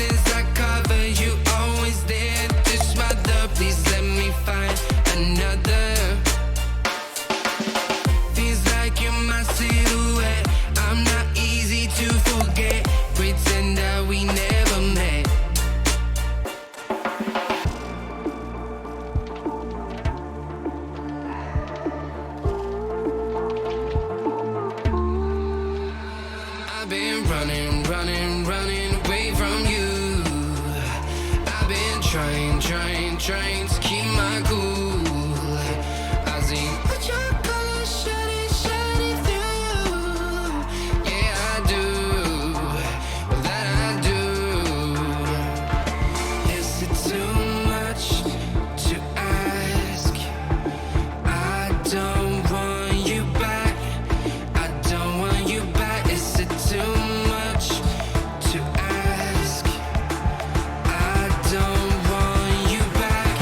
distance I cover, you always there. This mother, please let me find another. Feels like you're my silhouette. I'm not easy to forget. Pretend that we never met. I've been running, running, running away from you. I've been trying, trying, trying to keep my cool. I see what your colors shining, shining through. Yeah, I do. Well, that I do. Is it too much to ask? I don't want you back. I don't want you back. Is it too much to ask? I don't want you back.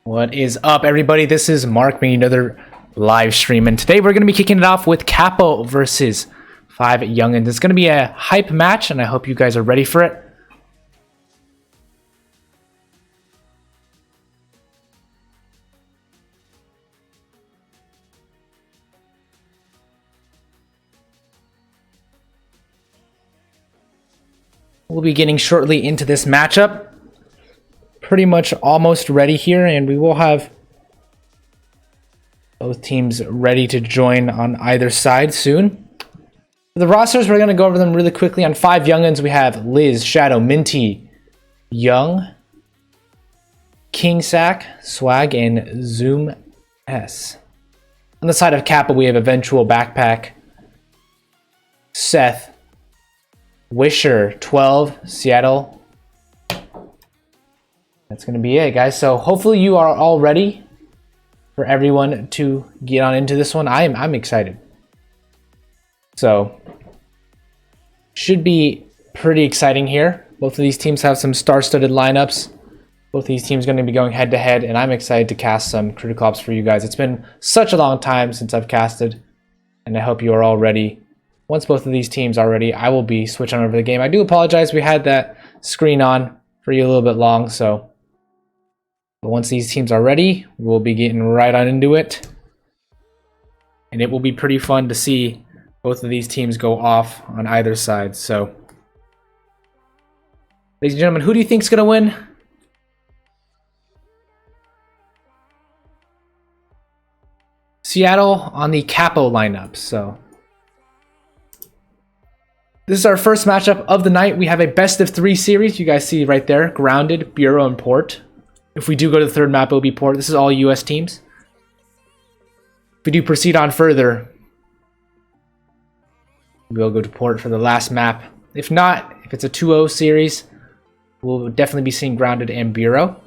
What is up, everybody? This is Mark bringing another live stream, and today we're going to be kicking it off with Capo versus 5 Youngins. It's going to be a hype match, and I hope you guys are ready for it. We'll be getting shortly into this matchup. Pretty much almost ready here, and we will have both teams ready to join on either side soon. For the rosters, we're going to go over them really quickly. On 5 Youngins, we have Liz, Shadow, Minty, Young, King Sack, Swag, and Zoom S. On the side of Capo, we have Eventual Backpack, Seth, Wisher, 12, Seattle. That's going to be it, guys. So hopefully you are all ready for everyone to get on into this one. I'm excited. So should be pretty exciting here. Both of these teams have some star-studded lineups. Both of these teams are going to be going head-to-head, and I'm excited to cast some critical ops for you guys. It's been such a long time since I've casted, and I hope you are all ready. Once both of these teams are ready, I will be switching over the game. I do apologize we had that screen on for you a little bit long, but once these teams are ready, we'll be getting right on into it. And it will be pretty fun to see both of these teams go off on either side. So, ladies and gentlemen, who do you think is going to win? Seattle on the Capo lineup. So, this is our first matchup of the night. We have a best of 3 series. You guys see right there, Grounded, Bureau, and Port. If we do go to the third map, it will be Port. This is all US teams. If we do proceed on further, we'll go to Port for the last map. If not, if it's a 2-0 series, we'll definitely be seeing Grounded and Bureau.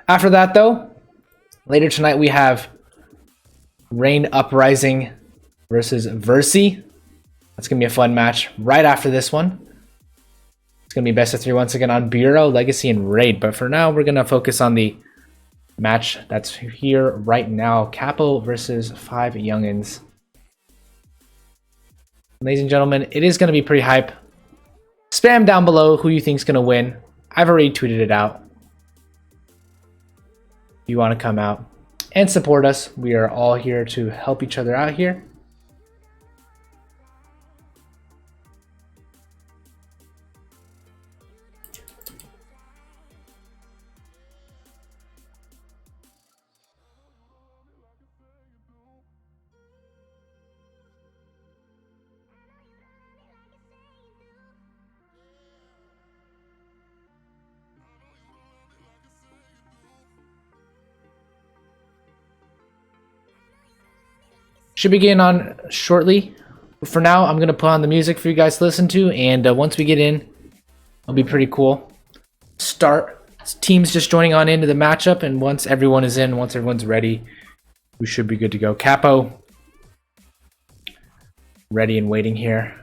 After that, though, later tonight we have Rain Uprising versus Versi. That's going to be a fun match right after this one. It's going to be best of 3 once again on Bureau, Legacy, and Raid. But for now, we're going to focus on the match that's here right now. Capo versus 5 Youngins. Ladies and gentlemen, it is going to be pretty hype. Spam down below who you think is going to win. I've already tweeted it out. If you want to come out and support us, we are all here to help each other out here. Should be getting on shortly. But for now, I'm going to put on the music for you guys to listen to. And once we get in, it'll be pretty cool. Start. Teams just joining on into the matchup. And once everyone is in, once everyone's ready, we should be good to go. Capo. Ready and waiting here.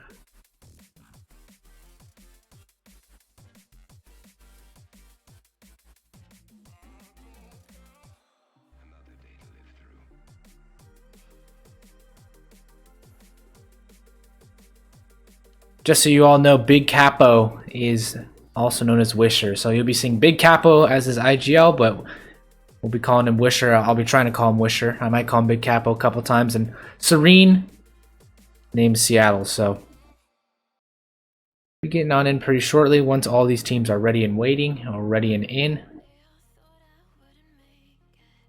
Just so you all know, Big Capo is also known as Wisher. So you'll be seeing Big Capo as his IGL, but we'll be calling him Wisher. I'll be trying to call him Wisher. I might call him Big Capo a couple times. And Serene named Seattle. So we're getting on in pretty shortly once all these teams are ready and waiting, or ready and in.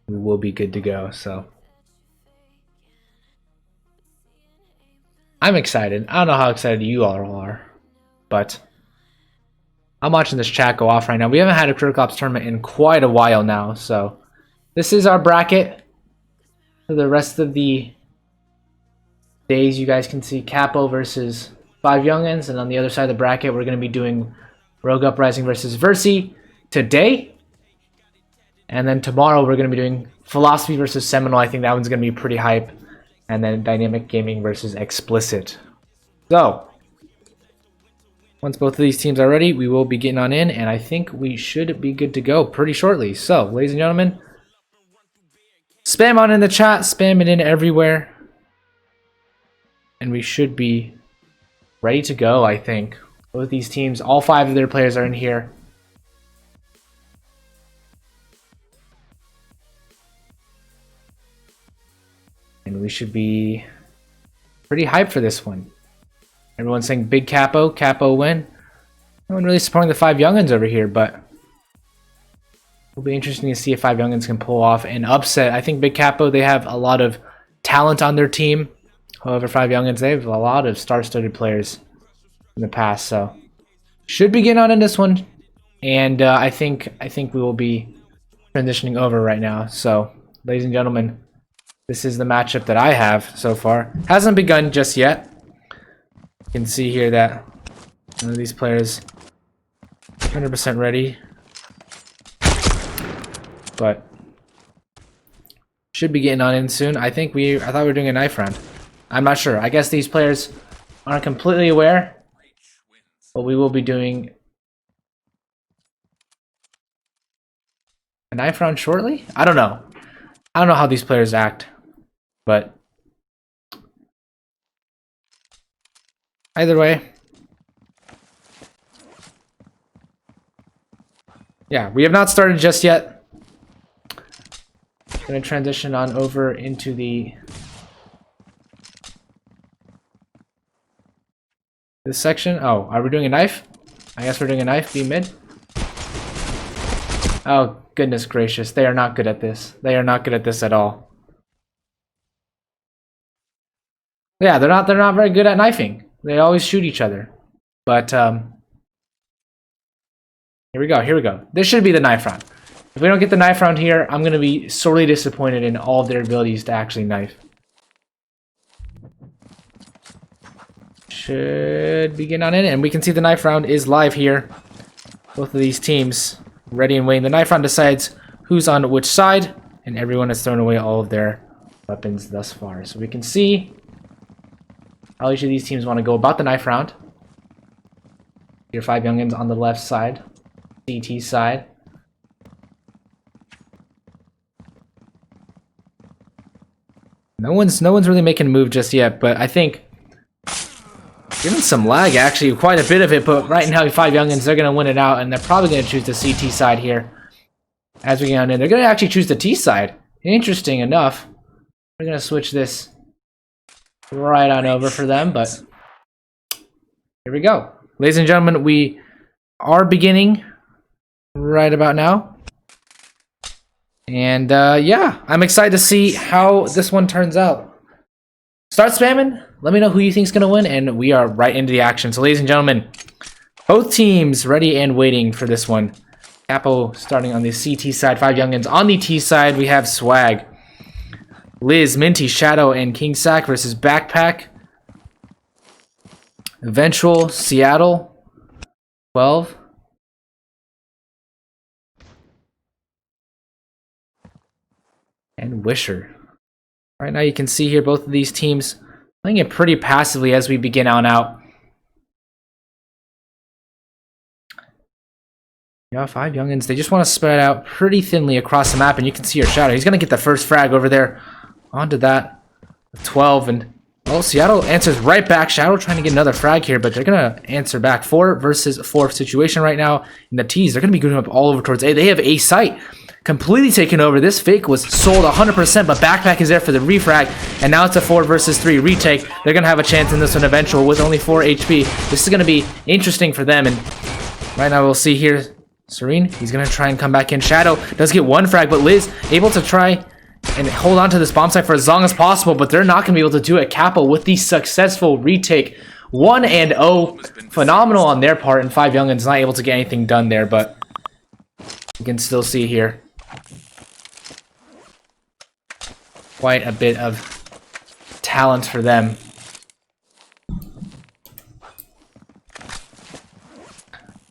We will be good to go. So I'm excited. I don't know how excited you all are, but I'm watching this chat go off right now. We haven't had a Critical Ops tournament in quite a while now, so this is our bracket for the rest of the days. You guys can see Capo versus 5 Youngins, and on the other side of the bracket, we're going to be doing Rogue Uprising versus Versi today, and then tomorrow we're going to be doing Philosophy versus Seminole. I think that one's going to be pretty hype. And then Dynamic Gaming versus Explicit. So, Once both of these teams are ready, we will be getting on in, and I think we should be good to go pretty shortly. So, ladies and gentlemen, spam on in the chat, spam it in everywhere, and we should be ready to go, I think. Both these teams, all 5 of their players are in here. And we should be pretty hyped for this one. Everyone's saying big Capo, Capo win. No one really supporting the 5 youngins over here, but it'll be interesting to see if 5 youngins can pull off an upset. I think big Capo, they have a lot of talent on their team. However, 5 youngins, they have a lot of star-studded players in the past, so should be getting on in this one. And I think we will be transitioning over right now. So, ladies and gentlemen, this is the matchup that I have so far. Hasn't begun just yet. You can see here that none of these players 100% ready, but should be getting on in soon. I thought we were doing a knife round. I'm not sure. I guess these players aren't completely aware, but we will be doing a knife round shortly. I don't know how these players act, but either way, yeah, we have not started just yet. Gonna transition on over into this section. Oh, are we doing a knife? I guess we're doing a knife. B mid. Oh, goodness gracious. They are not good at this. They are not good at this at all. Yeah, they're not very good at knifing. They always shoot each other. But here we go. This should be the knife round. If we don't get the knife round here, I'm going to be sorely disappointed in all of their abilities to actually knife. Should be getting on in, and we can see the knife round is live here. Both of these teams ready and waiting. The knife round decides who's on which side, and everyone has thrown away all of their weapons thus far. So we can see how each of these teams want to go about the knife round. Your 5 youngins on the left side, CT side. No one's really making a move just yet, but I think given some lag, actually, quite a bit of it, but right now 5 youngins, they're going to win it out, and they're probably going to choose the CT side here. As we get on in, they're going to actually choose the T side. Interesting enough. We're going to switch this right on over for them, but here we go. Ladies and gentlemen, we are beginning right about now. And yeah, I'm excited to see how this one turns out. Start spamming. Let me know who you think is going to win, and we are right into the action. So, ladies and gentlemen, both teams ready and waiting for this one. Capo starting on the CT side, 5 youngins. On the T side, we have Swag, Liz, Minty, Shadow, and King Sack versus Backpack, Eventual, Seattle, 12. And Wisher. Right now you can see here both of these teams playing it pretty passively as we begin on out. Yeah, 5 youngins. They just want to spread out pretty thinly across the map, and you can see your Shadow. He's going to get the first frag over there onto that 12, and well, Seattle answers right back. Shadow trying to get another frag here, but they're going to answer back. 4 versus 4 situation right now. In the T's, they're going to be going up all over towards A. They have A site completely taken over. This fake was sold 100%, but Backpack is there for the refrag, and now it's a 4 versus 3 retake. They're going to have a chance in this one eventual with only 4 HP. This is going to be interesting for them, and right now we'll see here Serene, he's going to try and come back in. Shadow does get 1 frag, but Liz able to try and hold on to this bomb site for as long as possible, but they're not going to be able to do it. Capo with the successful retake. 1-0. Phenomenal on their part, and 5 youngins not able to get anything done there, but you can still see here quite a bit of talent for them.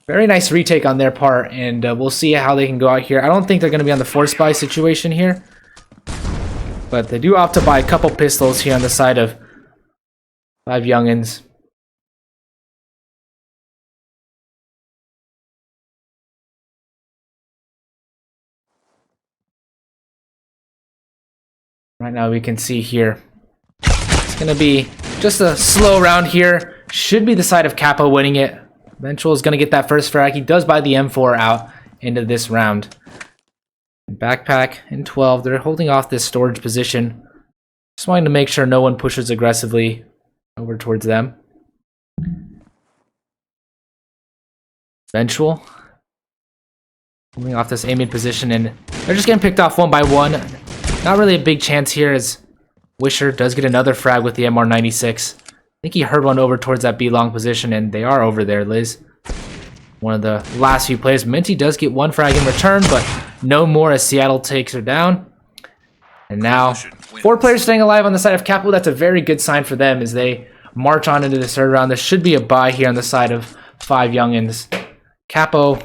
Very nice retake on their part, and we'll see how they can go out here. I don't think they're going to be on the force buy situation here, but they do opt to buy a couple pistols here on the side of 5 youngins. Right now we can see here. It's going to be just a slow round here. Should be the side of Capo winning it. Eventual is going to get that first frag. He does buy the M4 out into this round. Backpack in 12. They're holding off this storage position. Just wanting to make sure no one pushes aggressively over towards them. Eventual. Holding off this aiming position, and they're just getting picked off one by one. Not really a big chance here as Wisher does get another frag with the MR96. I think he heard one over towards that B-long position, and they are over there, Liz. One of the last few plays. Minty does get one frag in return, but no more as Seattle takes her down. And now, 4 players staying alive on the side of Capo. That's a very good sign for them as they march on into the third round. There should be a bye here on the side of 5 youngins. Capo,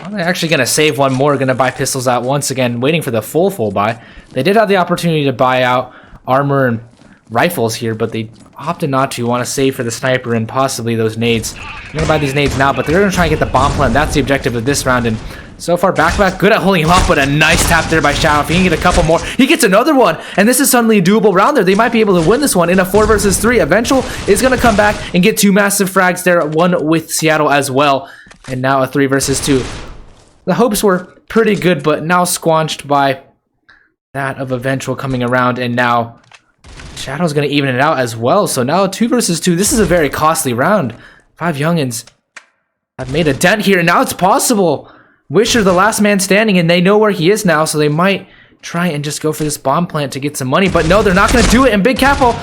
they're actually going to save one more. Going to buy pistols out once again, waiting for the full buy. They did have the opportunity to buy out armor and rifles here, but they opted not to. Want to save for the sniper and possibly those nades. They're going to buy these nades now, but they're going to try and get the bomb plant. That's the objective of this round, and so far Backpack good at holding him off, but a nice tap there by Shadow. If he can get a couple more, he gets another one, and this is suddenly a doable round there. They might be able to win this one in a 4 versus 3. Eventual is going to come back and get 2 massive frags there, one with Seattle as well, and now a 3 versus 2. The hopes were pretty good, but now squanched by that of Eventual coming around, and now Shadow's going to even it out as well. So now 2 versus 2. This is a very costly round. 5 youngins have made a dent here, and now it's possible. Wisher the last man standing, and they know where he is now, so they might try and just go for this bomb plant to get some money. But no, they're not going to do it, and Big Capo,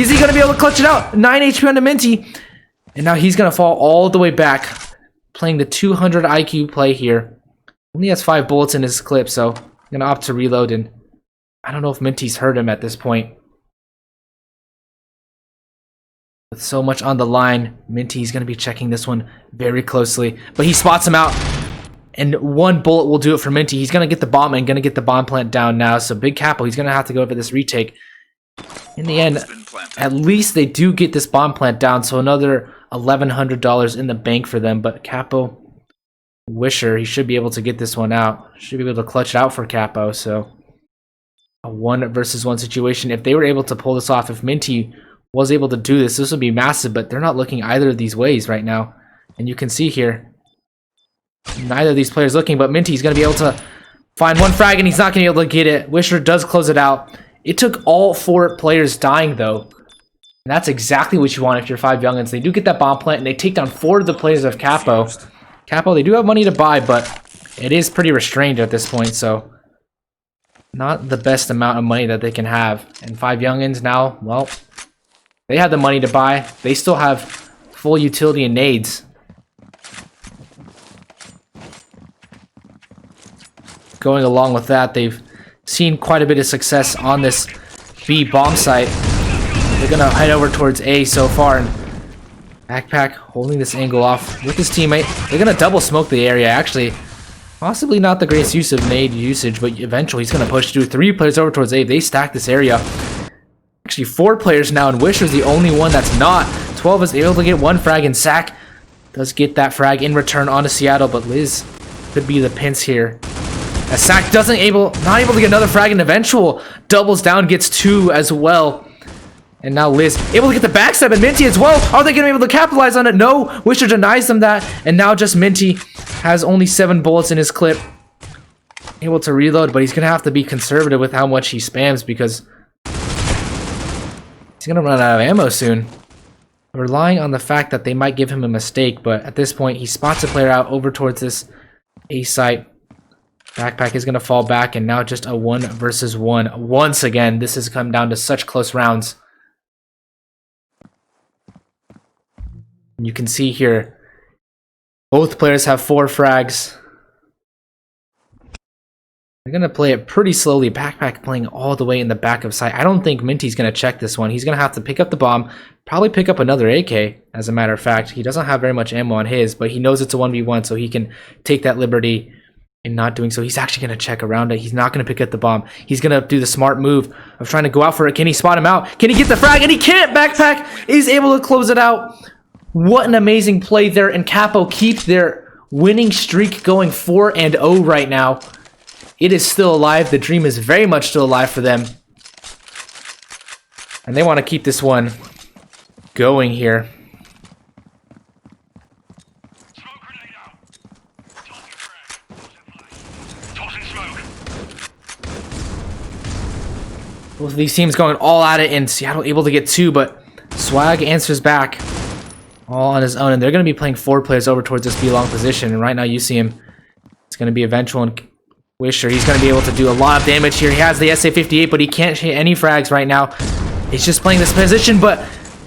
is he going to be able to clutch it out? 9 HP on the Minty, and now he's going to fall all the way back, playing the 200 IQ play here. Only has 5 bullets in his clip, so I'm going to opt to reload, and I don't know if Minty's hurt him at this point. With so much on the line, Minty's going to be checking this one very closely, but he spots him out, and 1 bullet will do it for Minty. He's going to get the bomb and going to get the bomb plant down now, so Big Capo, he's going to have to go for this retake. In the end, at least they do get this bomb plant down, so another $1,100 in the bank for them, but Capo, Wisher, he should be able to get this one out. Should be able to clutch it out for Capo, so a 1 versus 1 situation. If they were able to pull this off, if Minty was able to do this, this would be massive, but they're not looking either of these ways right now. And you can see here, neither of these players looking, but Minty's going to be able to find 1 frag, and he's not going to be able to get it. Wisher does close it out. It took all 4 players dying, though. And that's exactly what you want if you're 5 youngins. They do get that bomb plant, and they take down 4 of the players of Capo. Capo, they do have money to buy, but it is pretty restrained at this point, so not the best amount of money that they can have. And 5 youngins now, well, they have the money to buy. They still have full utility and nades. Going along with that, they've seen quite a bit of success on this B bomb site. They're going to head over towards A so far, and Backpack holding this angle off with his teammate. They're going to double smoke the area, actually. Possibly not the greatest use of nade usage, but eventually he's going to push through 3 players over towards A. They stack this area. Actually 4 players now, and Wisher's the only one that's not. 12 is able to get 1 frag, and Sack does get that frag in return onto Seattle, but Liz could be the pinch here. As Sack not able to get another frag, and Eventual doubles down, gets 2 as well. And now Liz able to get the backstab, and Minty as well. Are they going to be able to capitalize on it? No, Wisher denies them that, and now just Minty has only 7 bullets in his clip. Able to reload, but he's going to have to be conservative with how much he spams because he's going to run out of ammo soon. Relying on the fact that they might give him a mistake, but at this point, he spots a player out over towards this A site. Backpack is going to fall back, and now just a 1 versus 1. Once again, this has come down to such close rounds. And you can see here, both players have 4 frags. They're going to play it pretty slowly. Backpack playing all the way in the back of sight. I don't think Minty's going to check this one. He's going to have to pick up the bomb, probably pick up another AK, as a matter of fact. He doesn't have very much ammo on his, but he knows it's a 1v1, so he can take that liberty in not doing so. He's actually going to check around it. He's not going to pick up the bomb. He's going to do the smart move of trying to go out for it. Can he spot him out? Can he get the frag? And he can't! Backpack is able to close it out. What an amazing play there, and Capo keep their winning streak going 4-0 right now. it is still alive. The dream is very much still alive for them. And they want to keep this one going here. Both of these teams going all at it, and Seattle able to get 2, but Swag answers back all on his own, and they're going to be playing 4 players over towards this B-long position, and right now you see him. It's going to be Eventual and Wisher. He's going to be able to do a lot of damage here. He has the SA-58, but he can't hit any frags right now. He's just playing this position, but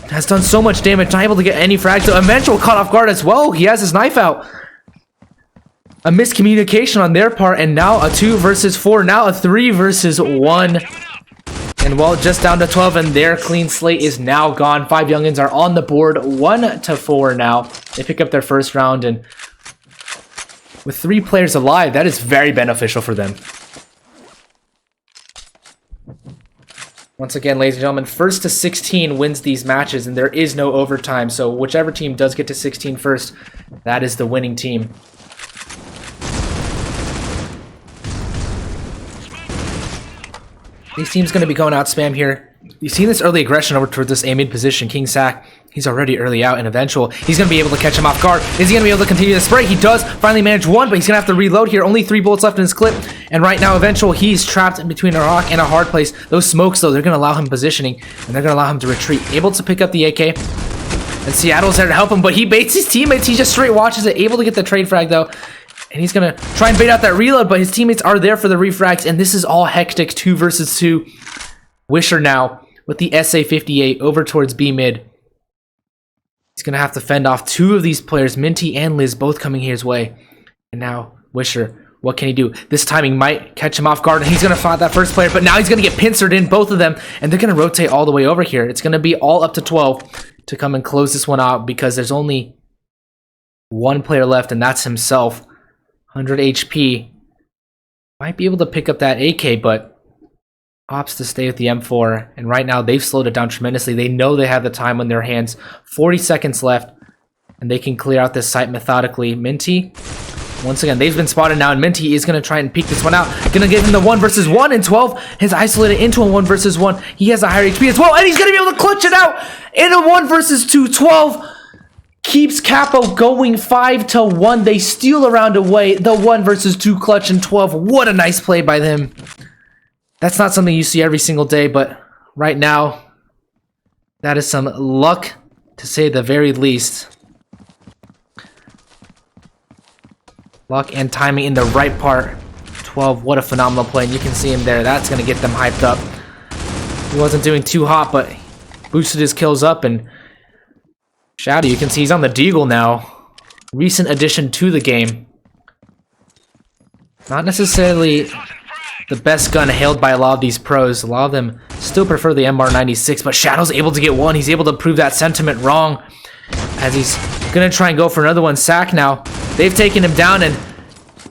has done so much damage, not able to get any frags. So Eventual caught off guard as well. He has his knife out. A miscommunication on their part, and now a 2 versus 4, now a 3 versus 1. And well, just down to 12, and their clean slate is now gone. 5 youngins are on the board, 1-4 now. They pick up their first round, and with 3 players alive, that is very beneficial for them. Once again, ladies and gentlemen, 1st to 16 wins these matches, and there is no overtime. So whichever team does get to 16 first, that is the winning team. These teams going to be going out spam here. You've seen this early aggression over towards this A mid position. King Sack, he's already early out, and Eventual, he's going to be able to catch him off guard. Is he going to be able to continue the spray? He does finally manage 1, but he's going to have to reload here. Only 3 bullets left in his clip, and right now Eventual, he's trapped in between a rock and a hard place. Those smokes, though, they're going to allow him positioning, and they're going to allow him to retreat. Able to pick up the AK, and Seattle's there to help him, but he baits his teammates. He just straight watches it, able to get the trade frag, though. And he's going to try and bait out that reload, but his teammates are there for the refrags, and this is all hectic 2 versus 2. Wisher now with the SA-58 over towards B mid. He's going to have to fend off 2 of these players, Minty and Liz, both coming his way. And now Wisher, what can he do? This timing might catch him off guard, and he's going to fight that first player, but now he's going to get pincered in, both of them, and they're going to rotate all the way over here. It's going to be all up to 12 to come and close this one out because there's only 1 player left, and that's himself. 100 HP. Might be able to pick up that AK, but opts to stay with the M4, and right now they've slowed it down tremendously. They know they have the time on their hands. 40 seconds left, and they can clear out this site methodically. Minty, once again, they've been spotted now, and Minty is going to try and peek this one out. Going to give him the 1 versus 1, and 12 has isolated into a 1 versus 1. He has a higher HP as well, and he's going to be able to clutch it out in a 1 versus 2. 12 keeps Capo going 5-1. They steal a round away. The 1 versus 2 clutch, and 12. What a nice play by them. That's not something you see every single day, but right now, that is some luck, to say the very least. Luck and timing in the right part. 12, what a phenomenal play, and you can see him there. That's going to get them hyped up. He wasn't doing too hot, but boosted his kills up, and Shadow, you can see he's on the Deagle now. Recent addition to the game. Not necessarily the best gun hailed by a lot of these pros. A lot of them still prefer the MR96, but Shadow's able to get 1. He's able to prove that sentiment wrong as he's going to try and go for another one. Sack now. They've taken him down, and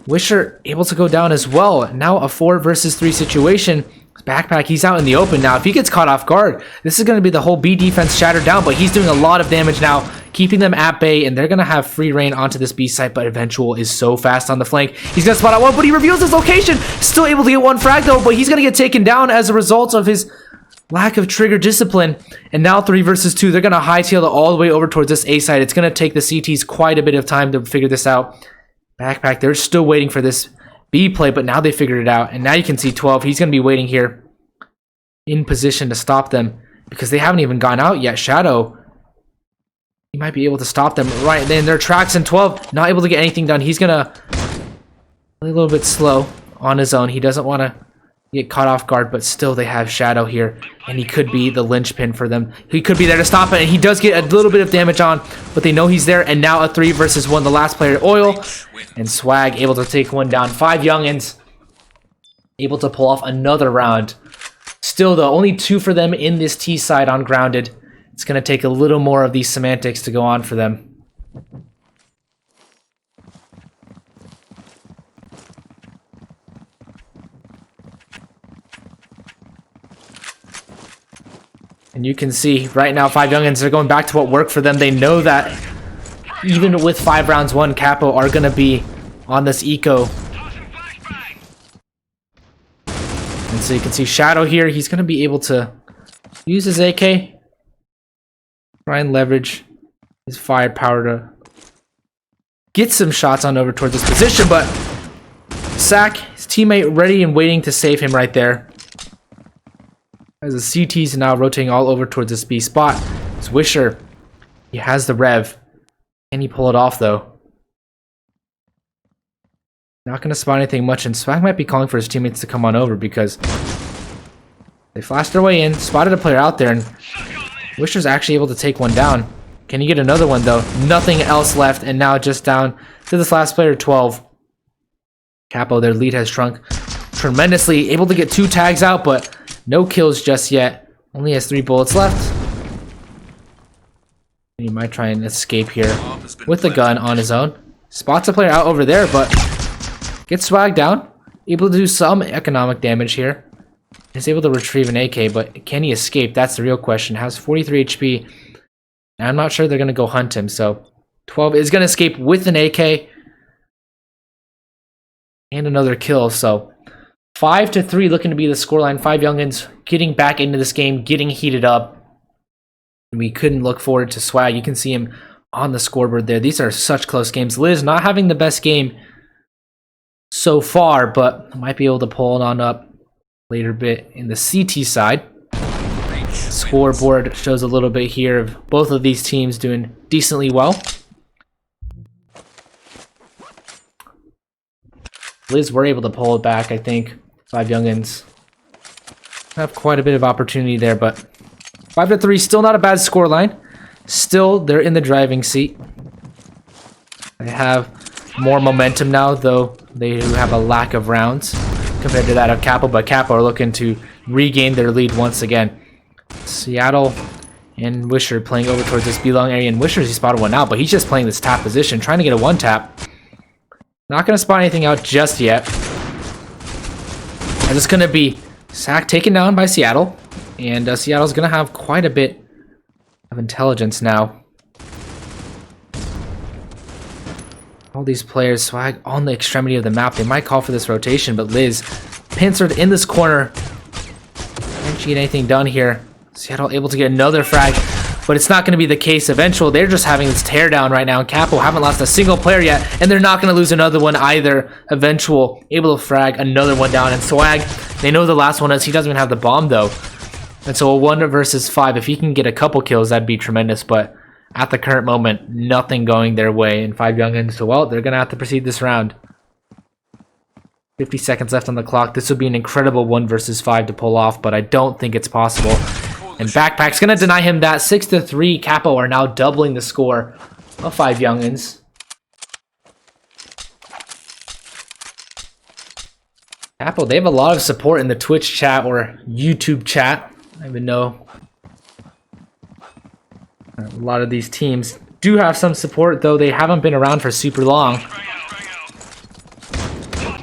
Wisher able to go down as well. Now a 4 versus 3 situation. Backpack, he's out in the open now. If he gets caught off guard, this is going to be the whole B defense shattered down, but he's doing a lot of damage now, keeping them at bay, and they're going to have free reign onto this B site, but Eventual is so fast on the flank. He's going to spot out 1, but he reveals his location. Still able to get 1 frag, though, but he's going to get taken down as a result of his lack of trigger discipline. And now 3 versus 2. They're going to hightail it all the way over towards this A site. It's going to take the CTs quite a bit of time to figure this out. Backpack, they're still waiting for this B play, but now they figured it out. And now you can see 12. He's going to be waiting here in position to stop them because they haven't even gone out yet. Shadow, he might be able to stop them right then. Their tracks, in 12, not able to get anything done. He's going to play a little bit slow on his own. He doesn't want to get caught off guard, but still they have Shadow here, and he could be the linchpin for them. He could be there to stop it, and he does get a little bit of damage on, but they know he's there, and now a 3 versus 1. The last player, Oil, and Swag able to take 1 down. 5 youngins able to pull off another round. Still, though, only 2 for them in this T side on Grounded. It's going to take a little more of these semantics to go on for them. And you can see right now 5 youngins are going back to what worked for them. They know that even with 5 rounds won, Capo are going to be on this eco. And so you can see Shadow here. He's going to be able to use his AK. Try and leverage his firepower to get some shots on over towards this position. But Sack, his teammate, ready and waiting to save him right there. As the CT's now rotating all over towards this B spot. It's Wisher. He has the rev. Can he pull it off though? Not going to spot anything much, and Swag might be calling for his teammates to come on over because they flashed their way in, spotted a player out there, and Wisher's actually able to take one down. Can he get another one though? Nothing else left, and now just down to this last player, 12. Capo, their lead has shrunk tremendously, able to get 2 tags out, but no kills just yet. Only has 3 bullets left. He might try and escape here with the gun on his own. Spots a player out over there, but gets Swag down. Able to do some economic damage here. He's able to retrieve an AK, but can he escape? That's the real question. Has 43 HP. And I'm not sure they're going to go hunt him, so 12 is going to escape with an AK. And another kill, so 5-3 looking to be the scoreline. 5 youngins getting back into this game, getting heated up. We couldn't look forward to Swag. You can see him on the scoreboard there. These are such close games. Liz not having the best game so far, but might be able to pull it on up later bit in the CT side. Scoreboard shows a little bit here of both of these teams doing decently well. Liz were able to pull it back, I think. 5 youngins have quite a bit of opportunity there, but 5-3, still not a bad scoreline. Still, they're in the driving seat. They have more momentum now, though they do have a lack of rounds compared to that of Capo, but Capo are looking to regain their lead once again. Seattle and Wisher playing over towards this B-long area, and Wisher's he spotted one out, but he's just playing this tap position, trying to get a 1-tap. Not going to spot anything out just yet. And it's going to be Sack taken down by Seattle. And Seattle's going to have quite a bit of intelligence now. All these players, Swag on the extremity of the map. They might call for this rotation, but Liz pincered in this corner. Can't she get anything done here? Seattle able to get another frag, but it's not going to be the case. Eventual, they're just having this teardown right now. And Capo haven't lost a single player yet, and they're not going to lose another one either. Eventual, able to frag another one down. And Swag, they know the last one is. He doesn't even have the bomb, though. And so a 1 versus 5, if he can get a couple kills, that'd be tremendous. But at the current moment, nothing going their way. And 5 youngins, so well, they're going to have to proceed this round. 50 seconds left on the clock. This would be an incredible 1 versus 5 to pull off, but I don't think it's possible. And Backpack's going to deny him that. 6-3, Capo are now doubling the score of 5 youngins. Capo, they have a lot of support in the Twitch chat or YouTube chat. I don't even know. A lot of these teams do have some support, though they haven't been around for super long.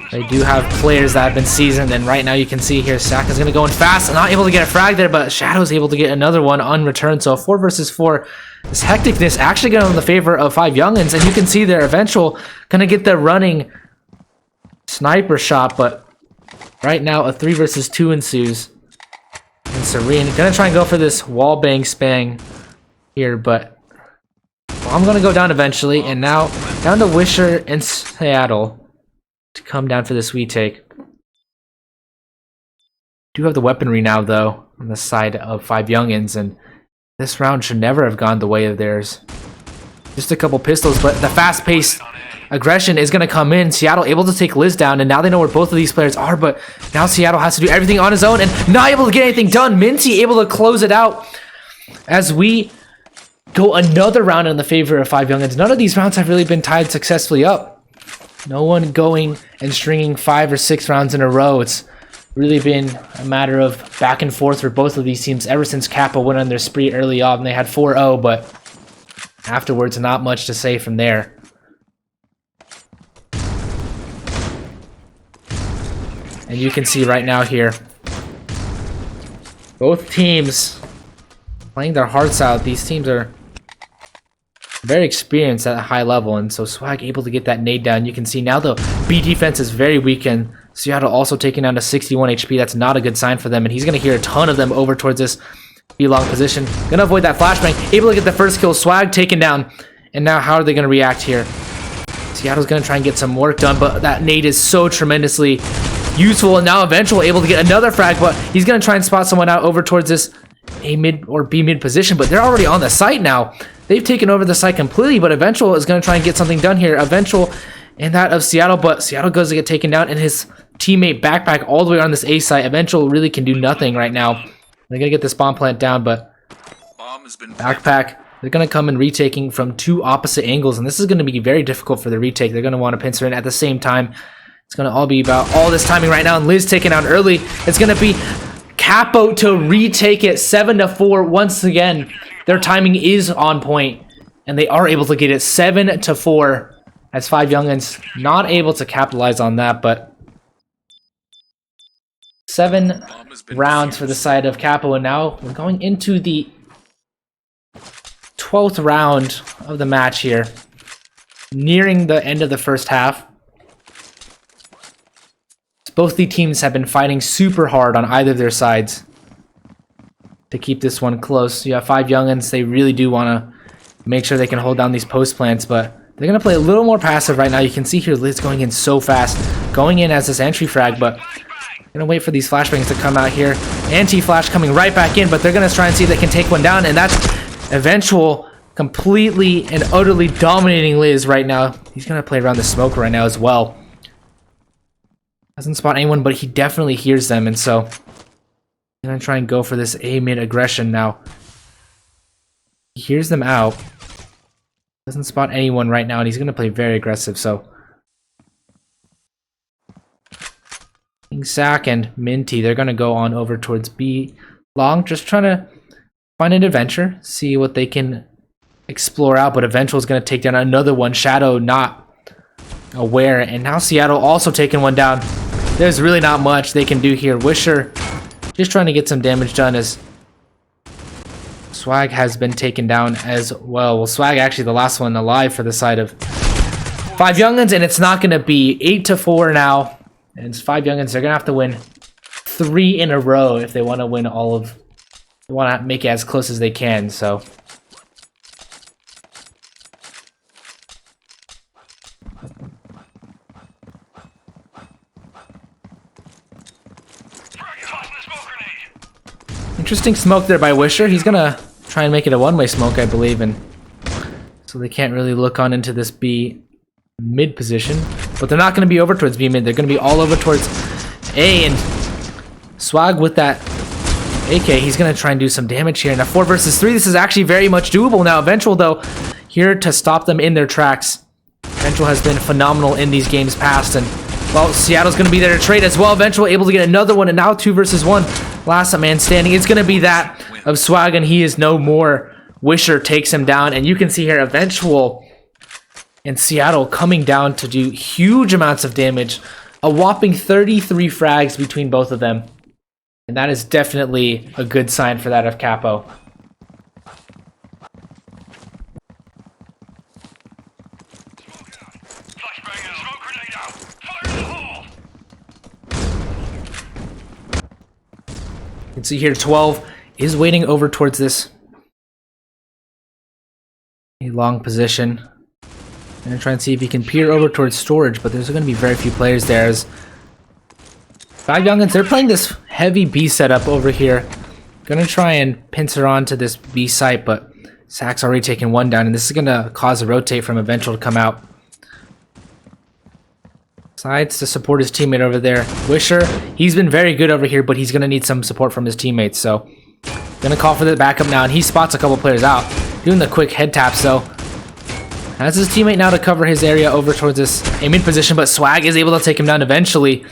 They do have players that have been seasoned, and right now you can see here Sack is going to go in fast. Not able to get a frag there, but Shadow's able to get another one on return. So 4 versus 4. This hecticness actually going in the favor of 5 youngins, and you can see their eventual going to get the running sniper shot, but right now a 3 versus 2 ensues. And Serene going to try and go for this wall bang spang here, but I'm going to go down eventually, and now down to Wisher and Seattle to come down for the sweet take. Do have the weaponry now, though, on the side of 5 youngins, and this round should never have gone the way of theirs. Just a couple pistols, but the fast-paced aggression is going to come in. Seattle able to take Liz down, and now they know where both of these players are, but now Seattle has to do everything on his own and not able to get anything done. Minty able to close it out as we go another round in the favor of 5 youngins. None of these rounds have really been tied successfully up. No one going and stringing 5 or 6 rounds in a row. It's really been a matter of back and forth for both of these teams ever since Capo went on their spree early on. They had 4-0, but afterwards, not much to say from there. And you can see right now here, both teams playing their hearts out. These teams are very experienced at a high level, and so Swag able to get that nade down. You can see now the B defense is very weakened. Seattle also taking down to 61 HP. That's not a good sign for them, and he's going to hear a ton of them over towards this B-long position. Going to avoid that flashbang. Able to get the first kill. Swag taken down. And now how are they going to react here? Seattle's going to try and get some work done, but that nade is so tremendously useful. And now Eventual able to get another frag, but he's going to try and spot someone out over towards this A mid or B mid position, but they're already on the site now. They've taken over the site completely, but Eventual is going to try and get something done here. Eventual and that of Seattle, but Seattle goes to get taken down, and his teammate Backpack all the way on this A site. Eventual really can do nothing right now. They're going to get this bomb plant down, but Backpack, they're going to come in retaking from two opposite angles, and this is going to be very difficult for the retake. They're going to want to pincer in at the same time. It's going to all be about all this timing right now, and Liz taken out early. It's going to be Capo to retake it 7-4 once again. Their timing is on point, and they are able to get it 7-4 as 5 Youngins not able to capitalize on that, but 7 rounds for the side of Capo, and now we're going into the 12th round of the match here, nearing the end of the first half. Both the teams have been fighting super hard on either of their sides to keep this one close. You have 5 Youngins. They really do want to make sure they can hold down these post plants, but they're going to play a little more passive right now. You can see here Liz going in so fast, going in as this entry frag, but going to wait for these flashbangs to come out here. Anti-flash coming right back in, but they're going to try and see if they can take one down, and that's Eventual completely and utterly dominating Liz right now. He's going to play around the smoke right now as well. Doesn't spot anyone, but he definitely hears them, and so I'm going to try and go for this A mid aggression now. He hears them out. Doesn't spot anyone right now, and he's going to play very aggressive, so Sack and Minty, they're going to go on over towards B long, just trying to find an adventure, see what they can explore out, but Eventual is going to take down another one. Shadow not aware, and now Seattle also taking one down. There's really not much they can do here. Wisher just trying to get some damage done as Swag has been taken down as well. Well, Swag actually the last one alive for the side of 5 Youngins, and it's not going to be 8-4 now. And it's 5 Youngins. They're going to have to win 3 in a row if they want to win all of... They want to make it as close as they can, so... Interesting smoke there by Wisher. He's going to try and make it a one-way smoke, I believe, and so they can't really look on into this B mid position. But they're not going to be over towards B mid. They're going to be all over towards A, and Swag with that AK, he's going to try and do some damage here. Now 4 versus 3, this is actually very much doable now. Eventual, though, here to stop them in their tracks. Eventual has been phenomenal in these games past, and, well, Seattle's going to be there to trade as well. Eventual able to get another one, and now 2 versus 1. Last man standing. It's going to be that of Swag, and he is no more. Wisher takes him down, and you can see here Eventual and Seattle coming down to do huge amounts of damage. A whopping 33 frags between both of them. And that is definitely a good sign for that of Capo. You can see here 12 is waiting over towards this a long position. I'm going to try and see if he can peer over towards storage, but there's going to be very few players there as 5 Youngins, they're playing this heavy B setup over here. Gonna try and pincer on to this B site, but Sack's already taken one down, and this is gonna cause a rotate from Eventual to come out. Decides to support his teammate over there. Wisher, he's been very good over here, but he's gonna need some support from his teammates, so gonna call for the backup now, and he spots a couple players out. Doing the quick head taps, though. Has his teammate now to cover his area over towards this aiming position, but Swag is able to take him down eventually.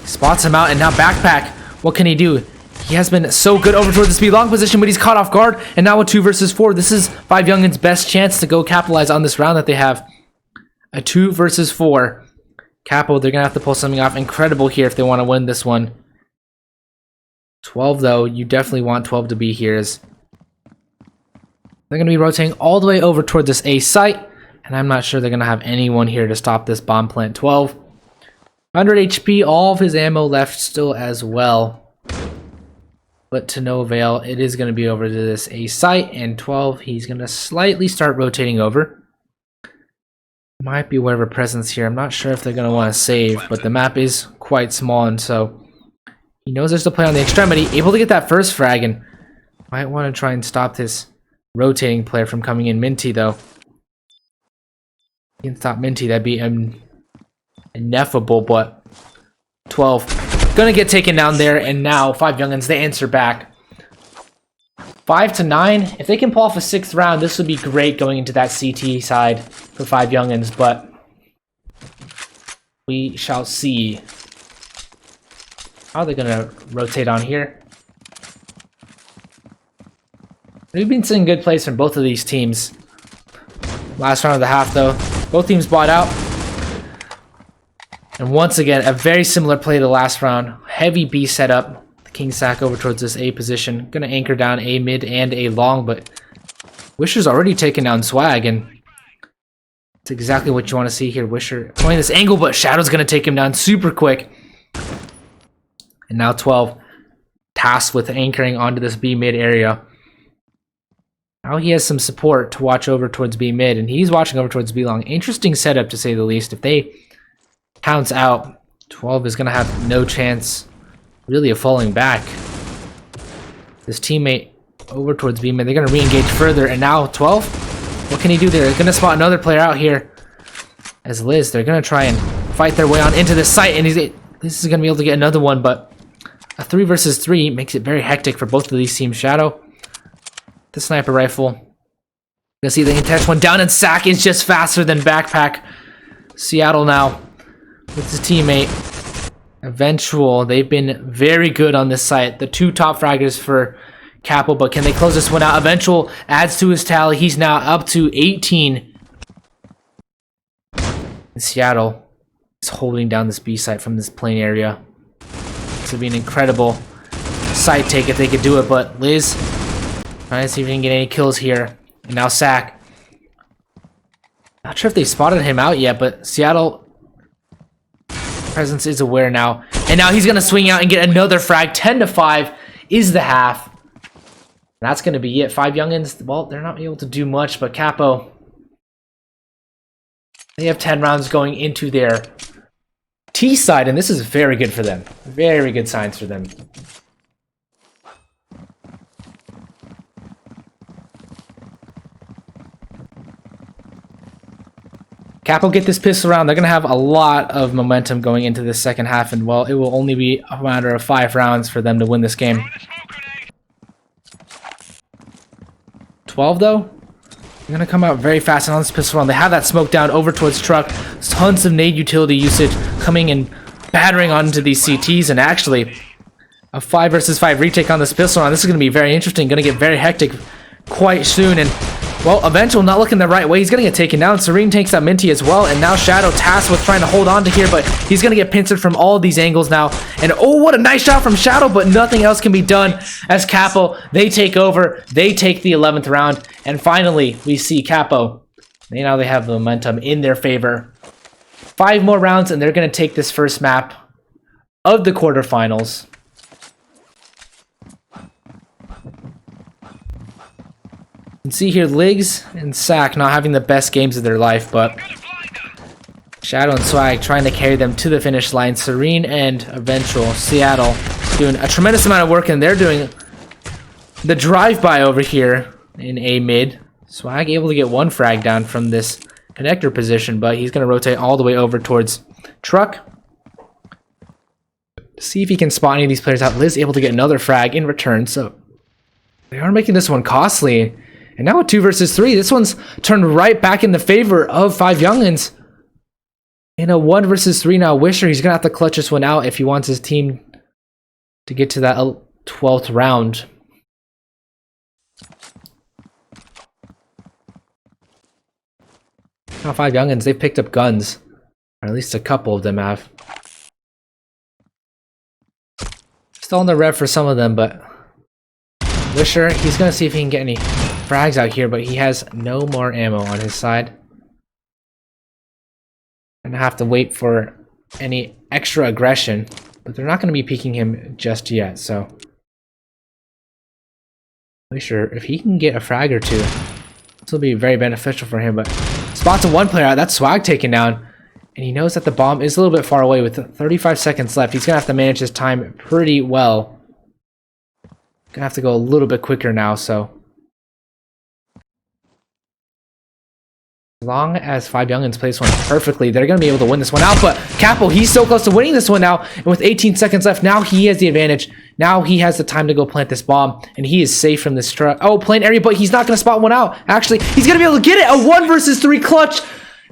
Spots him out, and now Backpack, what can he do? He has been so good over towards the speed long position, but he's caught off guard, and now with 2 versus 4, this is 5 Youngins' best chance to go capitalize on this round that they have. A 2 versus 4. Capo, they're going to have to pull something off incredible here if they want to win this one. 12, though, you definitely want 12 to be here. They're going to be rotating all the way over toward this A site, and I'm not sure they're going to have anyone here to stop this bomb plant. 12 100 HP, all of his ammo left still as well. But to no avail, it is going to be over to this A site, and 12, he's going to slightly start rotating over. Might be aware of a presence here. I'm not sure if they're going to want to save, but the map is quite small, and so he knows there's a play on the extremity. Able to get that first frag, and might want to try and stop this rotating player from coming in. Minty, though. He can stop Minty, that'd be ineffable, but 12 gonna get taken down there, and now 5 youngins, they answer back. 5 to 9. If they can pull off a 6th round, this would be great going into that CT side for 5 youngins, but we shall see. How are they gonna rotate on here? We've been seeing good plays from both of these teams. Last round of the half, though, both teams bought out. And once again, a very similar play to the last round. Heavy B setup. The King Sack over towards this A position. Gonna anchor down A mid and A long, but Wisher's already taken down Swag, and it's exactly what you want to see here. Wisher playing this angle, but Shadow's gonna take him down super quick. And now 12 tasked with anchoring onto this B mid area. Now he has some support to watch over towards B mid, and he's watching over towards B long. Interesting setup, to say the least. If they pounce out, 12 is going to have no chance, really, of falling back. This teammate over towards B mid, they're going to re-engage further, and now 12, what can he do there? They're going to spot another player out here. As Liz, they're going to try and fight their way on into this site, and this is going to be able to get another one, but a 3 versus 3 makes it very hectic for both of these teams. Shadow, the sniper rifle. Gonna see they can catch one down, and Sack is just faster than Backpack. Seattle now with his teammate. Eventual, they've been very good on this site. The 2 top fraggers for Capo, but can they close this one out? Eventual adds to his tally. He's now up to 18. And Seattle is holding down this B site from this plane area. This would be an incredible site take if they could do it, but Liz trying to see if he can get any kills here. And now Sack. Not sure if they spotted him out yet, but Seattle presence is aware now. And now he's going to swing out and get another frag. 10 to 5 is the half. And that's going to be it. 5 youngins, well, they're not able to do much, but Capo, they have 10 rounds going into their T side, and this is very good for them. Very good signs for them. Capo get this pistol round. They're going to have a lot of momentum going into this second half, and well, it will only be a matter of 5 rounds for them to win this game. 12, though, they're going to come out very fast and on this pistol round. They have that smoke down over towards truck. Tons of nade utility usage coming and battering onto these CTs, and actually a 5 versus 5 retake on this pistol round. This is going to be very interesting. Going to get very hectic quite soon, and well, Eventual not looking the right way. He's going to get taken down. Serene takes out Minty as well. And now Shadow tasked with trying to hold on to here. But he's going to get pincered from all of these angles now. And oh, what a nice shot from Shadow. But nothing else can be done as Capo, they take over. They take the 11th round. And finally, we see Capo. Now they have the momentum in their favor. 5 more rounds and they're going to take this first map of the quarterfinals. You can see here Liggs and Sack not having the best games of their life, but Shadow and Swag trying to carry them to the finish line. Serene and Eventual, Seattle, doing a tremendous amount of work, and they're doing the drive-by over here in A mid. Swag able to get 1 frag down from this connector position, but he's going to rotate all the way over towards Truck. See if he can spot any of these players out. Liz able to get another frag in return, so they are making this one costly. And now a 2 versus 3. This one's turned right back in the favor of 5 youngins. In a 1 versus 3 now, Wisher, he's going to have to clutch this one out if he wants his team to get to that 12th round. Now 5 youngins, they've picked up guns. Or at least a couple of them have. Still on the rev for some of them, but Wisher, he's going to see if he can get any frags out here, but he has no more ammo on his side. Gonna have to wait for any extra aggression, but they're not going to be peeking him just yet, so sure if he can get a frag or two, this will be very beneficial for him. But spots one player out. That's Swag taken down, and he knows that the bomb is a little bit far away with 35 seconds left. He's gonna have to manage his time pretty well. Gonna have to go a little bit quicker now, so as long as Five Youngins plays this one perfectly, they're going to be able to win this one out. But Capo, he's so close to winning this one now. And with 18 seconds left, now he has the advantage. Now he has the time to go plant this bomb. And he is safe from this truck. Oh, plant area, but he's not going to spot one out. Actually, he's going to be able to get it. A 1 versus 3 clutch.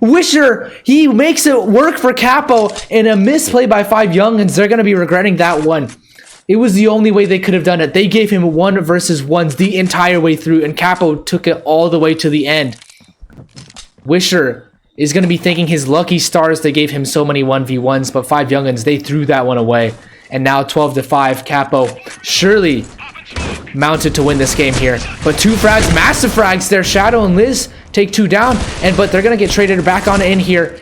Wisher, he makes it work for Capo. And a misplay by Five Youngins. They're going to be regretting that one. It was the only way they could have done it. They gave him 1 versus 1s the entire way through. And Capo took it all the way to the end. Wisher is going to be thanking his lucky stars they gave him so many 1v1s, but Five Youngins, they threw that one away. And now 12-5, Capo surely mounted to win this game here. But 2 frags, massive frags there. Shadow and Liz take 2 down, but they're going to get traded back on in here.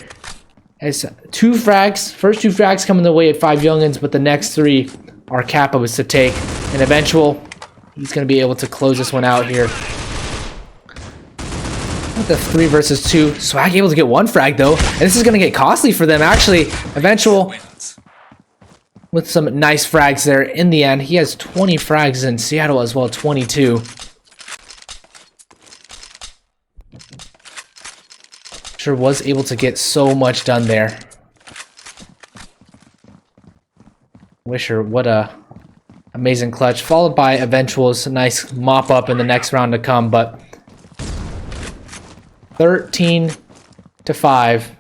As 2 frags, first 2 frags coming the way at Five Youngins, but the next 3 are Capo's to take. And eventual, he's going to be able to close this one out here. With the 3 versus 2, Swag able to get 1 frag though, and this is going to get costly for them actually. Eventual with some nice frags there in the end. He has 20 frags in Seattle as well, 22. Sure was able to get so much done there. Wisher, what a amazing clutch, followed by Eventual's nice mop up in the next round to come, but 13-5.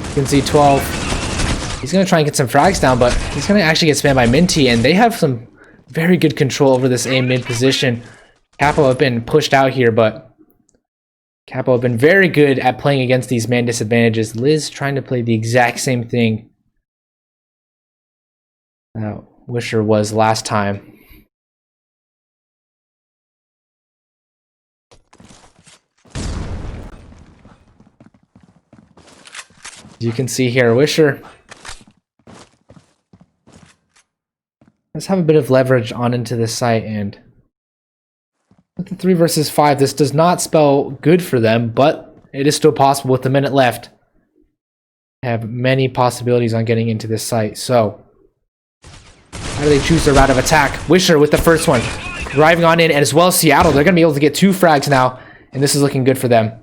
You can see 12. He's going to try and get some frags down, but he's going to actually get spammed by Minty, and they have some very good control over this A mid position. Capo have been pushed out here, but Capo have been very good at playing against these man disadvantages. Liz trying to play the exact same thing Wisher was last time. You can see here, Wisher let's have a bit of leverage on into this site, and with the 3 versus 5, this does not spell good for them, but it is still possible with a minute left. Have many possibilities on getting into this site. So how do they choose their route of attack? Wisher with the first one, driving on in, and as well as Seattle, they're going to be able to get 2 frags now, and this is looking good for them.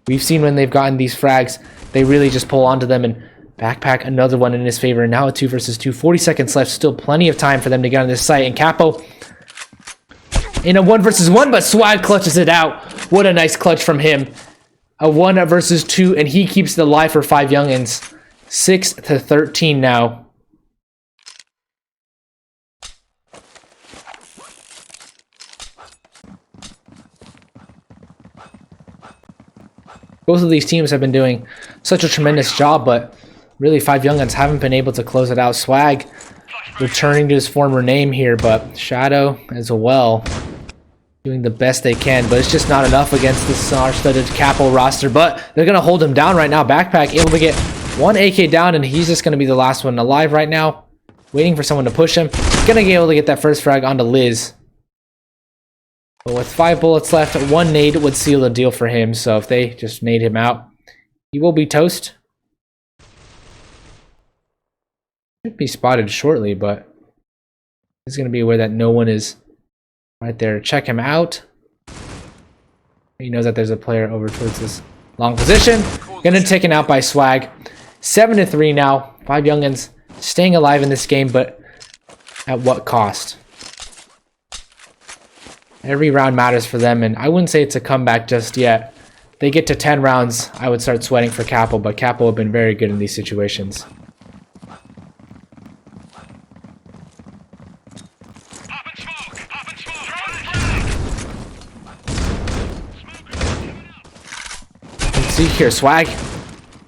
We've seen when they've gotten these frags, they really just pull onto them and backpack another one in his favor. And now a 2 versus 2, 40 seconds left, still plenty of time for them to get on this site. And Capo in a 1 versus 1, but Swag clutches it out. What a nice clutch from him. A 1 versus 2, and he keeps the life for Five Youngins. 6-13 now. Both of these teams have been doing such a tremendous job, but really Five Youngins haven't been able to close it out. Swag returning to his former name here, but Shadow as well doing the best they can, but it's just not enough against this star-studded Capo roster. But they're going to hold him down right now. Backpack able to get 1 AK down, and he's just going to be the last one alive right now, waiting for someone to push him. Going to be able to get that first frag onto Liz. But with 5 bullets left, 1 nade would seal the deal for him. So if they just nade him out, he will be toast. Should be spotted shortly, but it's going to be aware that no one is right there. Check him out. He knows that there's a player over towards this long position. Going to be taken out by Swag. 7-3 now. Five Youngins staying alive in this game, but at what cost? Every round matters for them, and I wouldn't say it's a comeback just yet. If they get to 10 rounds, I would start sweating for Capo, but Capo have been very good in these situations. Let's see here, Swag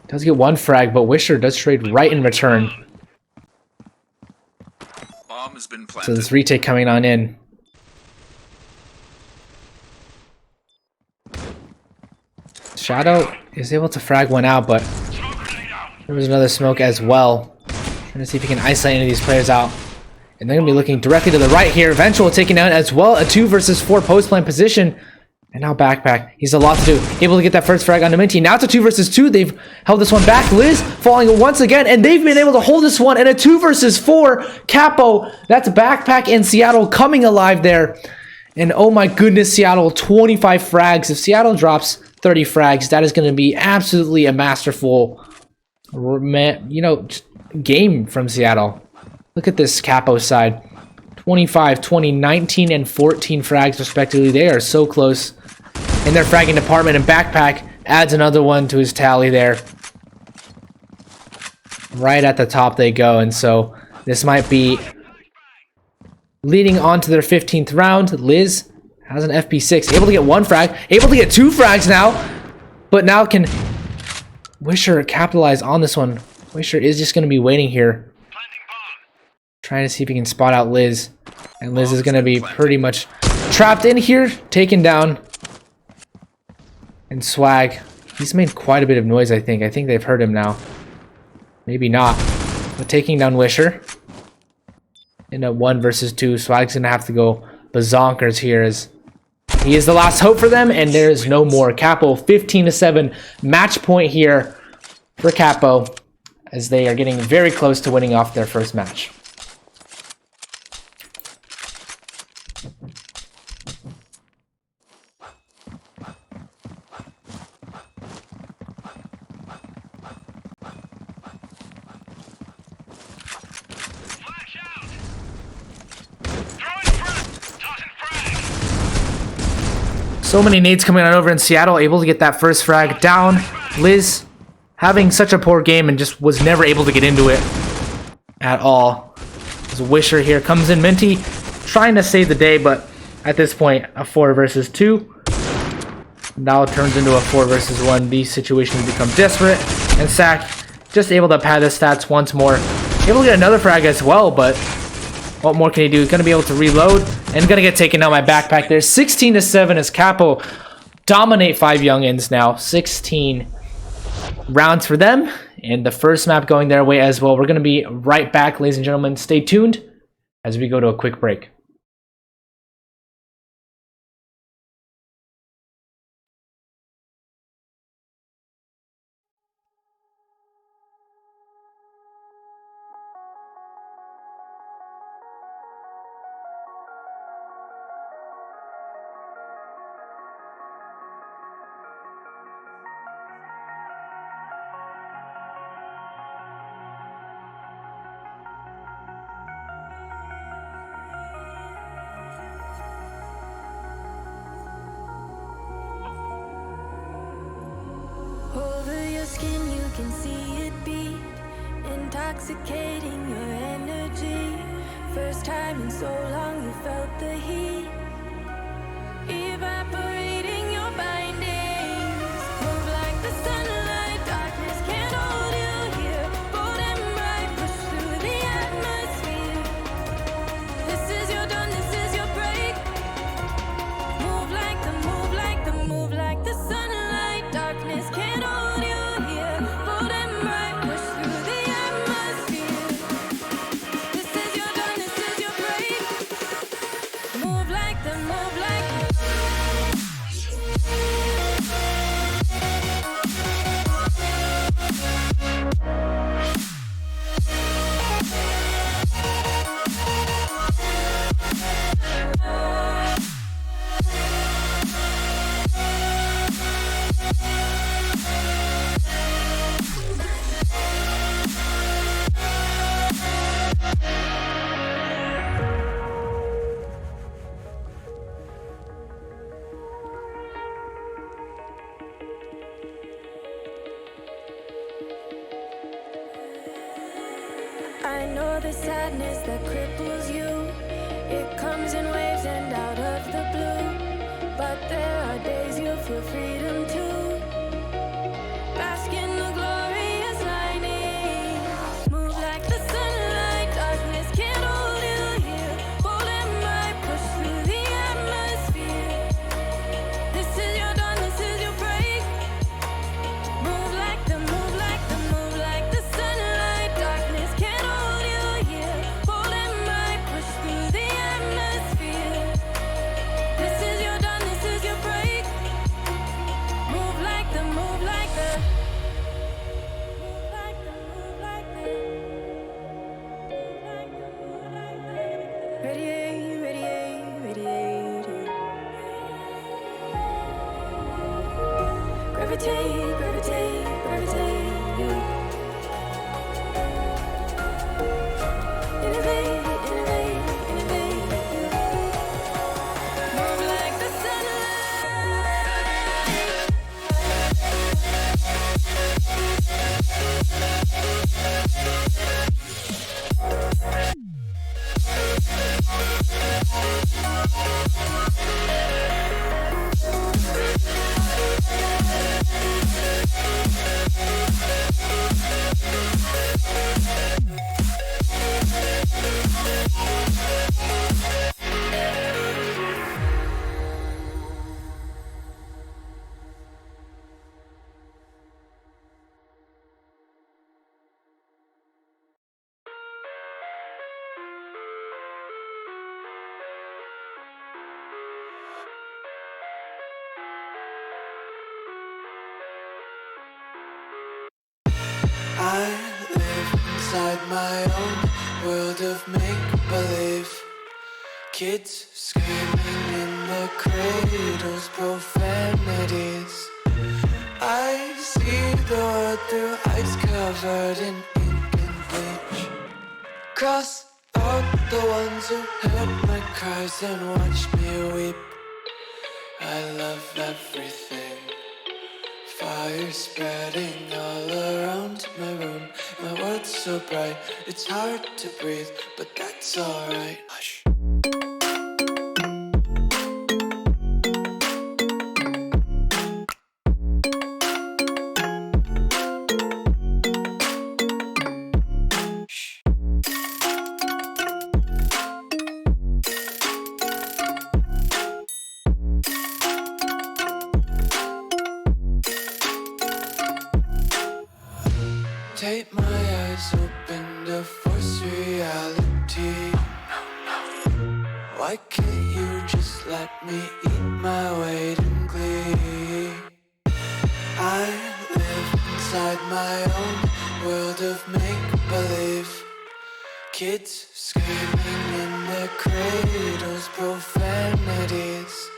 does get 1 frag, but Wisher does trade right in return. Bomb has been planted. So this retake coming on in. Shadow is able to frag one out, but there was another smoke as well. Trying to see if he can isolate any of these players out. And they're going to be looking directly to the right here. Eventual taking out as well. A 2 versus 4 post plant position. And now Backpack. He's a lot to do. Able to get that first frag onto Minty. Now it's a 2 versus 2. They've held this one back. Liz falling once again. And they've been able to hold this one. And a 2 versus 4. Capo. That's Backpack and Seattle coming alive there. And oh my goodness, Seattle, 25 frags. If Seattle drops 30 frags, that is going to be absolutely a masterful, game from Seattle. Look at this Capo side. 25, 20, 19, and 14 frags respectively. They are so close in their fragging department, and Backpack adds another one to his tally there. Right at the top they go, and so this might be leading on to their 15th round. Liz has an FP6, able to get 1 frag, able to get 2 frags now, but now can Wisher capitalize on this one. Wisher is just going to be waiting here, trying to see if he can spot out Liz. And Liz is going to be pretty much trapped in here, taken down. And Swag, he's made quite a bit of noise, I think. I think they've heard him now. Maybe not. But taking down Wisher in a 1 versus 2. Swag's going to have to go bazonkers here, as he is the last hope for them, and there is no more. Capo 15-7 match point here for Capo, as they are getting very close to winning off their first match. So many nades coming on over in Seattle, able to get that first frag down. Liz having such a poor game and just was never able to get into it at all. As Wisher here comes in. Minty trying to save the day, but at this point, a 4 versus 2 now turns into a 4 versus 1. These situations become desperate, and Sack just able to pad his stats once more. Able to get another frag as well, but what more can he do? He's going to be able to reload and going to get taken out by Backpack there. 16-7 as Capo dominate 5 youngins now. 16 rounds for them, and the first map going their way as well. We're going to be right back, ladies and gentlemen. Stay tuned as we go to a quick break. Skin, you can see it beat, intoxicating your energy. First time in so long you felt the heat, evaporating your bindings. Move like the sunlight, darkness can't hold you here. Bold and bright, push through the atmosphere. This is your dawn, this is your break. Move like the, move like the, move like the sunlight, darkness can't hold you. I know the sadness that cripples you. It comes in waves and out of the blue. But there are days you feel freedom too. Bask in the glorious lightning. Move like the sunlight, darkness can't hold you here. Bold and bright, push through the atmosphere. This is your dawn, this is your break. I live inside my own world of make-believe. Kids screaming in the cradles, profanities. I see the world through ice covered in ink and bleach. Cross out the ones who heard my cries and watched me weep. I love everything. Fire spreading all around my room. My world's so bright, it's hard to breathe, but that's alright. Hush. Take my eyes open to force reality. Why can't you just let me eat my weight in glee? I live inside my own world of make-believe. Kids screaming in their cradles, profanities.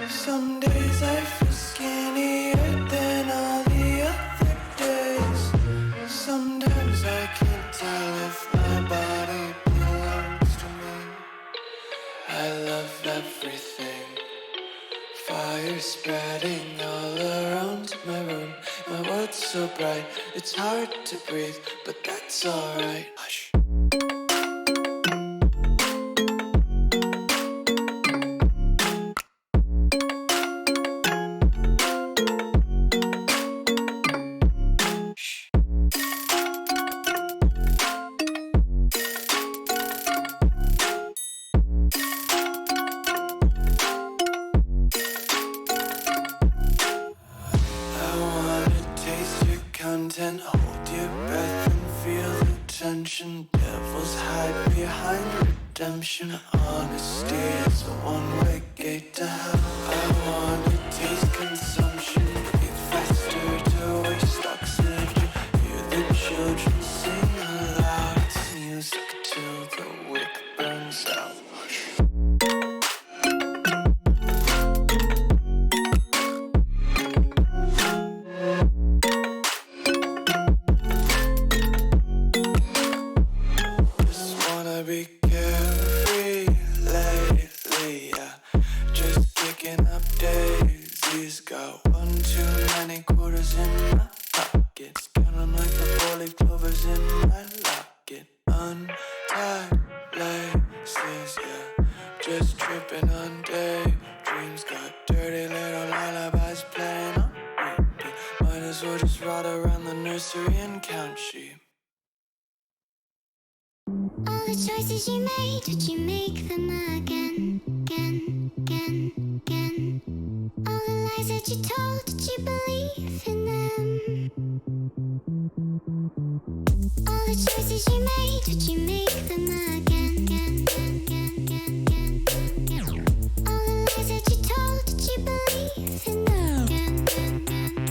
Some days I feel skinnier than all the other days. Sometimes I can't tell if my body belongs to me. I love everything. Fire spreading all around my room. My world's so bright, it's hard to breathe, but that's alright. Hush. Content, hold your breath and feel the tension. Devils hide behind redemption. Honesty is a one-way gate to hell. I wanna taste consumption. Breathe faster to waste oxygen. Hear the children sing aloud. It's music till the wick burns out. Be carefree lately, yeah. Just kicking up daisies. Got one too many quarters in my pockets. Count 'em like the four-leaf clovers in my locket. Untied laces, yeah. Just tripping on daydreams. Got dirty little lullabies playing on repeat. Might as well just ride around the nursery and count sheep. All the choices you made, would you make them again, again, again, again? All the lies that you told, did you believe in them? All the choices you made, would you make them again, again, again, again, again, again? All the lies that you told, did you believe in them? Again, again, again,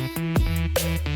again, again.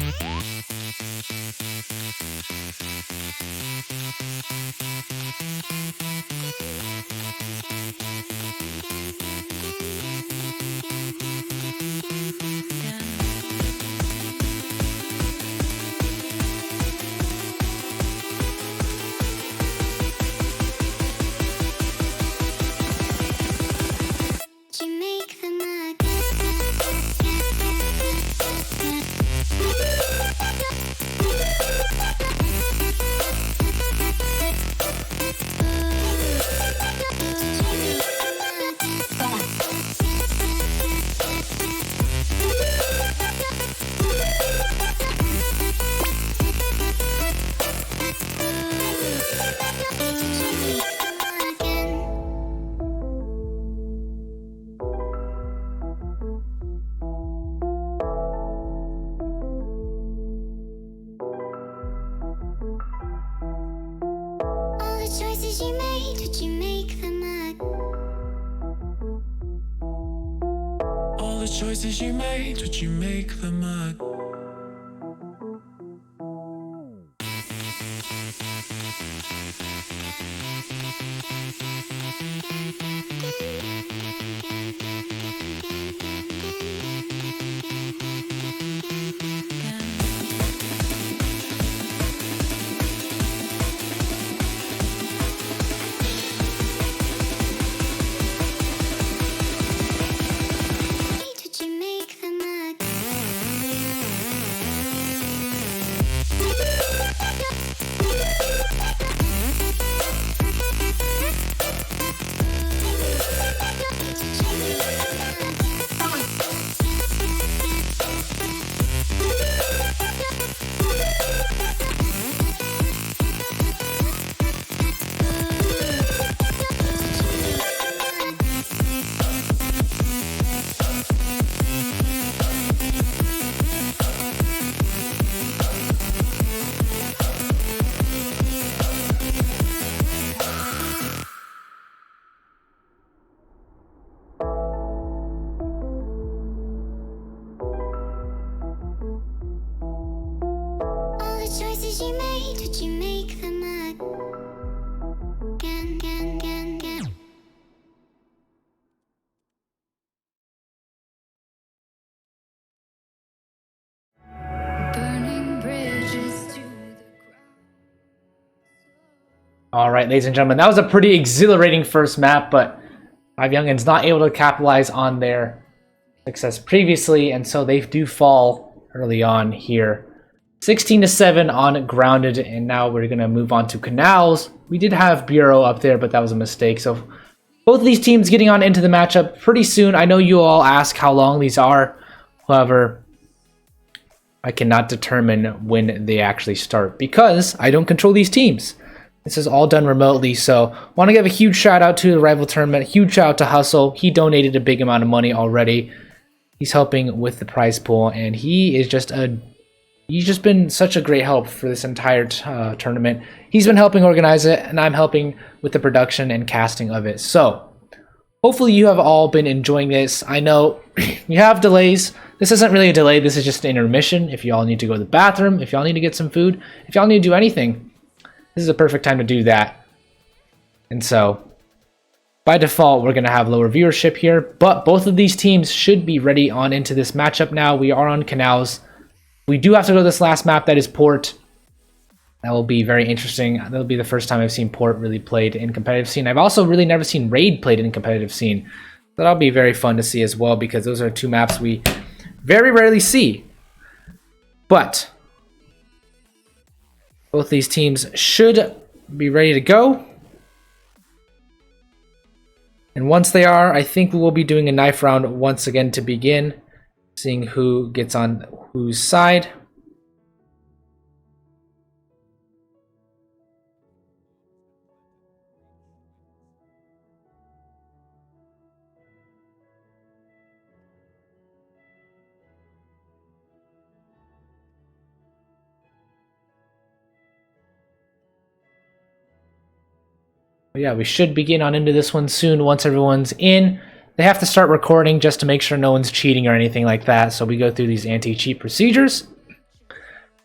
choices you made, would you make them again? All right, ladies and gentlemen, that was a pretty exhilarating first map, but Five Youngins not able to capitalize on their success previously, and so they do fall early on here. 16-7 on Grounded, and now we're going to move on to Canals. We did have Bureau up there, but that was a mistake. So both of these teams getting on into the matchup pretty soon. I know you all ask how long these are. However, I cannot determine when they actually start because I don't control these teams. This is all done remotely, so want to give a huge shout out to the rival tournament. Huge shout out to Hustle. He donated a big amount of money already. He's helping with the prize pool, and he's just been such a great help for this entire tournament. He's been helping organize it, and I'm helping with the production and casting of it. So hopefully you have all been enjoying this. I know you have delays. This isn't really a delay. This is just an intermission. If you all need to go to the bathroom, if y'all need to get some food, if y'all need to do anything, this is a perfect time to do that. And so, by default, we're going to have lower viewership here. But both of these teams should be ready on into this matchup now. We are on Canals. We do have to go to this last map. That is Port. That will be very interesting. That'll be the first time I've seen Port really played in competitive scene. I've also really never seen Raid played in competitive scene. That'll be very fun to see as well because those are two maps we very rarely see. But both these teams should be ready to go. And once they are, I think we will be doing a knife round once again to begin, seeing who gets on whose side. But yeah, we should begin on into this one soon once everyone's in. They have to start recording just to make sure no one's cheating or anything like that. So we go through these anti-cheat procedures.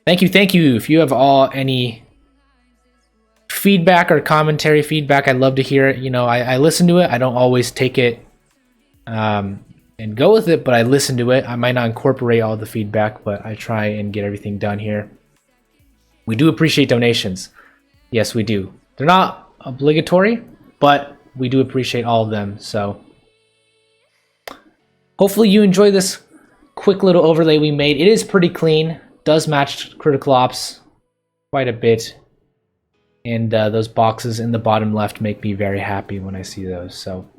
Thank you. If you have any feedback or commentary feedback, I'd love to hear it. You know, I listen to it. I don't always take it and go with it, but I listen to it. I might not incorporate all the feedback, but I try and get everything done here. We do appreciate donations. Yes, we do. They're not obligatory, but we do appreciate all of them. So hopefully you enjoy this quick little overlay we made. It is pretty clean, does match Critical Ops quite a bit, and those boxes in the bottom left make me very happy when I see those. So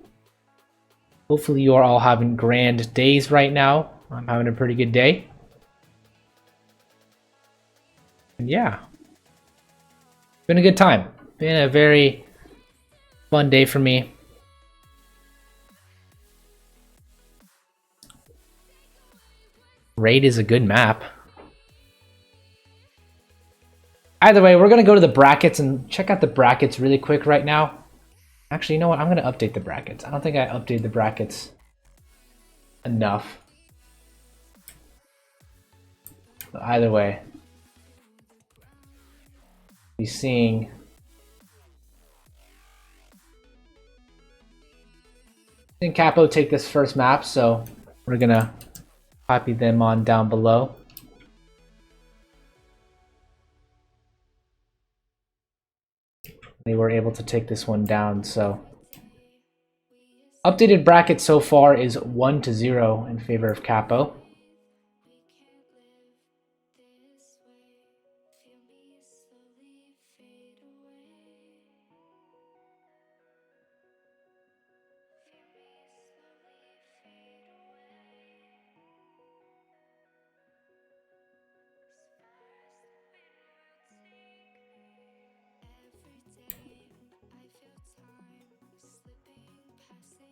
hopefully you are all having grand days right now. I'm having a pretty good day, and yeah, it's been a good time. Been a very fun day for me. Raid is a good map. Either way, we're going to go to the brackets and check out the brackets really quick right now. Actually, you know what? I'm going to update the brackets. I don't think I updated the brackets enough. Either way, be seeing I think Capo take this first map, so we're gonna copy them on down below. They were able to take this one down, so updated bracket so far is 1-0 in favor of Capo.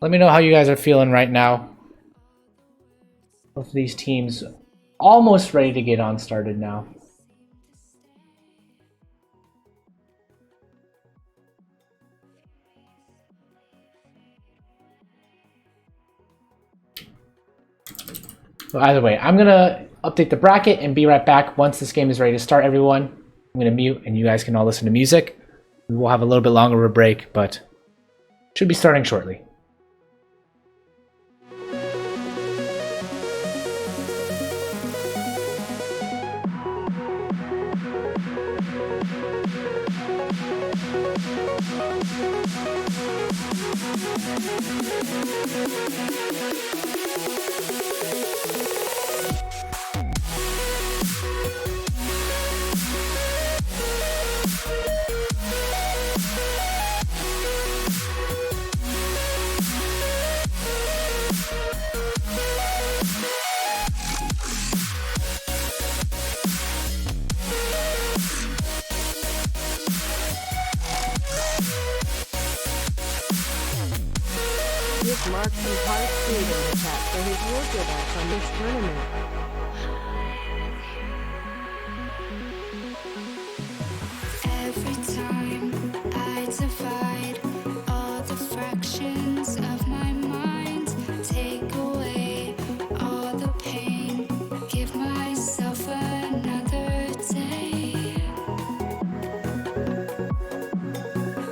Let me know how you guys are feeling right now. Both of these teams almost ready to get on started now. So either way, I'm gonna update the bracket and be right back once this game is ready to start, everyone. I'm gonna mute and you guys can all listen to music. We will have a little bit longer of a break, but should be starting shortly. Give Mark some heart food in the chat for his work with us on this tournament. Every time I divide all the fractions of my mind, take away all the pain, give myself another day.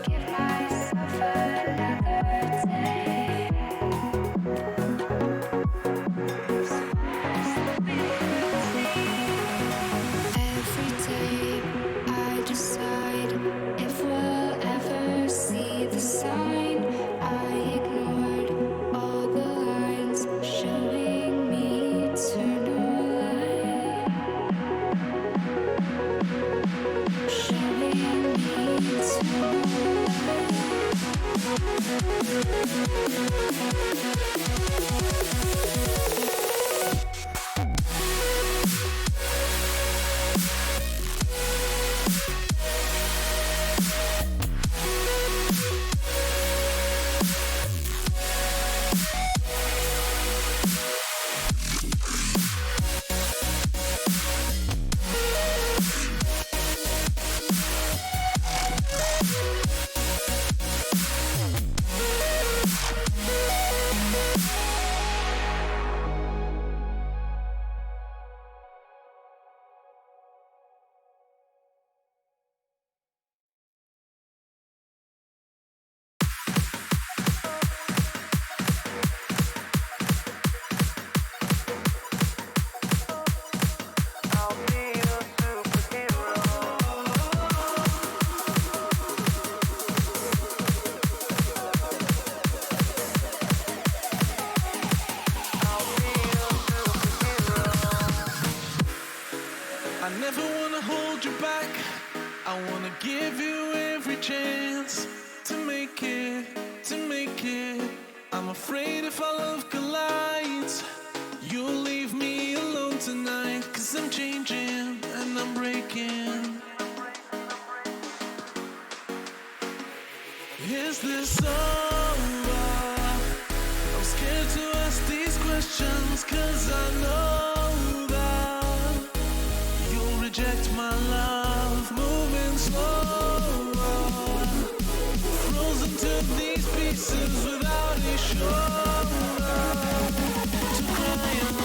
Give myself another day. Every day I decide if we'll ever see the sign. I ignored all the lines showing me eternal light. Showing me eternal I never wanna hold you back. I wanna give you every chance to make it, to make it. I'm afraid if our love collides, you'll leave me alone tonight. 'Cause I'm changing and I'm breaking. Is this over? I'm scared to ask these questions, 'cause I know that you'll reject my love. Moving slower, frozen to these pieces without a shoulder to cry on.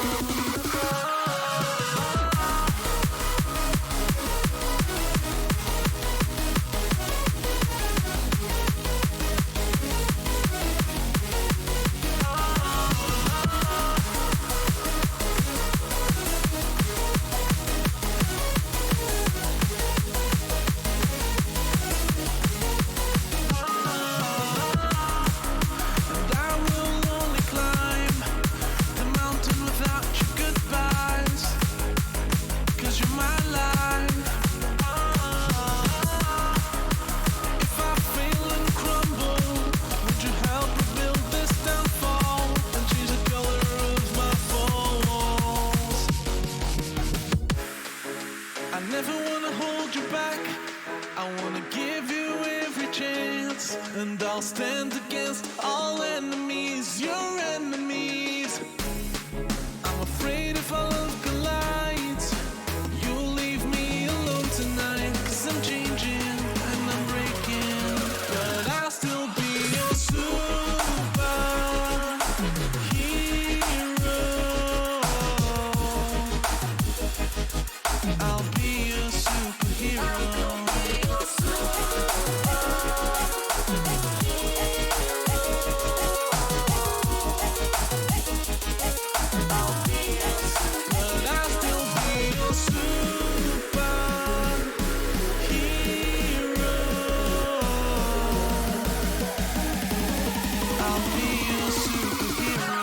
Never wanna hold you back. I wanna give you every chance, and I'll stand against all enemies, your enemies. I'm afraid if our love collides, you'll leave me alone tonight. 'Cause I'm changing and I'm breaking, but I'll still be your superhero. I'll be your superhero. But I'll still be your superhero. I'll be your superhero.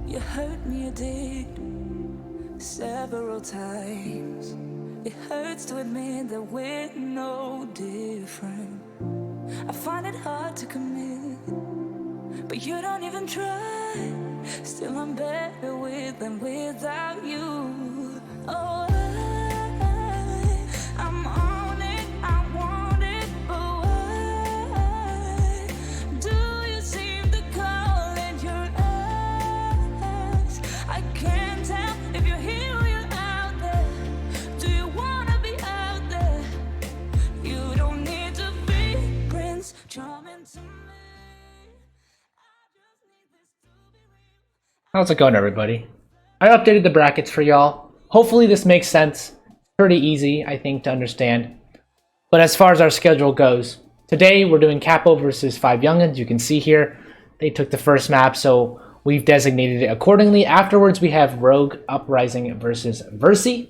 You hurt me, you did, several times. It hurts to admit that we're no different. I find it hard to commit, but you don't even try. Still, I'm better with than without you. Oh, I'm on it, I want it, but why do you seem to call in your eyes? I can't tell if you're here or you're out there. Do you wanna be out there? You don't need to be Prince Charming to me. I just need this to be real. How's it going, everybody? I updated the brackets for y'all. Hopefully this makes sense. Pretty easy, I think, to understand. But as far as our schedule goes, today we're doing Capo versus 5 Young'uns. You can see here, they took the first map, so we've designated it accordingly. Afterwards, we have Rogue, Uprising versus Versi.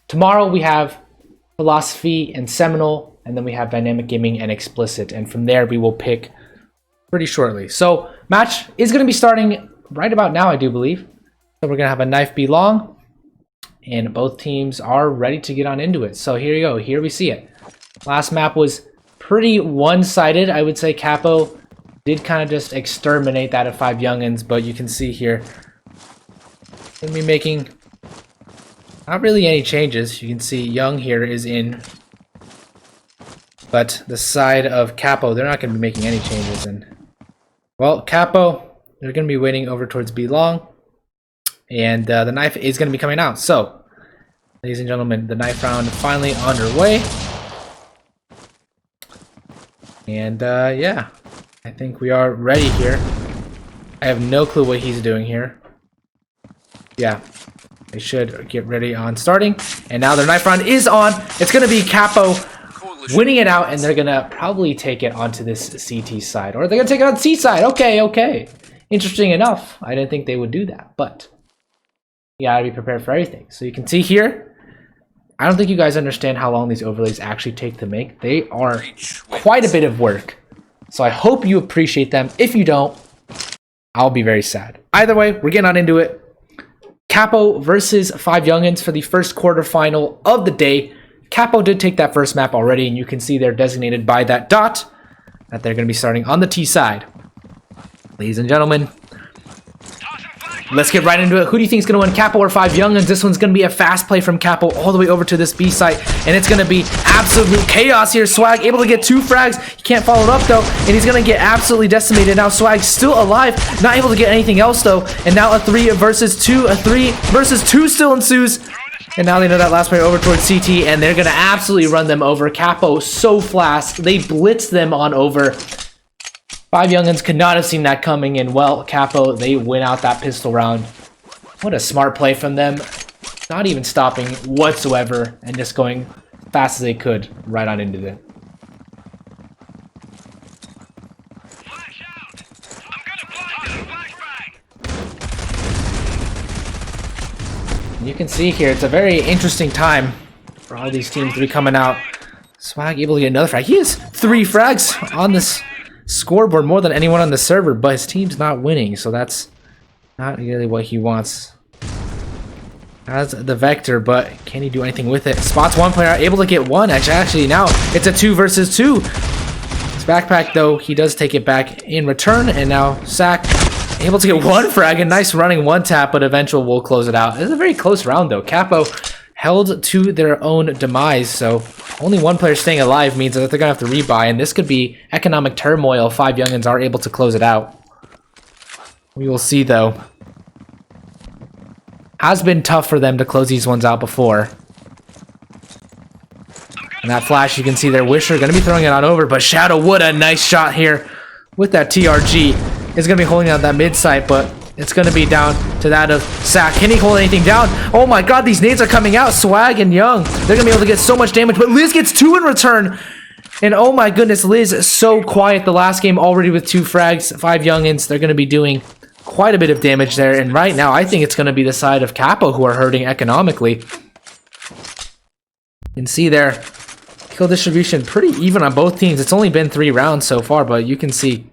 Tomorrow we have Philosophy and Seminole, and then we have Dynamic Gaming and Explicit. And from there, we will pick pretty shortly. So match is going to be starting right about now, I do believe. So we're going to have a knife be long, and both teams are ready to get on into it. So here you go. Here we see it. Last map was pretty one-sided. I would say Capo did kind of just exterminate that of 5 Young'uns, but you can see here going to be making not really any changes. You can see Young here is in, but the side of Capo, they're not going to be making any changes. And well, Capo, they're going to be waiting over towards B long, and the knife is going to be coming out. So, ladies and gentlemen, the knife round finally underway. And yeah, I think we are ready here. I have no clue what he's doing here. Yeah, they should get ready on starting. And now their knife round is on. It's going to be Capo winning it out, and they're going to probably take it onto this CT side. Or they're going to take it on C side. Okay, okay. Interesting enough. I didn't think they would do that, but you gotta be prepared for everything. So you can see here, I don't think you guys understand how long these overlays actually take to make. They are quite a bit of work. So I hope you appreciate them. If you don't, I'll be very sad. Either way, we're getting on into it. Capo versus 5 Young'uns for the first quarterfinal of the day. Capo did take that first map already, and you can see they're designated by that dot that they're going to be starting on the T side. Ladies and gentlemen, let's get right into it. Who do you think is going to win, Capo or 5 Young'uns? This one's going to be a fast play from Capo all the way over to this B site, and it's going to be absolute chaos here. Swag able to get 2 frags. He can't follow it up, though, and he's going to get absolutely decimated. Now Swag still alive, not able to get anything else, though, and now a 3 versus 2, a 3 versus 2 still ensues. And now they know that last player over towards CT, and they're going to absolutely run them over. Capo so fast. They blitz them on over. 5 Young'uns could not have seen that coming, and well, Capo, they win out that pistol round. What a smart play from them. Not even stopping whatsoever, and just going fast as they could right on into it. You can see here, it's a very interesting time for all these teams to be coming out. Swag able to get another frag. He has 3 frags on this scoreboard, more than anyone on the server, but his team's not winning, so that's not really what he wants. Has the Vector, but can he do anything with it? Spots one player, able to get 1. Actually, now it's a 2 versus 2. His backpack, though, he does take it back in return, and now Sack able to get 1 frag. A nice running 1 tap, but eventual will close it out. It's a very close round, though. Capo held to their own demise, so only 1 player staying alive means that they're gonna have to rebuy, and this could be economic turmoil if 5 Young'uns are able to close it out. We will see, though. Has been tough for them to close these ones out before. And that flash, you can see their Wisher gonna be throwing it on over, but Shadow, what a nice shot here with that TRG. Is going to be holding out that mid site, but it's going to be down to that of Sack. Can he hold anything down? Oh my god, these nades are coming out. Swag and Young, they're going to be able to get so much damage, but Liz gets 2 in return. And oh my goodness, Liz is so quiet the last game already with 2 frags. 5 Young'uns, they're going to be doing quite a bit of damage there. And right now, I think it's going to be the side of Capo who are hurting economically. You can see their kill distribution pretty even on both teams. It's only been 3 rounds so far, but you can see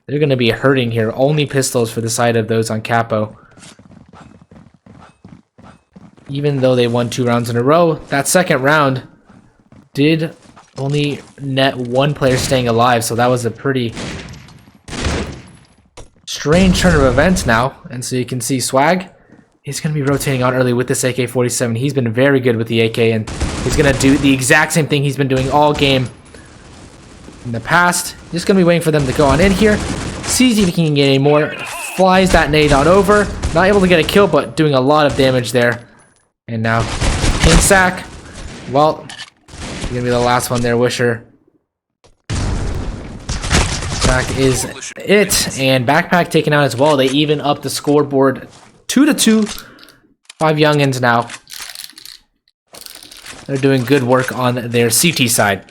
they're going to be hurting here. Only pistols for the side of those on Capo. Even though they won 2 rounds in a row, that second round did only net 1 player staying alive, so that was a pretty strange turn of events now. And so you can see Swag, he's going to be rotating on early with this AK-47. He's been very good with the AK, and he's going to do the exact same thing he's been doing all game in the past. Just gonna be waiting for them to go on in here, sees if he can get any more, flies that nade on over, not able to get a kill, but doing a lot of damage there. And now King Sack, well, he's gonna be the last one there. Wisher, Sack is it, and Backpack taken out as well. They even up the scoreboard 2-2. 5 Young'uns now. They're doing good work on their CT side.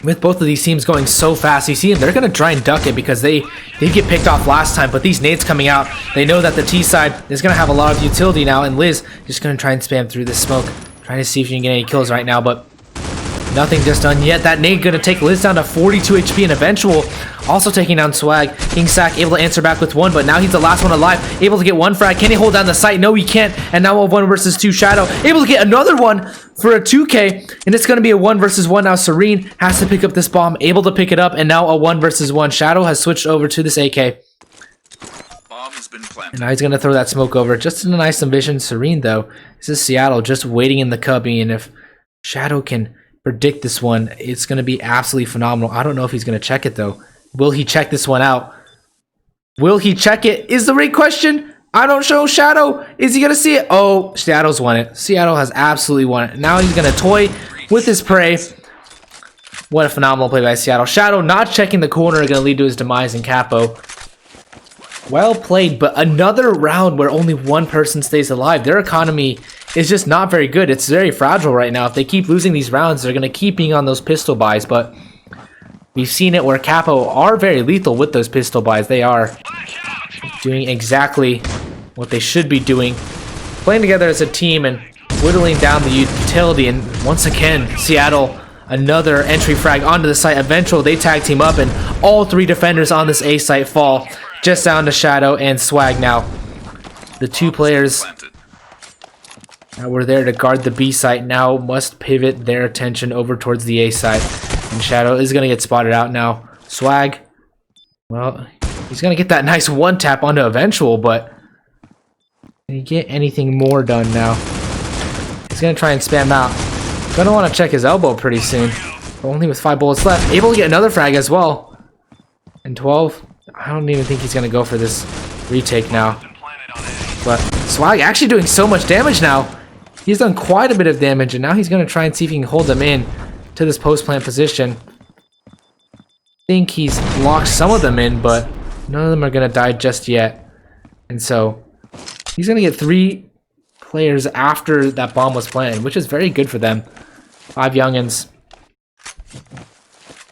With both of these teams going so fast, you see them, they're going to try and duck it because they did get picked off last time, but these nades coming out, they know that the T side is going to have a lot of utility now, and Liz just going to try and spam through this smoke, trying to see if she can get any kills right now, but nothing just done yet. That nade going to take Liz down to 42 HP, and eventual also taking down Swag. King Sack able to answer back with 1, but now he's the last one alive, able to get 1 frag. Can he hold down the site? No, he can't, and now a 1 versus 2 Shadow, able to get another one for a 2K, and it's going to be a 1 versus 1 now. Serene has to pick up this bomb, able to pick it up, and now a 1 versus 1. Shadow has switched over to this AK. Bomb has been planted. And now he's going to throw that smoke over. Just in a nice vision. Serene, though, this is Seattle just waiting in the cubby, and if Shadow can predict this one, it's going to be absolutely phenomenal. I don't know if he's going to check it, though. Will he check this one out? Will he check it? Is the right question. I don't show Shadow. Is he going to see it? Oh, Seattle's won it. Seattle has absolutely won it. Now he's going to toy with his prey. What a phenomenal play by Seattle. Shadow not checking the corner, going to lead to his demise in Capo. Well played, but another round where only 1 person stays alive. Their economy is just not very good. It's very fragile right now. If they keep losing these rounds, they're going to keep being on those pistol buys, but we've seen it where Capo are very lethal with those pistol buys. They are doing exactly what they should be doing, playing together as a team and whittling down the utility. And once again, Seattle, another entry frag onto the site. Eventual, they tag team up, and all 3 defenders on this A site fall, just down to Shadow and Swag now. The 2 players that were there to guard the B site now must pivot their attention over towards the A site. And Shadow is going to get spotted out now. Swag, well, he's going to get that nice one tap onto Eventual, but can he get anything more done now? He's going to try and spam out. Gonna want to check his elbow pretty soon. Only with 5 bullets left. Able to get another frag as well. And 12. I don't even think he's going to go for this retake now. But Swag actually doing so much damage now. He's done quite a bit of damage, and now he's going to try and see if he can hold them in to this post-plant position. I think he's locked some of them in, but none of them are going to die just yet. And so he's going to get 3 players after that bomb was planted, which is very good for them. 5 youngins.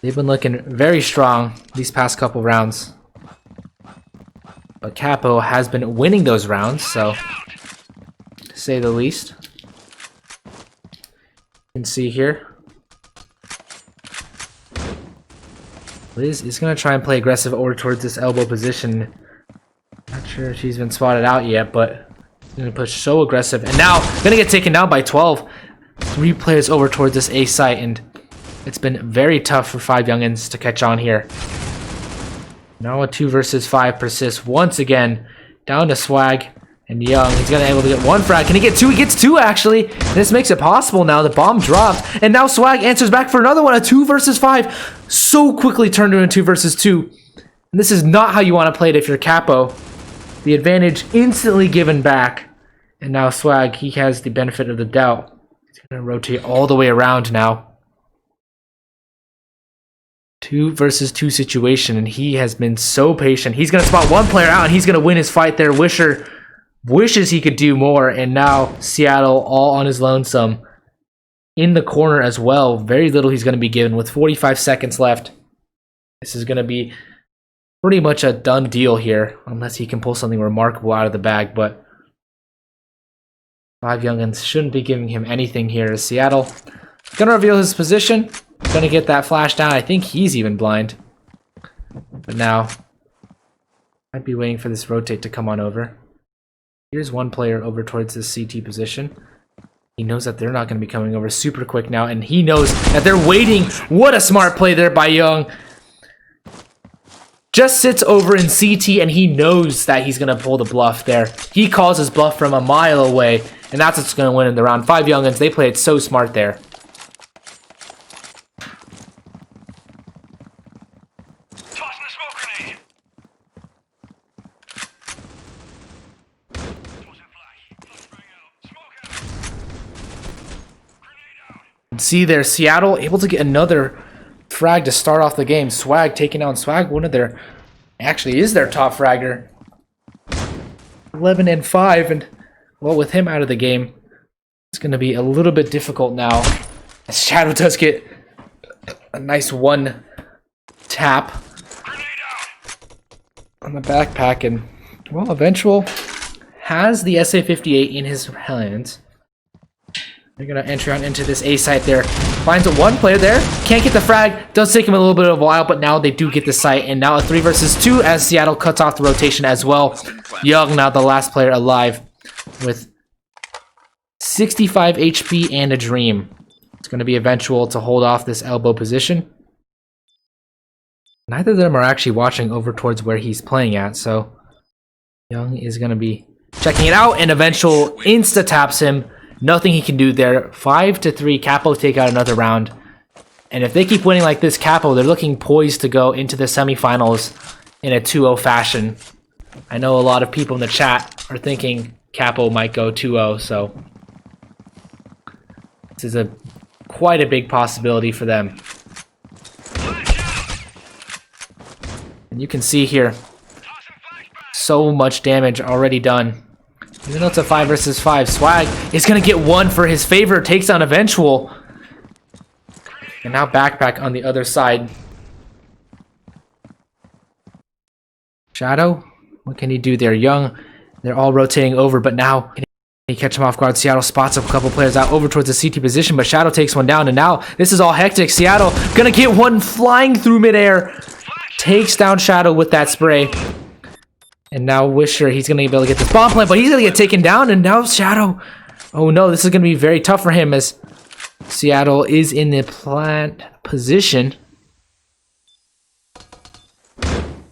They've been looking very strong these past couple rounds. But Capo has been winning those rounds, so to say the least. You can see here. Liz is going to try and play aggressive over towards this elbow position. Not sure if she's been spotted out yet, but going to push so aggressive. And now, going to get taken down by 12. 3 players over towards this A site, and it's been very tough for 5 youngins to catch on here. Now a 2 versus 5 persists once again. Down to Swag and Young. He's going to be able to get 1 frag. Can he get 2? He gets 2 actually. This makes it possible now. The bomb dropped. And now Swag answers back for another one. A 2 versus 5. So quickly turned into a 2 versus 2. And this is not how you want to play it if you're Capo. The advantage instantly given back. And now Swag, he has the benefit of the doubt. He's going to rotate all the way around now. 2 versus 2 situation, and he has been so patient. He's going to spot 1 player out, and he's going to win his fight there. Wisher wishes he could do more, and now Seattle all on his lonesome. In the corner as well. Very little he's going to be given with 45 seconds left. This is going to be pretty much a done deal here, unless he can pull something remarkable out of the bag, but 5 youngins shouldn't be giving him anything here. Seattle going to reveal his position. Going to get that flash down. I think he's even blind. But now, might be waiting for this rotate to come on over. Here's 1 player over towards this CT position. He knows that they're not going to be coming over super quick now, and he knows that they're waiting. What a smart play there by Young. Just sits over in CT, and he knows that he's going to pull the bluff there. He calls his bluff from a mile away, and that's what's going to win in the round. 5 youngins, they played so smart there. See there, Seattle able to get another frag to start off the game. Swag taking down Swag, one of their, actually is their top fragger. 11 and 5, and well, with him out of the game, it's going to be a little bit difficult now. As Shadow does get a nice 1 tap on the backpack, and well, Eventual has the SA-58 in his hands. They're going to enter on into this A site there. Finds a 1 player there. Can't get the frag. Does take him a little bit of a while, but now they do get the site. And now a 3 versus 2 as Seattle cuts off the rotation as well. Young now the last player alive with 65 HP and a dream. It's going to be Eventual to hold off this elbow position. Neither of them are actually watching over towards where he's playing at, so Young is going to be checking it out, and Eventual insta-taps him. Nothing he can do there. 5-3, Capo take out another round. And if they keep winning like this, Capo, they're looking poised to go into the semifinals in a 2-0 fashion. I know a lot of people in the chat are thinking Capo might go 2-0, so this is quite a big possibility for them. And you can see here, so much damage already done. Even though it's a 5 versus 5, Swag is going to get 1 for his favor. Takes down Eventual. And now Backpack on the other side. Shadow, what can he do there? Young, they're all rotating over, but now can he catch him off guard? Seattle spots up a couple players out over towards the CT position, but Shadow takes 1 down, and now this is all hectic. Seattle going to get 1 flying through midair. Takes down Shadow with that spray. And now Wisher, he's going to be able to get this bomb plant, but he's going to get taken down, and now Shadow Oh no, this is going to be very tough for him as Seattle is in the plant position.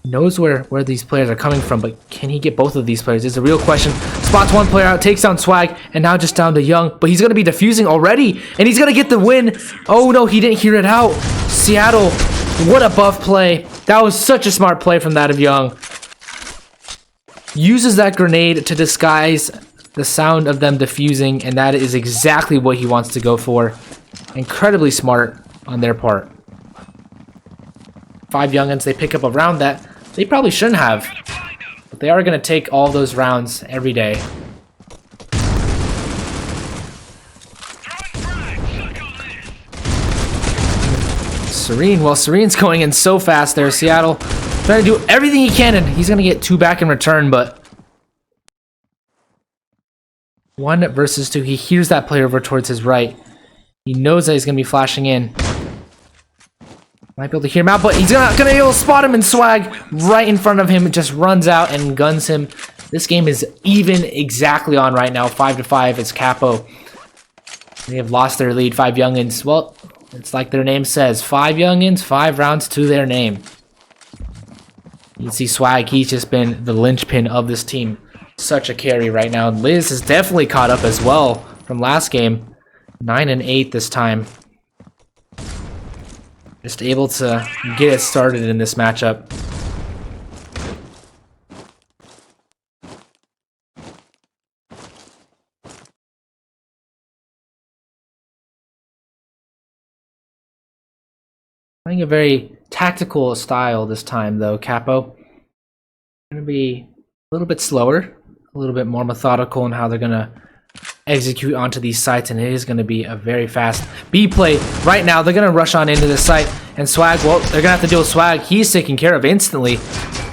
Knows where these players are coming from, but can he get both of these players is a real question. Spots one player out, takes down Swag, and now just down to Young, but he's going to be defusing already, and he's going to get the win. Oh no, he didn't hear it out. Seattle, what a buff play. That was such a smart play from that of Young. Uses that grenade to disguise the sound of them defusing, and that is exactly what he wants to go for. Incredibly smart on their part. 5 youngins, they pick up a round that they probably shouldn't have, but they are going to take all those rounds every day. Serene, well, Serene's going in so fast there. Seattle trying to do everything he can, and he's going to get 2 back in return, but 1 versus 2. He hears that player over towards his right. He knows that he's going to be flashing in. Might be able to hear him out, but he's not going to be able to spot him, and Swag right in front of him just runs out and guns him. This game is even exactly on right now, 5-5. It's Capo. They have lost their lead, 5 youngins. Well, it's like their name says, 5 youngins, 5 rounds to their name. You can see Swag, he's just been the linchpin of this team. Such a carry right now. Liz is definitely caught up as well from last game. 9 and 8 this time. Just able to get it started in this matchup. Playing a very tactical style this time though, Capo. Going to be a little bit slower, a little bit more methodical in how they're going to execute onto these sites, and it is going to be a very fast B play. Right now, they're going to rush on into the site, and Swag, well, they're going to have to deal with Swag. He's taken care of instantly.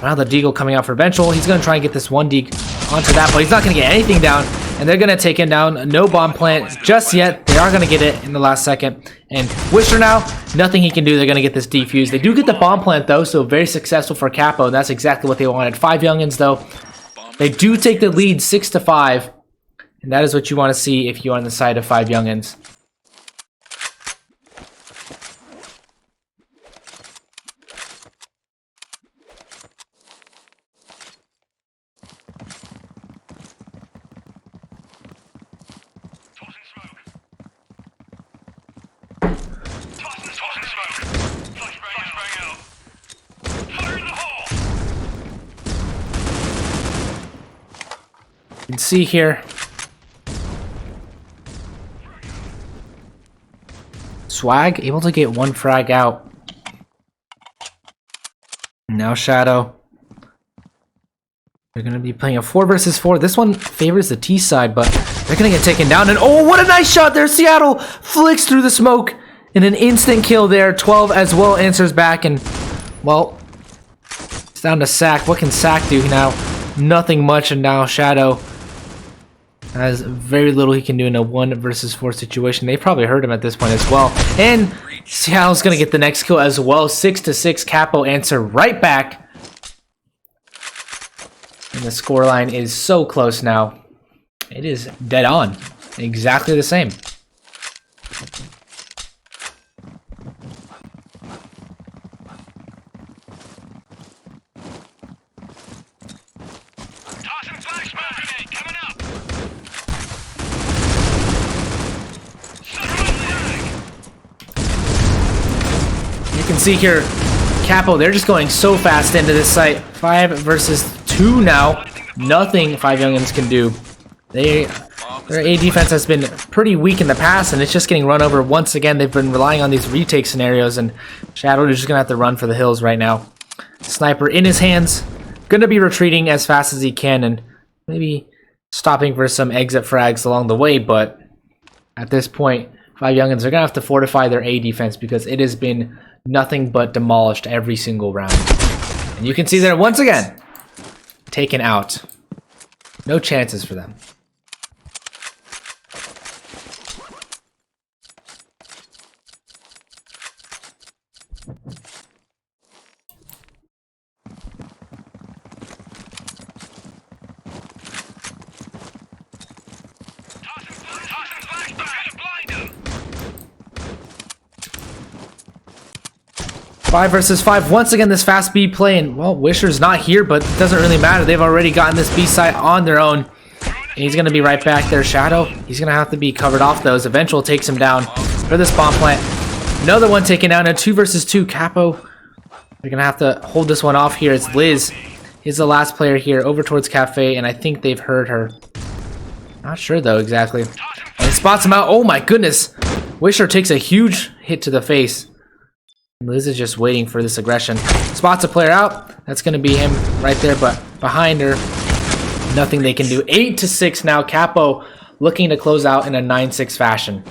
Now the Deagle coming out for Vengeful. He's going to try and get this 1 Deagle onto that, but he's not going to get anything down, and they're going to take him down. No bomb plant just yet. They are going to get it in the last second, and Wisher now, nothing he can do. They're going to get this defused. They do get the bomb plant, though, so very successful for Capo, and that's exactly what they wanted. 5 youngins, though. They do take the lead 6-5. And that is what you want to see if you're on the side of 5 youngins. You can see here, Swag able to get 1 frag out. Now Shadow. They're going to be playing a 4 versus 4. This one favors the T side, but they're going to get taken down. And oh, what a nice shot there. Seattle flicks through the smoke and an instant kill there. 12 as well answers back, and well, it's down to Sack. What can Sack do now? Nothing much, and now Shadow has very little he can do in a 1 versus 4 situation. They probably heard him at this point as well. And Seattle's going to get the next kill as well. 6-6. Capo answer right back. And the scoreline is so close now. It is dead on. Exactly the same. You can see here, Capo, they're just going so fast into this site. 5 versus 2 now. Nothing 5 youngins can do. Their A defense has been pretty weak in the past, and it's just getting run over once again. They've been relying on these retake scenarios, and Shadow is just going to have to run for the hills right now. Sniper in his hands. Going to be retreating as fast as he can, and maybe stopping for some exit frags along the way, but at this point, 5 youngins are going to have to fortify their A defense because it has been nothing but demolished every single round. And you can see there once again, taken out. No chances for them. 5 versus 5. Once again, this fast B play, and well, Wisher's not here, but it doesn't really matter. They've already gotten this B site on their own. And he's going to be right back there. Shadow, he's going to have to be covered off those. Eventual takes him down for this bomb plant. Another one taken down. A 2 versus 2. Capo, they're going to have to hold this one off here. It's Liz. He's the last player here over towards Cafe, and I think they've heard her. Not sure, though, exactly. And he spots him out. Oh, my goodness. Wisher takes a huge hit to the face. Liz is just waiting for this aggression. Spots a player out. That's going to be him right there, but behind her, nothing they can do. 8-6 now. Capo looking to close out in a 9-6 fashion.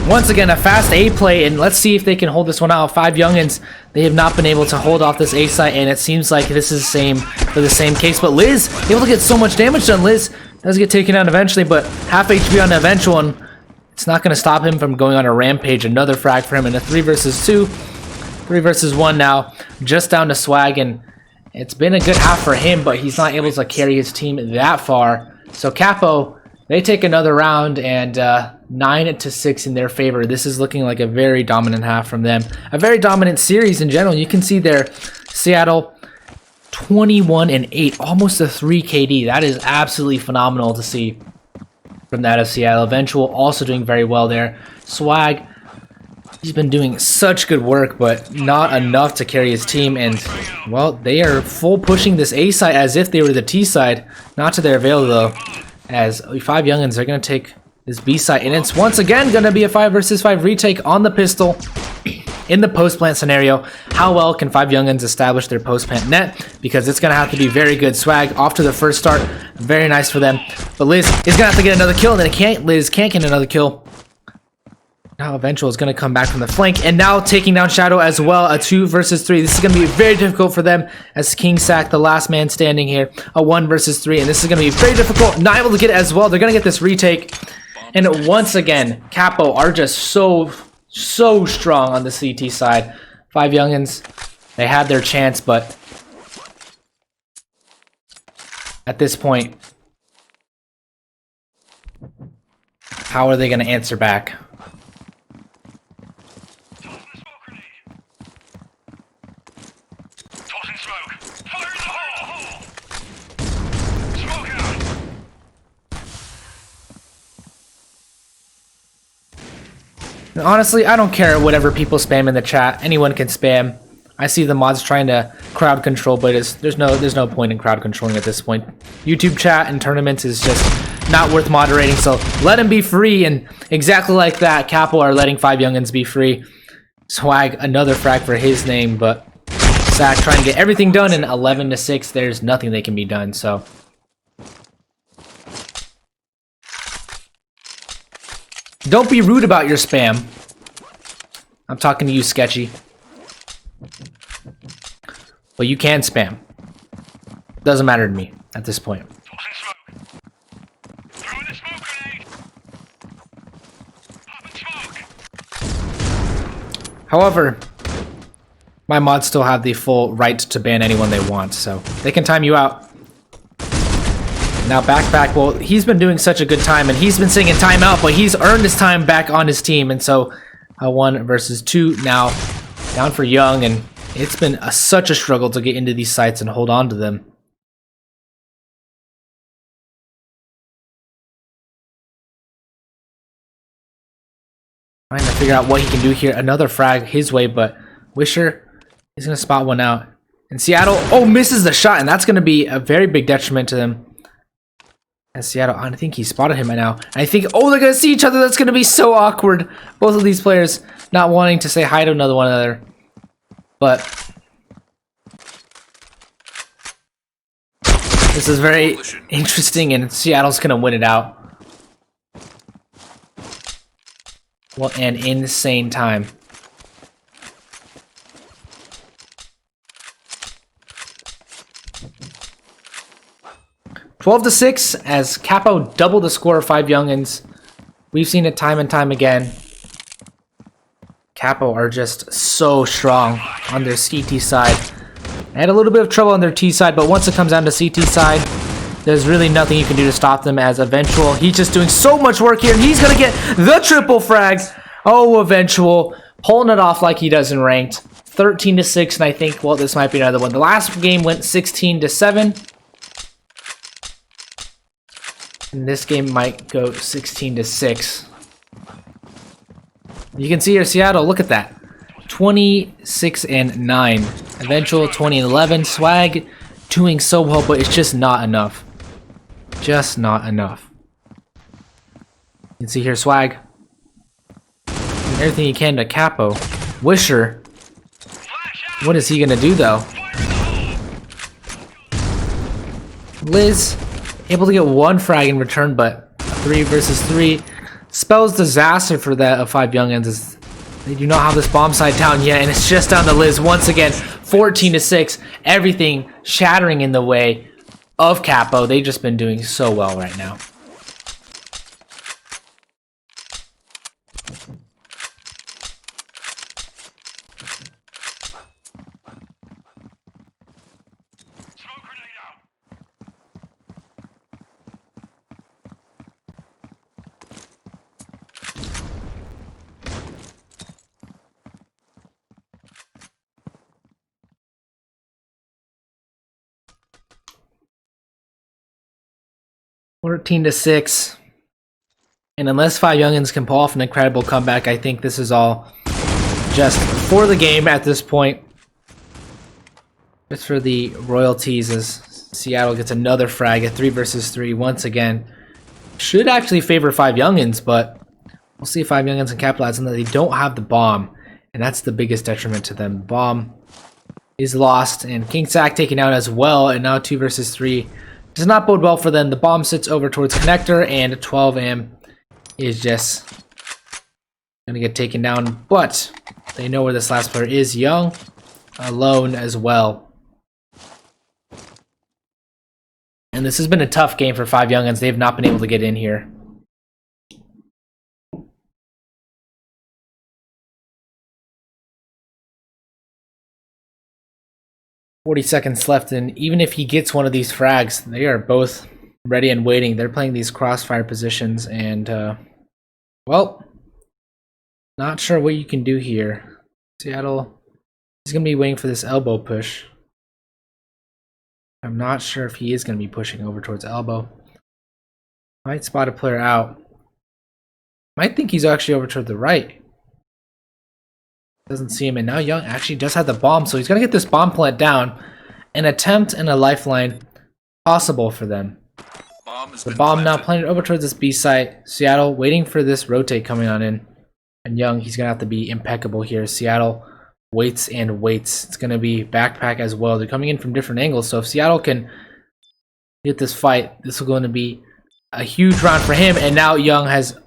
Once again, a fast A play, and let's see if they can hold this one out. 5 youngins, they have not been able to hold off this A site, and it seems like this is the same for the same case. But Liz, able to get so much damage done. Liz does get taken out eventually, but half HP on the eventual, and it's not going to stop him from going on a rampage. Another frag for him in a 3 versus 2. 3 versus 1 now, just down to Swag, and it's been a good half for him, but he's not able to carry his team that far. So Capo, they take another round, and 9-6 in their favor. This is looking like a very dominant half from them. A very dominant series in general. You can see there, Seattle 21-8, almost a 3 KD. That is absolutely phenomenal to see from that of Seattle. Eventual also doing very well there. Swag, he's been doing such good work, but not enough to carry his team. And well, they are full pushing this A side as if they were the T side. Not to their avail though, as 5 youngins are going to take this B site, and it's once again going to be a 5 versus 5 retake on the pistol in the post plant scenario. How well can 5 youngins establish their post plant net? Because it's going to have to be very good. Swag off to the first start, very nice for them. But Liz is going to have to get another kill, and then Liz can't get another kill. Now Eventual is going to come back from the flank, and now taking down Shadow as well. A 2 versus 3. This is going to be very difficult for them as King Sack, the last man standing here. A 1 versus 3, and this is going to be very difficult. Not able to get it as well. They're going to get this retake. And once again, Capo are just so strong on the CT side. 5 youngins, they had their chance, but at this point, how are they going to answer back? Honestly, I don't care whatever people spam in the chat. Anyone can spam. I see the mods trying to crowd control, but there's no point in crowd controlling at this point. YouTube chat and tournaments is just not worth moderating, so let them be free. And exactly like that, Capo are letting 5 youngins be free. Swag, another frag for his name, but Sack trying to get everything done in 11-6. There's nothing they can be done, so. Don't be rude about your spam. I'm talking to you, Sketchy. But you can spam. Doesn't matter to me at this point. However, my mods still have the full right to ban anyone they want, so they can time you out. Now back, well, he's been doing such a good time, and he's been singing timeout, but he's earned his time back on his team, and so a 1 versus 2 now down for Young, and it's been such a struggle to get into these sites and hold on to them. Trying to figure out what he can do here. Another frag his way, but Wisher is going to spot one out. And Seattle, misses the shot, and that's going to be a very big detriment to them. And Seattle, I think he spotted him right now. And I think, they're going to see each other. That's going to be so awkward. Both of these players not wanting to say hi to one another. But this is very interesting, and Seattle's going to win it out. What an insane time. 12-6 as Capo doubled the score of 5 youngins. We've seen it time and time again. Capo are just so strong on their CT side. They had a little bit of trouble on their T side, but once it comes down to CT side, there's really nothing you can do to stop them as Eventual. He's just doing so much work here, and he's going to get the triple frag. Oh, Eventual pulling it off like he does in ranked. 13-6, and I think, well, this might be another one. The last game went 16-7. And this game might go 16-6. You can see here, Seattle, look at that. 26-9. Eventual 20-11. Swag doing so well, but it's just not enough. Just not enough. You can see here, Swag doing everything he can to Capo. Wisher. What is he gonna do though? Liz able to get 1 frag in return, but 3 versus 3 spells disaster for that of 5 youngins as they do not have this bomb site down yet, and it's just down to Liz once again. 14-6. Everything shattering in the way of Capo. They've just been doing so well right now. We're 14-6. And unless 5 youngins can pull off an incredible comeback, I think this is all just for the game at this point. Just for the royalties as Seattle gets another frag at 3 versus 3 once again. Should actually favor 5 youngins, but we'll see if 5 youngins can capitalize on that. They don't have the bomb, and that's the biggest detriment to them. Bomb is lost, and King Sack taken out as well, and now 2 versus 3 does not bode well for them. The bomb sits over towards Connector, and 12am is just gonna get taken down, but they know where this last player is. Young alone as well. And this has been a tough game for 5 youngins. They have not been able to get in here. $40 left, and even if he gets one of these frags, they are both ready and waiting. They're playing these crossfire positions, and well, not sure what you can do here. Seattle is going to be waiting for this elbow push. I'm not sure if he is going to be pushing over towards elbow. Might spot a player out. Might think he's actually over toward the right. Doesn't see him, and now Young actually does have the bomb, so he's going to get this bomb plant down. An attempt and a lifeline possible for them. The bomb now planted over towards this B site. Seattle waiting for this rotate coming on in. And Young, he's going to have to be impeccable here. Seattle waits and waits. It's going to be backpack as well. They're coming in from different angles, so if Seattle can get this fight, this will going to be a huge round for him. And now Young has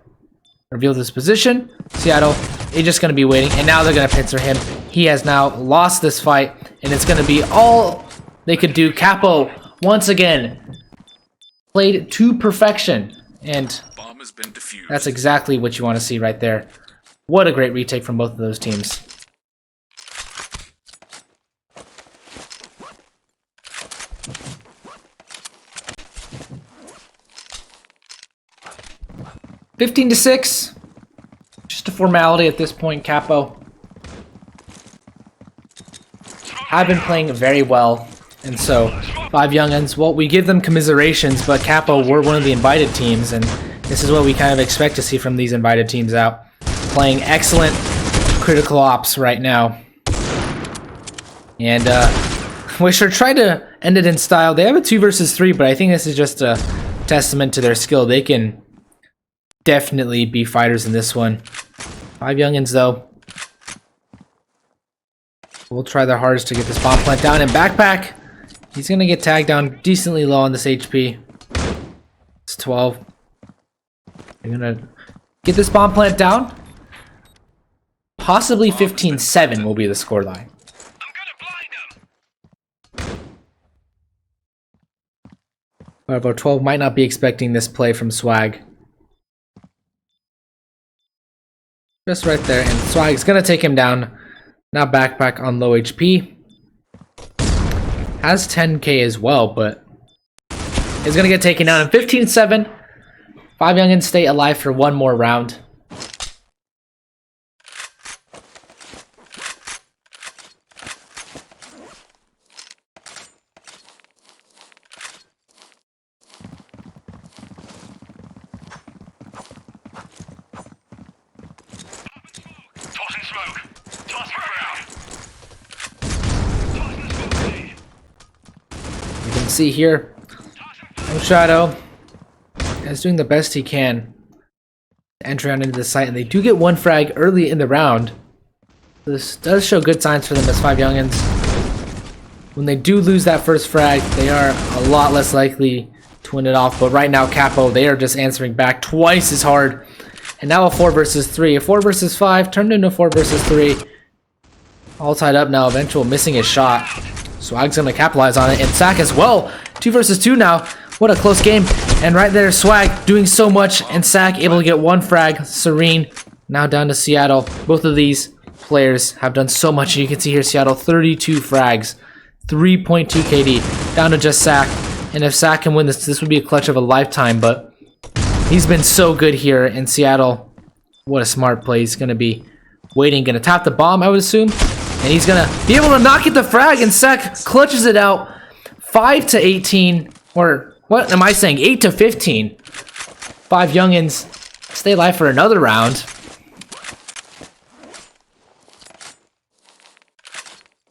revealed his position. Seattle is just going to be waiting, and now they're going to pincer him. He has now lost this fight, and it's going to be all they could do. Capo, once again, played to perfection, and Bomb has been defused. that's exactly what you want to see right there. What a great retake from both of those teams. $15-6. Just a formality at this point. Capo have been playing very well, and so 5 youngins, well, we give them commiserations, but Capo were one of the invited teams, and this is what we kind of expect to see from these invited teams out. Playing excellent critical ops right now. And Wisher tried to end it in style. They have a 2 versus 3, but I think this is just a testament to their skill. They can definitely be fighters in this one. 5 youngins, though, will try their hardest to get this bomb plant down. And backpack, he's going to get tagged down decently low on this HP. It's 12. They're going to get this bomb plant down. Possibly 15-7 will be the scoreline. However, 12 might not be expecting this play from Swag. Just right there, and Swag's gonna take him down. Now Backpack on low HP. Has 10k as well, but is gonna get taken down in 15-7. 5 youngins stay alive for one more round. Tossing smoke. Toss around. You can see here, Shadow is doing the best he can to enter on into the site, and they do get one frag early in the round. This does show good signs for them as 5 youngins. When they do lose that first frag, they are a lot less likely to win it off, but right now Capo, they are just answering back twice as hard. And now a 4 versus 3. A 4 versus 5 turned into a 4 versus 3. All tied up now. Eventual missing his shot. Swag's gonna capitalize on it, and Sack as well. 2 versus 2 now. What a close game. And right there, Swag doing so much, and Sack able to get one frag. Serene now down to Seattle. Both of these players have done so much. You can see here Seattle 32 frags, 3.2 KD, down to just Sack. And if Sack can win this, this would be a clutch of a lifetime, but he's been so good here in Seattle. What a smart play. He's going to be waiting, going to tap the bomb, I would assume. And he's going to be able to knock at the frag, and Sack clutches it out. 5-18, or what am I saying? 8-15. 5 youngins stay alive for another round.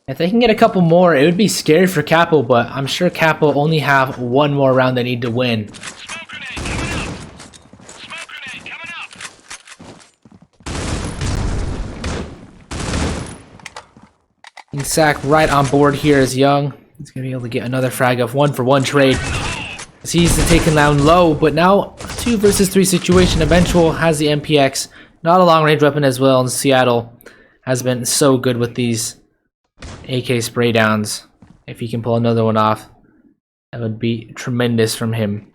If they can get a couple more, it would be scary for Capo, but I'm sure Capo only have one more round they need to win. And Sack right on board here is Young. He's going to be able to get another frag of 1-for-1 trade. He's taken down low, but now 2 versus 3 situation. Eventual has the MPX. Not a long range weapon as well, and Seattle has been so good with these AK spray downs. If he can pull another one off, that would be tremendous from him.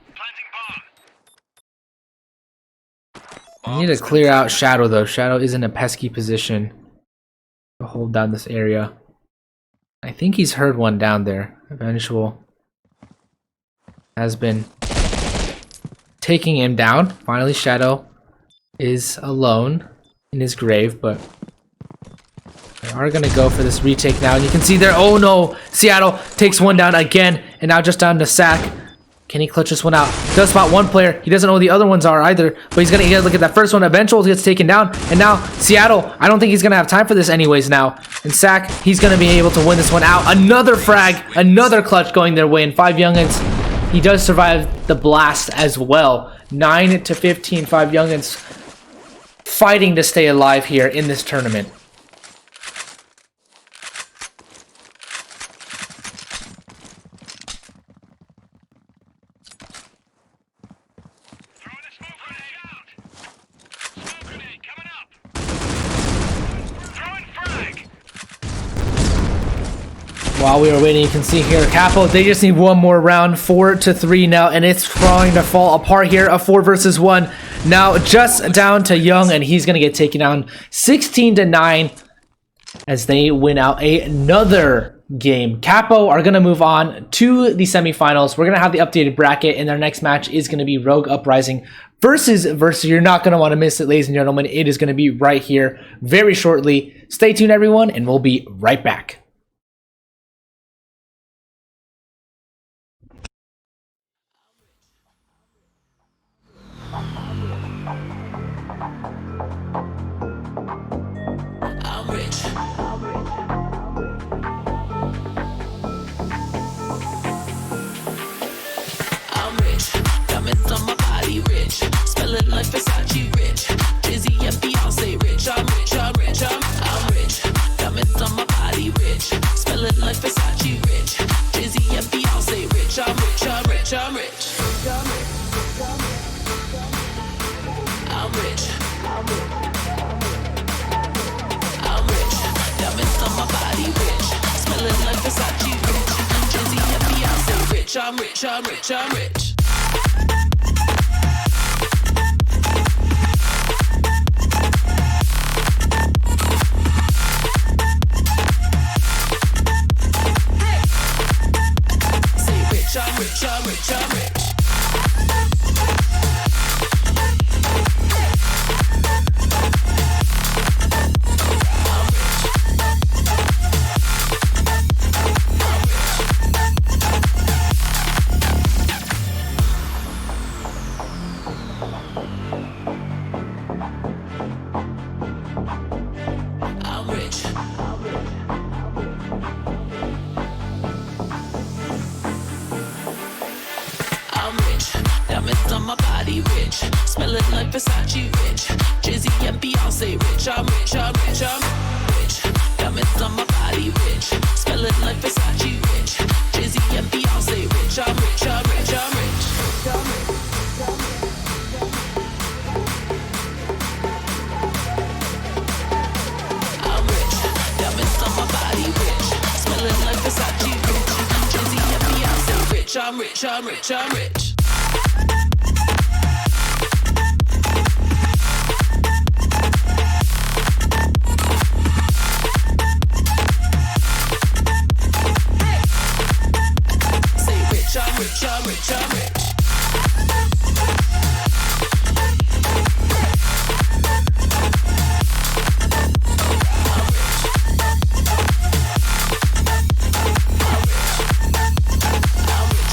I need to clear out Shadow though. Shadow is in a pesky position to hold down this area. I think he's heard one down there. Eventual has been taking him down. Finally, Shadow is alone in his grave, but they are going to go for this retake now. And you can see there, oh no, Seattle takes one down again, and now just down to Sack. Can he clutch this one out? He does spot one player. He doesn't know who the other ones are either, but he's going to look at that first one. Eventual gets taken down, and now Seattle, I don't think he's going to have time for this anyways now. And Sack, he's going to be able to win this one out. Another frag, another clutch going their way, and 5 youngins. He does survive the blast as well. 9-15, 5 youngins fighting to stay alive here in this tournament. While we are waiting, you can see here, Capo, they just need one more round, 4-3 now, and it's trying to fall apart here, a 4 versus 1. Now just down to Young, and he's going to get taken down 16-9 as they win out another game. Capo are going to move on to the semifinals. We're going to have the updated bracket, and their next match is going to be Rogue Uprising versus Versi. You're not going to want to miss it, ladies and gentlemen. It is going to be right here very shortly. Stay tuned, everyone, and we'll be right back. Smelling like Versace rich. Dizzy and Beyonce rich. I'm rich, I'm rich, I'm rich. Diamonds on my body rich. Smelling like Versace rich. Dizzy and Beyonce rich. I'm rich, I'm rich, I'm rich. I'm rich. I'm rich. Diamonds on my body rich. Smelling like Versace rich. Dizzy and Beyonce rich. I'm rich, I'm rich, I'm rich. I'm rich, diamonds on my body rich, smelling like Versace rich, Jizzy and Beyonce rich. I'm rich, I'm rich, I'm rich, diamonds on my body rich, smelling like Versace rich, Jizzy and Beyonce rich. I'm rich, I'm rich, I'm rich. I'm rich, diamonds on my body rich, smelling like Versace rich, Jizzy and Beyonce rich. I'm rich, I'm rich, I'm rich. Say rich, I'm rich, I'm rich, I'm rich.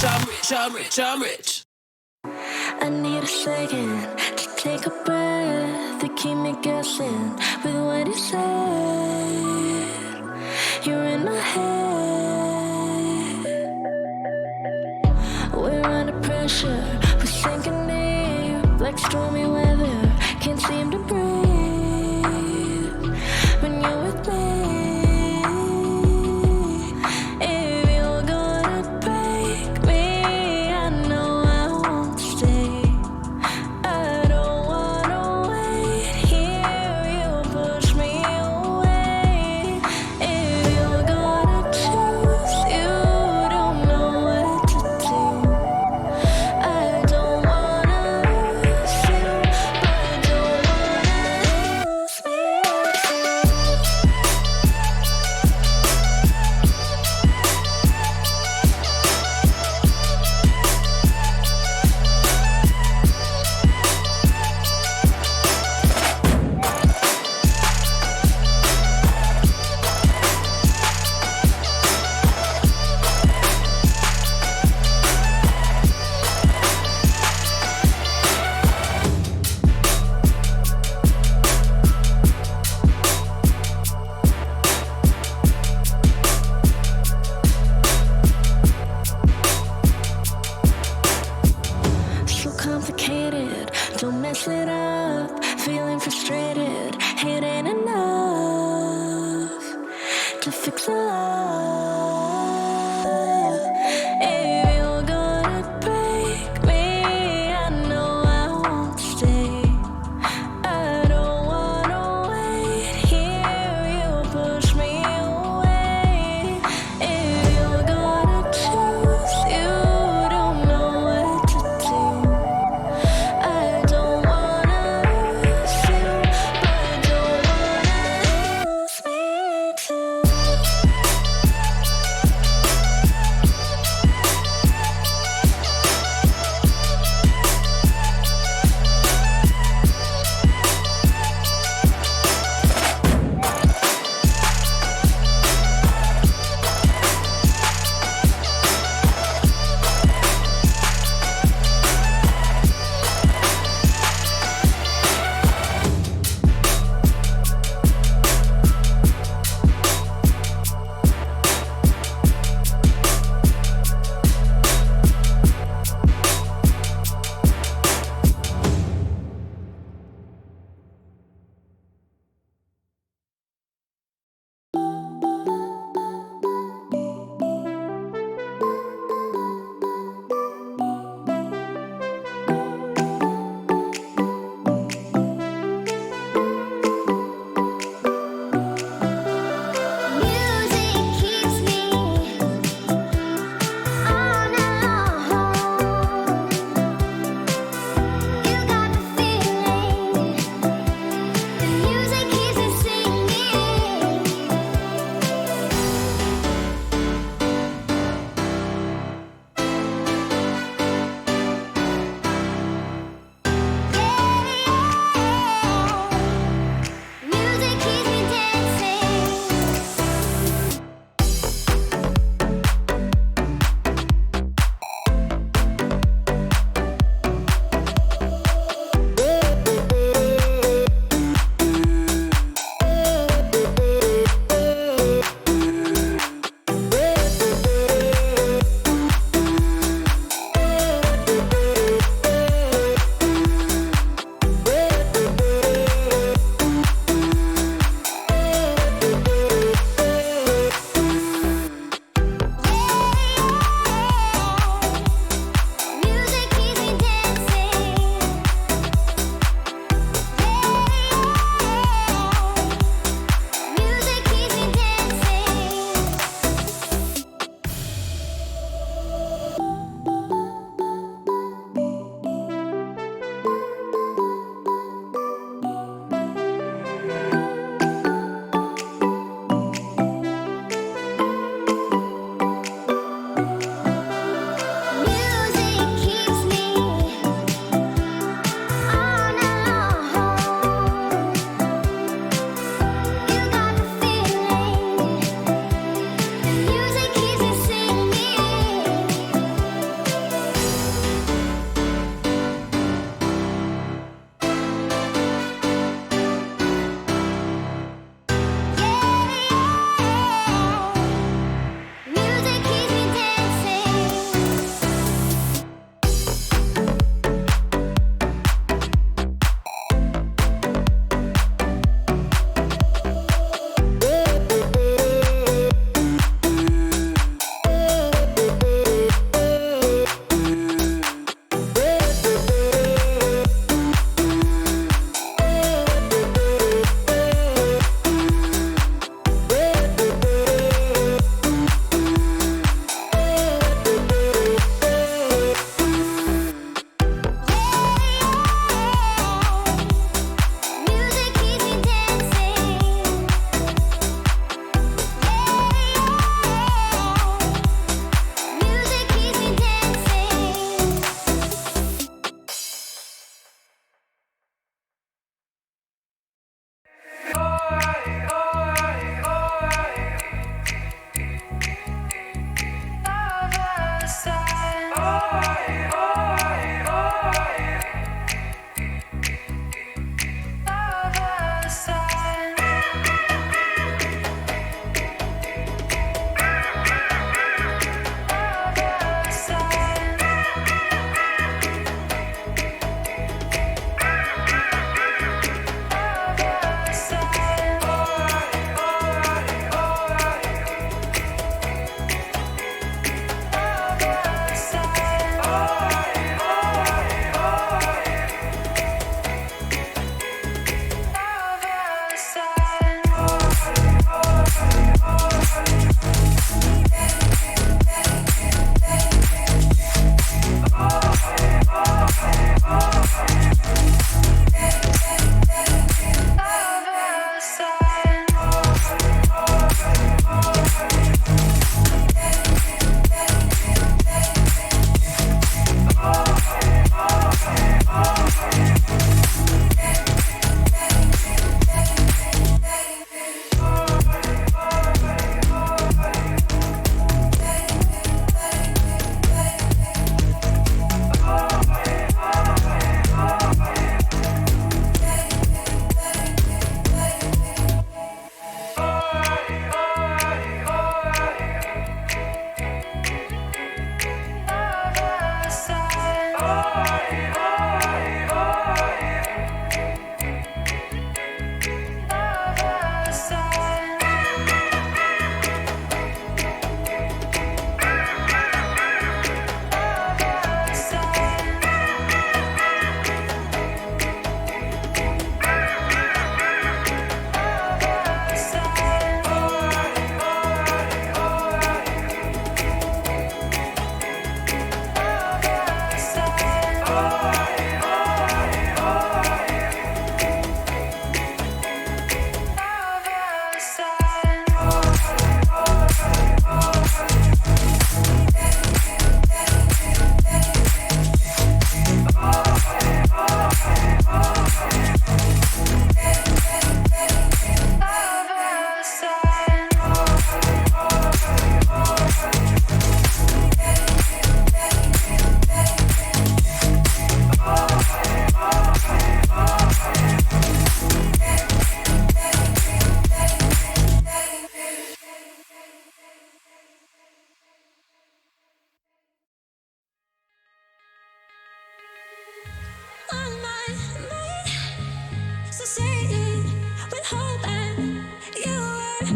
I'm rich, I'm rich, I'm rich. I need a second to take a breath to keep me guessing with what you said. You're in my head. We're under pressure, we're sinking deep like stormy weather. Can't seem to breathe when you're with me. If you're gonna break me, I know I won't stay. I don't wanna wait here, you push me away. If you're gonna choose, you don't know what to do. I don't wanna lose you, but I don't wanna lose me too. So complicated, don't mess it up. Feeling frustrated, it ain't enough to fix a love. If you're gonna break me, I know I won't stay. I don't wanna wait here, you push me away. If you're gonna choose, you don't know what to do. I don't wanna lose you, but I don't wanna lose me too.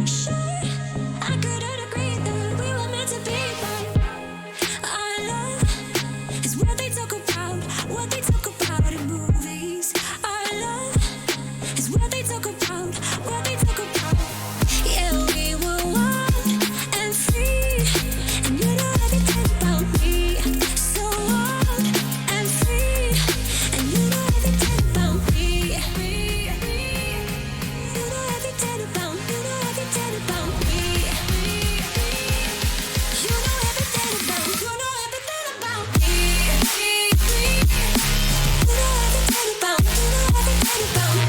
Sure, I couldn't agree that we were meant to be, but our love is what they talk about in movies. Our love is what they talk about, what they talk about. Yeah, we were wild and free, and you know everything about me. So wild and free, and you know everything about me. You know everything about, you know everything about me. You know everything about, you know everything about me. You know everything about, you know everything about me.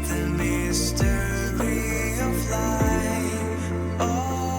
The mystery of life. Oh.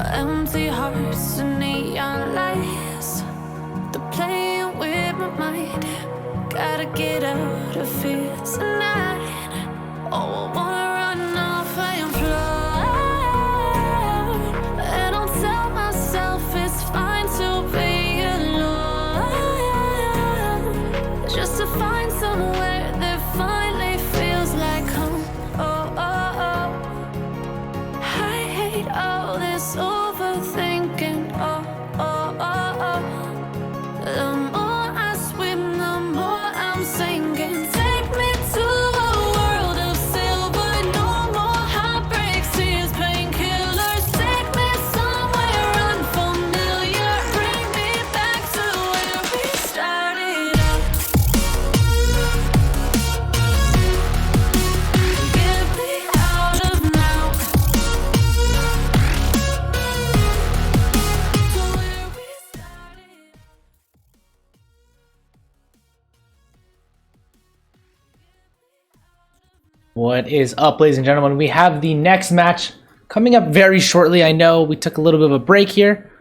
empty hearts and neon lights. They're playing with my mind. Gotta get out of here tonight. Oh, I wanna run off and fly. And I'll tell myself it's fine to be alone, just to find somewhere that finally feels like home. Oh, oh, oh. I hate all this overthinking. Oh, oh, oh, oh. The more I swim, the more I'm sinking. Take me to a world of silver. No more heartbreaks, tears, painkillers. Take me somewhere unfamiliar. Bring me back to where we started out. Get me out of now. To where we started. What is up, ladies and gentlemen? We have the next match coming up very shortly. I know we took a little bit of a break here,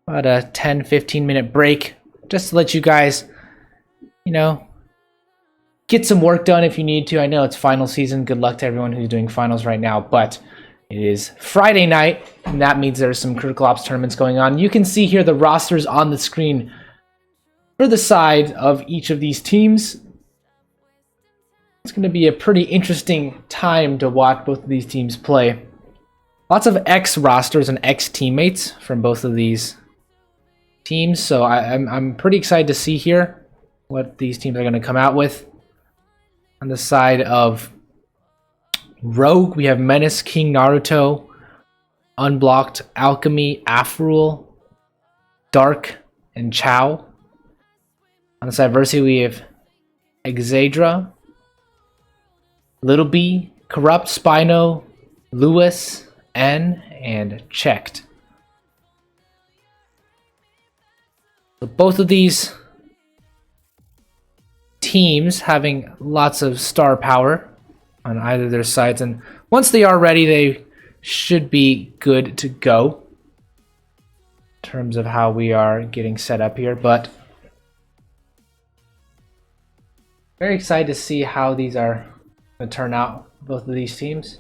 about a 10-15 minute break, just to let you guys, you know, get some work done if you need to. I know it's final season. Good luck to everyone who's doing finals right now, but it is Friday night, and that means there's some Critical Ops tournaments going on. You can see here the rosters on the screen for the side of each of these teams. It's going to be a pretty interesting time to watch both of these teams play. Lots of ex rosters and ex teammates from both of these teams, so I'm pretty excited to see here what these teams are going to come out with. On the side of Rogue, we have Menace, King Naruto, Unblocked, Alchemy, Afrul, Dark, and Chow. On the side of Versi, we have Exadra, Little B, Corrupt, Spino, Lewis, N, and Checked. So both of these teams having lots of star power on either of their sides, and once they are ready, they should be good to go in terms of how we are getting set up here. But very excited to see how these are going to turn out, both of these teams.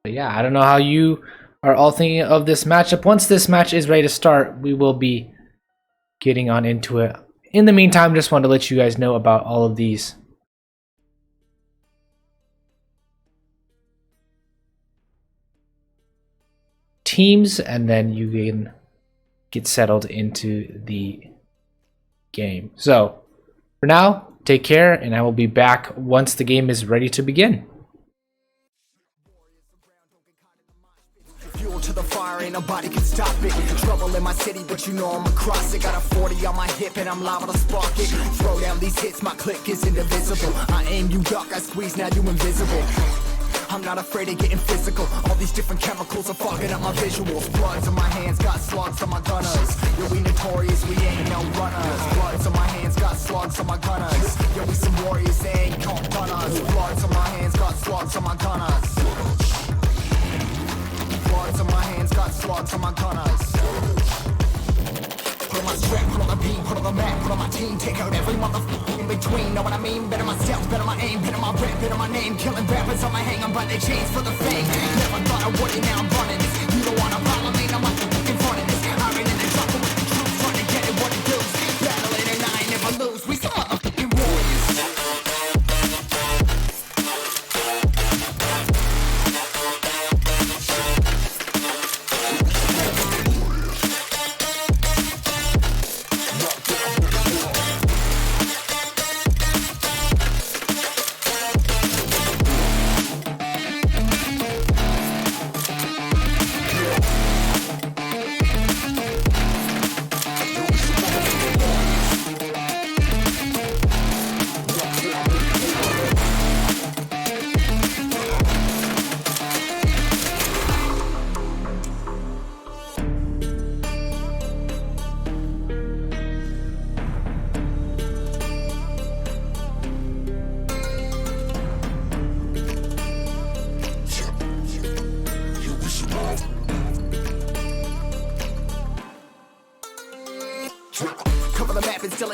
But yeah, I don't know how you are all thinking of this matchup. Once this match is ready to start, we will be getting on into it. In the meantime, just wanted to let you guys know about all of these teams, and then you can get settled into the game. So, for now, take care, and I will be back once the game is ready to begin. Fuel to the fire, ain't nobody can stop it. Trouble in my city, but you know I'm across it. Got a 40 on my hip and I'm liable to spark it. Throw down these hits, my click is indivisible. I aim, you duck, I squeeze, now you invisible. I'm not afraid of getting physical. All these different chemicals are fogging up my visuals. Bloods on my hands, got slugs on my gunners. Yo, we notorious, we ain't no runners. Bloods on my hands, got slugs on my gunners. Yo, we some warriors, they ain't called gunners. Bloods on my hands, got slugs on my gunners. Bloods on my hands, got slugs on my gunners. Put on my strap, put on the beam, put on the map, put on my team. Take out every motherfucker in between, know what I mean? Better my stealth, better my aim, better my rap, better my name. Killing rappers on my hang, I'm by their chains for the fame. Never thought I would it, now I'm running this. You don't wanna follow me, now I'm in front of this. I ran in the jungle with the troops, trying to get it what it does. Battling and I ain't never lose, we some motherfucking warriors.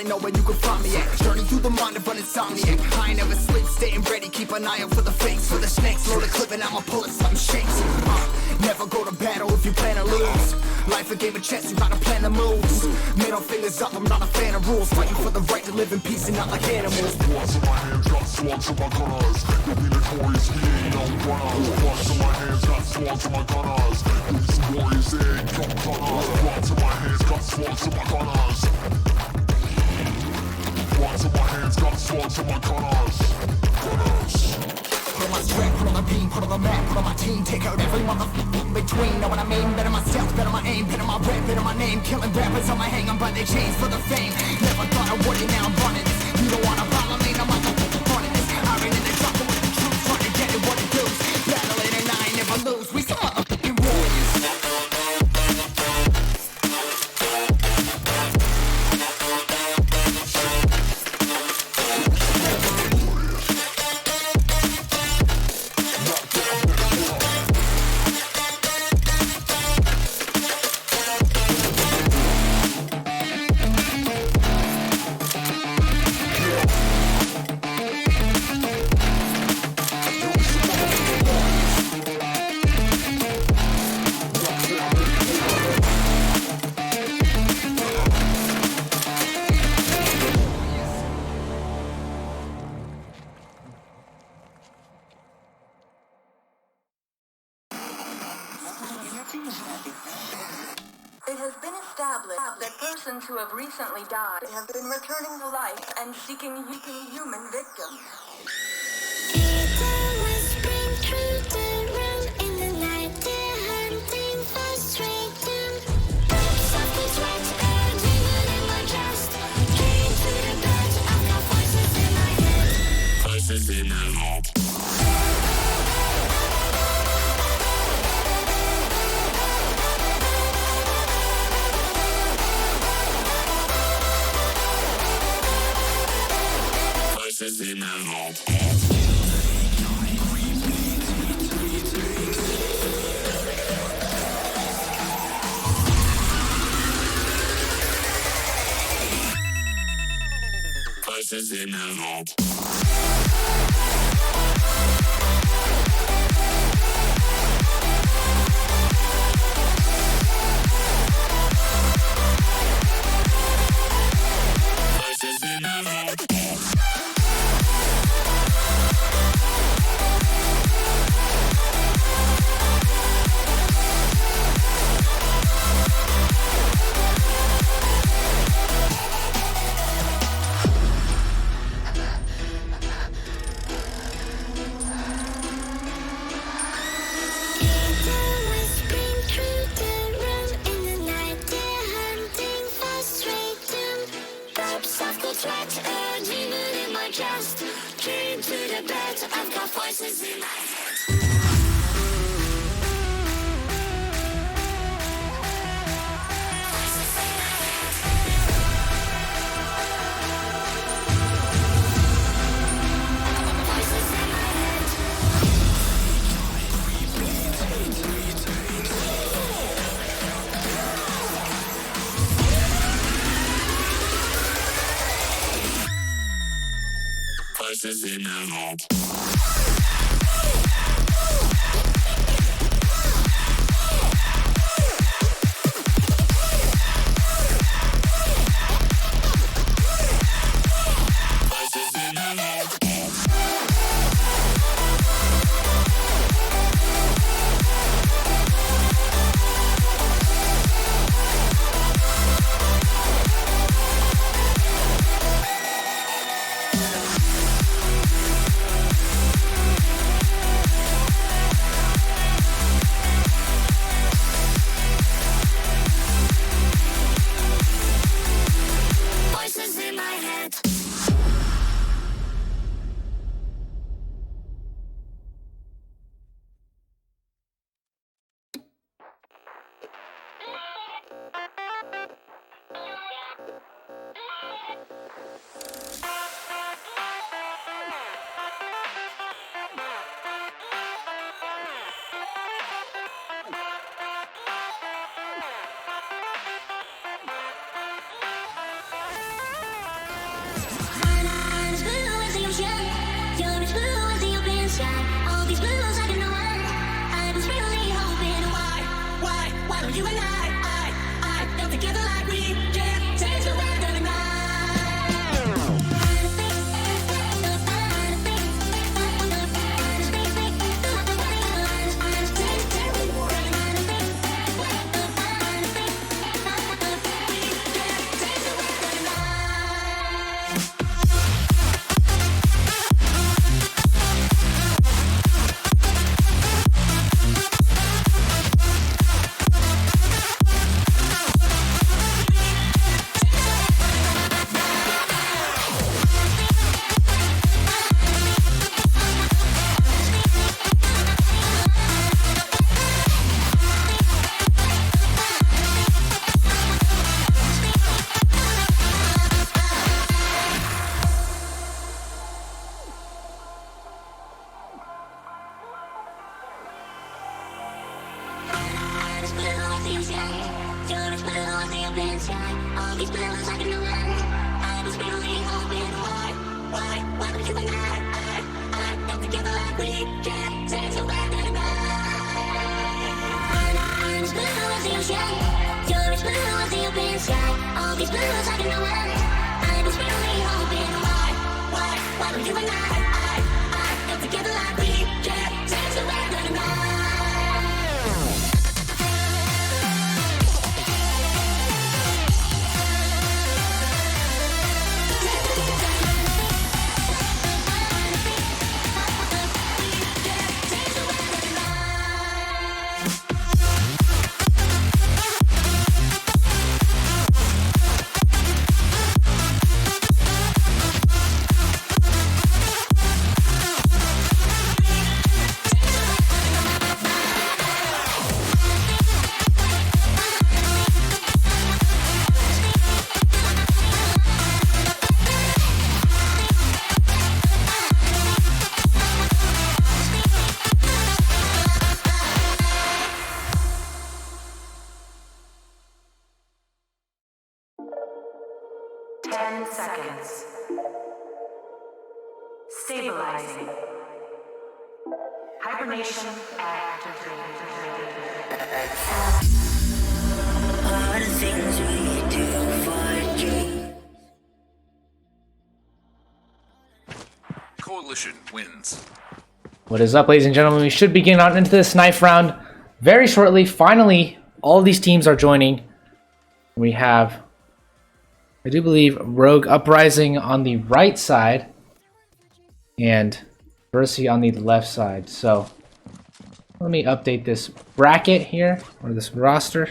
already know where you can find me at. Journey through the mind of an insomniac. I ain't never sleep, staying ready, keep an eye out for the fakes. For the snakes, load the clip and I'ma pull it, something shakes. Never go to battle if you plan to lose. Life a game of chess, you gotta plan the moves. Middle fingers up, I'm not a fan of rules. Fighting for the right to live in peace and not like animals. Bloods in my hands, got swords in my gunners. You'll be notorious, we ain't no runners. Bloods in my hands, got swords in my gunners. These warriors, they ain't no gunners. Bloods in my hands, got swords in my gunners. Bloods in my hands, got swords in my gunners. Put on my strap, put on the beam, put on the map, put on my team. Take out every motherfucker in between. Know what I mean? Better myself, better my aim, better my rap, better my name. Killing rappers on my hang, I'm by their chains for the fame. Never thought I would it, now I'm running this. You don't wanna follow me, no motherfucker running this. I ran in the jungle with the truth, trying to get it what it does. Battling and I ain't never lose, we some motherfucking warriors. It has been established that persons who have recently died have been returning to life and seeking human victims. Voices in my head. Voices in my head. Voices in my head. Voices in my head. Voices in my head. Voices in my head. Stabilizing. Hibernation activated. All the things we do for dreams. Coalition wins. What is up, ladies and gentlemen? We should begin on into this knife round very shortly. Finally, all these teams are joining. We have, I do believe, Rogue Uprising on the right side and Versi on the left side. So let me update this bracket here, or this roster.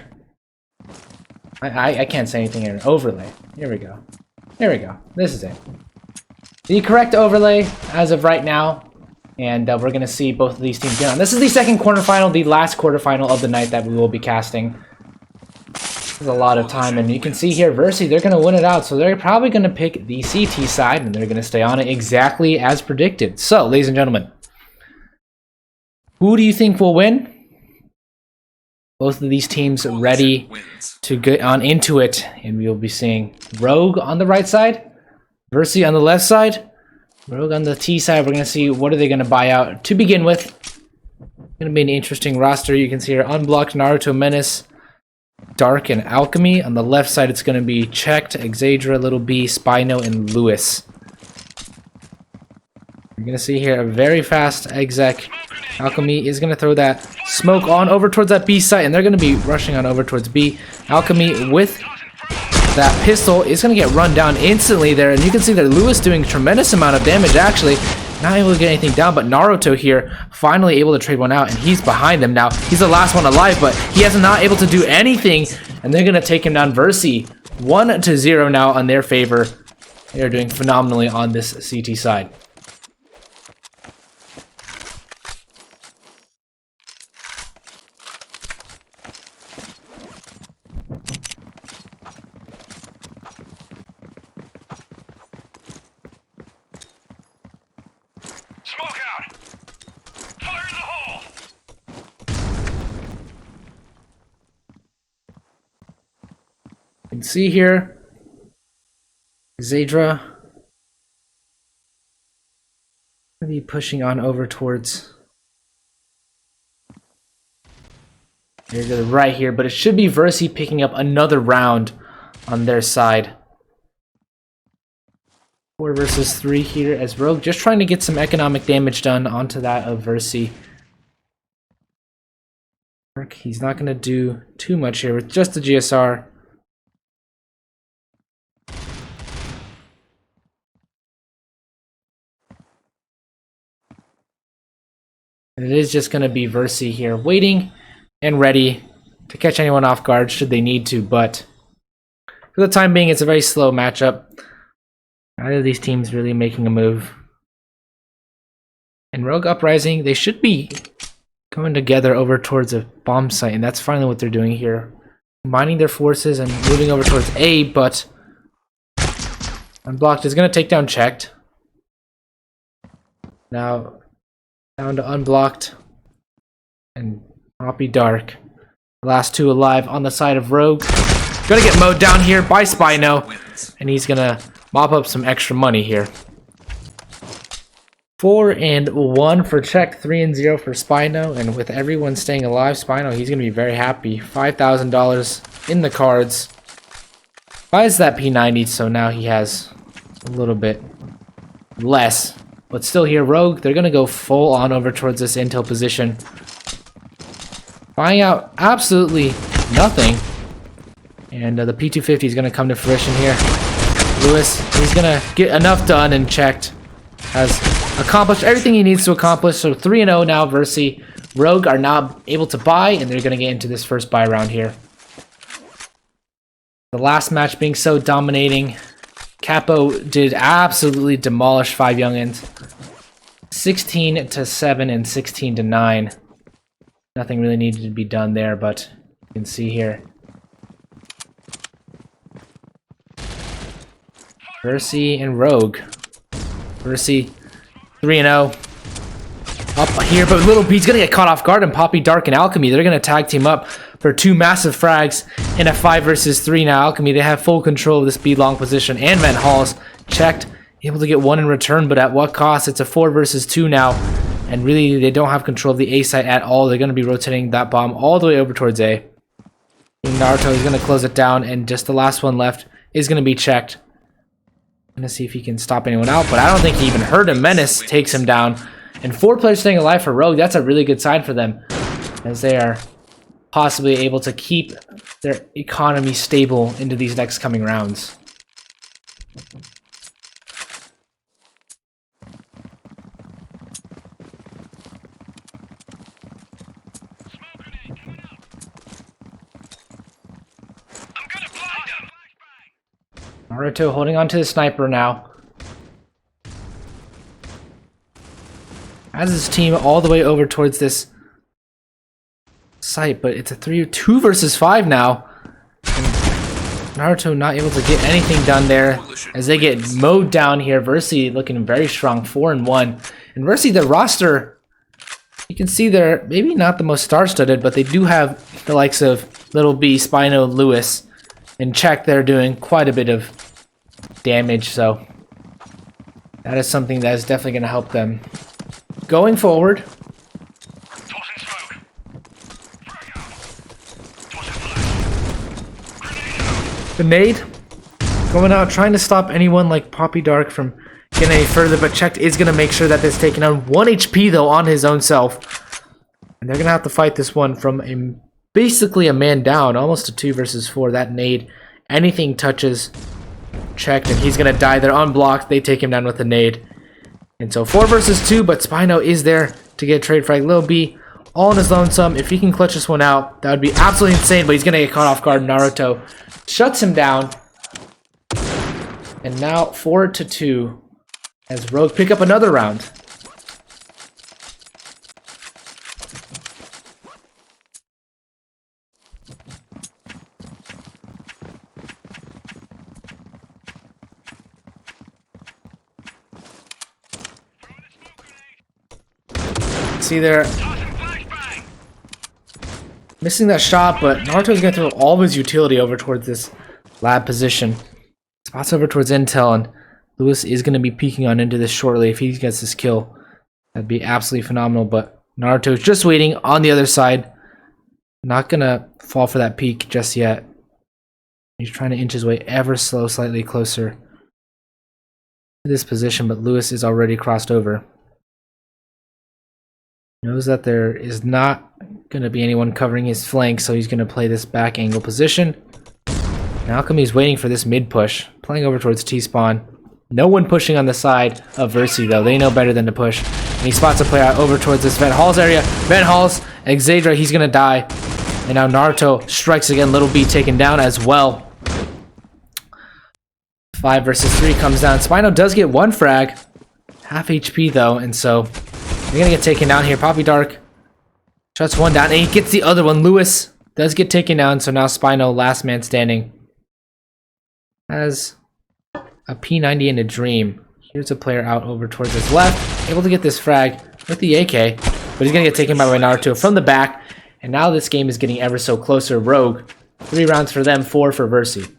I can't say anything here. Overlay. Here we go. Here we go. This is it. The correct overlay as of right now. And we're going to see both of these teams get on. This is the second quarterfinal, the last quarterfinal of the night that we will be casting. There's a lot of time, and you can see here, Versi, they're going to win it out. So they're probably going to pick the CT side, and they're going to stay on it exactly as predicted. So, ladies and gentlemen, who do you think will win? Both of these teams ready to get on into it, and we'll be seeing Rogue on the right side, Versi on the left side. Rogue on the T side. We're going to see what are they going to buy out to begin with. Going to be an interesting roster. You can see here Unblocked, Naruto Menace, Dark, and Alchemy. On the left side, it's going to be Checked, Exadra, Little B, Spino, and Lewis. You're going to see here a very fast exec. Alchemy is going to throw that smoke on over towards that B site, and they're going to be rushing on over towards B. Alchemy with that pistol is going to get run down instantly there, and you can see that Lewis doing a tremendous amount of damage, actually. Not able to get anything down, but Naruto here finally able to trade one out, and he's behind them now. He's the last one alive, but he is not able to do anything, and they're going to take him down. Versi 1-0 now on their favor. They are doing phenomenally on this CT side. You can see here, Zadra going to be pushing on over towards here to the right here, but it should be Versi picking up another round on their side. 4 versus 3 here as Rogue just trying to get some economic damage done onto that of Versi. He's not going to do too much here with just the GSR. It is just going to be Versi here, waiting and ready to catch anyone off guard should they need to, but for the time being, it's a very slow matchup. Neither of these teams really making a move. And Rogue Uprising, they should be coming together over towards a bomb site, and that's finally what they're doing here. Combining their forces and moving over towards A, but Unblocked is going to take down Checked. Now down to Unblocked and Poppy Dark. Last two alive on the side of Rogue. Gonna get mowed down here by Spino, and he's gonna mop up some extra money here. 4-1 for check, 3-0 for Spino, and with everyone staying alive, Spino, he's gonna be very happy. $5,000 in the cards. Buys that P90, so now he has a little bit less. But still here, Rogue, they're gonna go full on over towards this intel position. Buying out absolutely nothing. And the P250 is gonna come to fruition here. Lewis, he's gonna get enough done and checked. Has accomplished everything he needs to accomplish. So 3-0 now. Versi, Rogue are now able to buy, and they're gonna get into this first buy round here. The last match being so dominating. Capo did absolutely demolish 5 youngins. 16-7 and 16-9. Nothing really needed to be done there, but you can see here. Versi and Rogue. Versi 3-0. Up here, but Little B's gonna get caught off guard, and Poppy, Dark, and Alchemy, they're gonna tag team up for 2 massive frags in a 5 versus 3 now. Alchemy, they have full control of this B long position, and Van Hall's checked, able to get 1 in return, but at what cost? It's a 4 versus 2 now, and really they don't have control of the A site at all. They're gonna be rotating that bomb all the way over towards A. Naruto is gonna close it down, and just the last one left is gonna be checked. Gonna see if he can stop anyone out, but I don't think he even heard him. Menace takes him down. And 4 players staying alive for Rogue. That's a really good sign for them, as they are possibly able to keep their economy stable into these next coming rounds. Naruto holding on to the sniper now. Has his team all the way over towards this site, but it's a 2 versus 5 now. And Naruto not able to get anything done there as they get mowed down here. Versi looking very strong, 4-1. And Versi, the roster, you can see they're maybe not the most star-studded, but they do have the likes of Little B, Spino, Lewis, and Check. They're doing quite a bit of damage, so that is something that is definitely going to help them going forward. The nade going out, trying to stop anyone like Poppy Dark from getting any further, but Checked is going to make sure that this taking on 1 HP though on his own self. And they're going to have to fight this one from basically a man down, almost a 2 versus 4. That nade, anything touches Checked and he's going to die. They're unblocked. They take him down with a nade. And so 4 versus 2, but Spino is there to get a trade frag. Lil B all in his lonesome. If he can clutch this one out, that would be absolutely insane, but he's going to get caught off guard. Naruto shuts him down. And now 4-2 as Rogue pick up another round. See there, missing that shot, but Naruto's gonna throw all of his utility over towards this lab position. Spots over towards intel, and Lewis is gonna be peeking on into this shortly. If he gets this kill, that'd be absolutely phenomenal, but Naruto's just waiting on the other side. Not gonna fall for that peek just yet. He's trying to inch his way ever so slightly closer to this position, but Lewis is already crossed over. Knows that there is not going to be anyone covering his flank, so he's going to play this back angle position. Now Alchemy's waiting for this mid push, playing over towards T-spawn. No one pushing on the side of Versi though. They know better than to push. And he spots a player out over towards this Van Hall's area. Van Hall's, Xadra, he's going to die. And now Naruto strikes again. Little B taken down as well. 5 versus 3 comes down. Spino does get 1 frag. Half HP though, and so they're gonna get taken down here. Poppy Dark shuts one down, and he gets the other one. Lewis does get taken down, so now Spino, last man standing, has a P90 and a Dream. Here's a player out over towards his left, able to get this frag with the AK, but he's gonna get taken by Naruto from the back, and now this game is getting ever so closer. Rogue 3 rounds for them, 4 for Versi.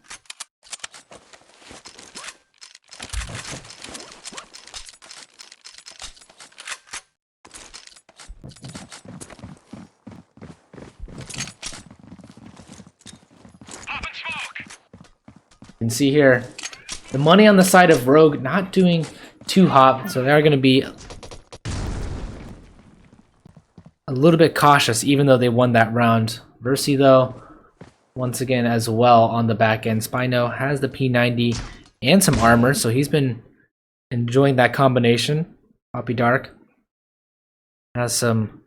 You can see here, the money on the side of Rogue not doing too hot, so they're going to be a little bit cautious, even though they won that round. Versi, though, once again as well on the back end. Spino has the P90 and some armor, so he's been enjoying that combination. Poppy Dark has some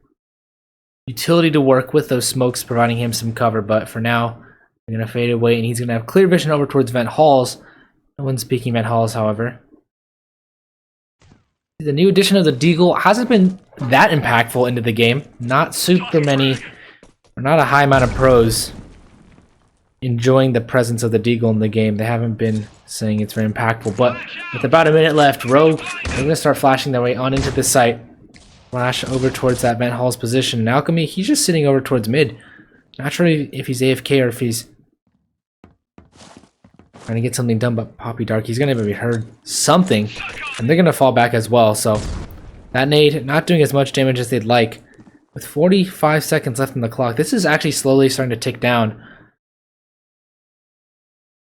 utility to work with, those smokes providing him some cover, but for now, they're going to fade away, and he's going to have clear vision over towards Vent Halls. No one's speaking Vent Halls, however. The new addition of the Deagle hasn't been that impactful into the game. Not super many, or not a high amount of pros enjoying the presence of the Deagle in the game. They haven't been saying it's very impactful, but with about a minute left, Rogue, they're going to start flashing their way on into the site. Flash over towards that Vent Hall's position. And Alchemy, he's just sitting over towards mid. Not sure if he's AFK or if he's trying to get something done, but Poppy Dark, he's going to maybe heard something, and they're going to fall back as well. So that nade not doing as much damage as they'd like. With 45 seconds left on the clock, this is actually slowly starting to tick down.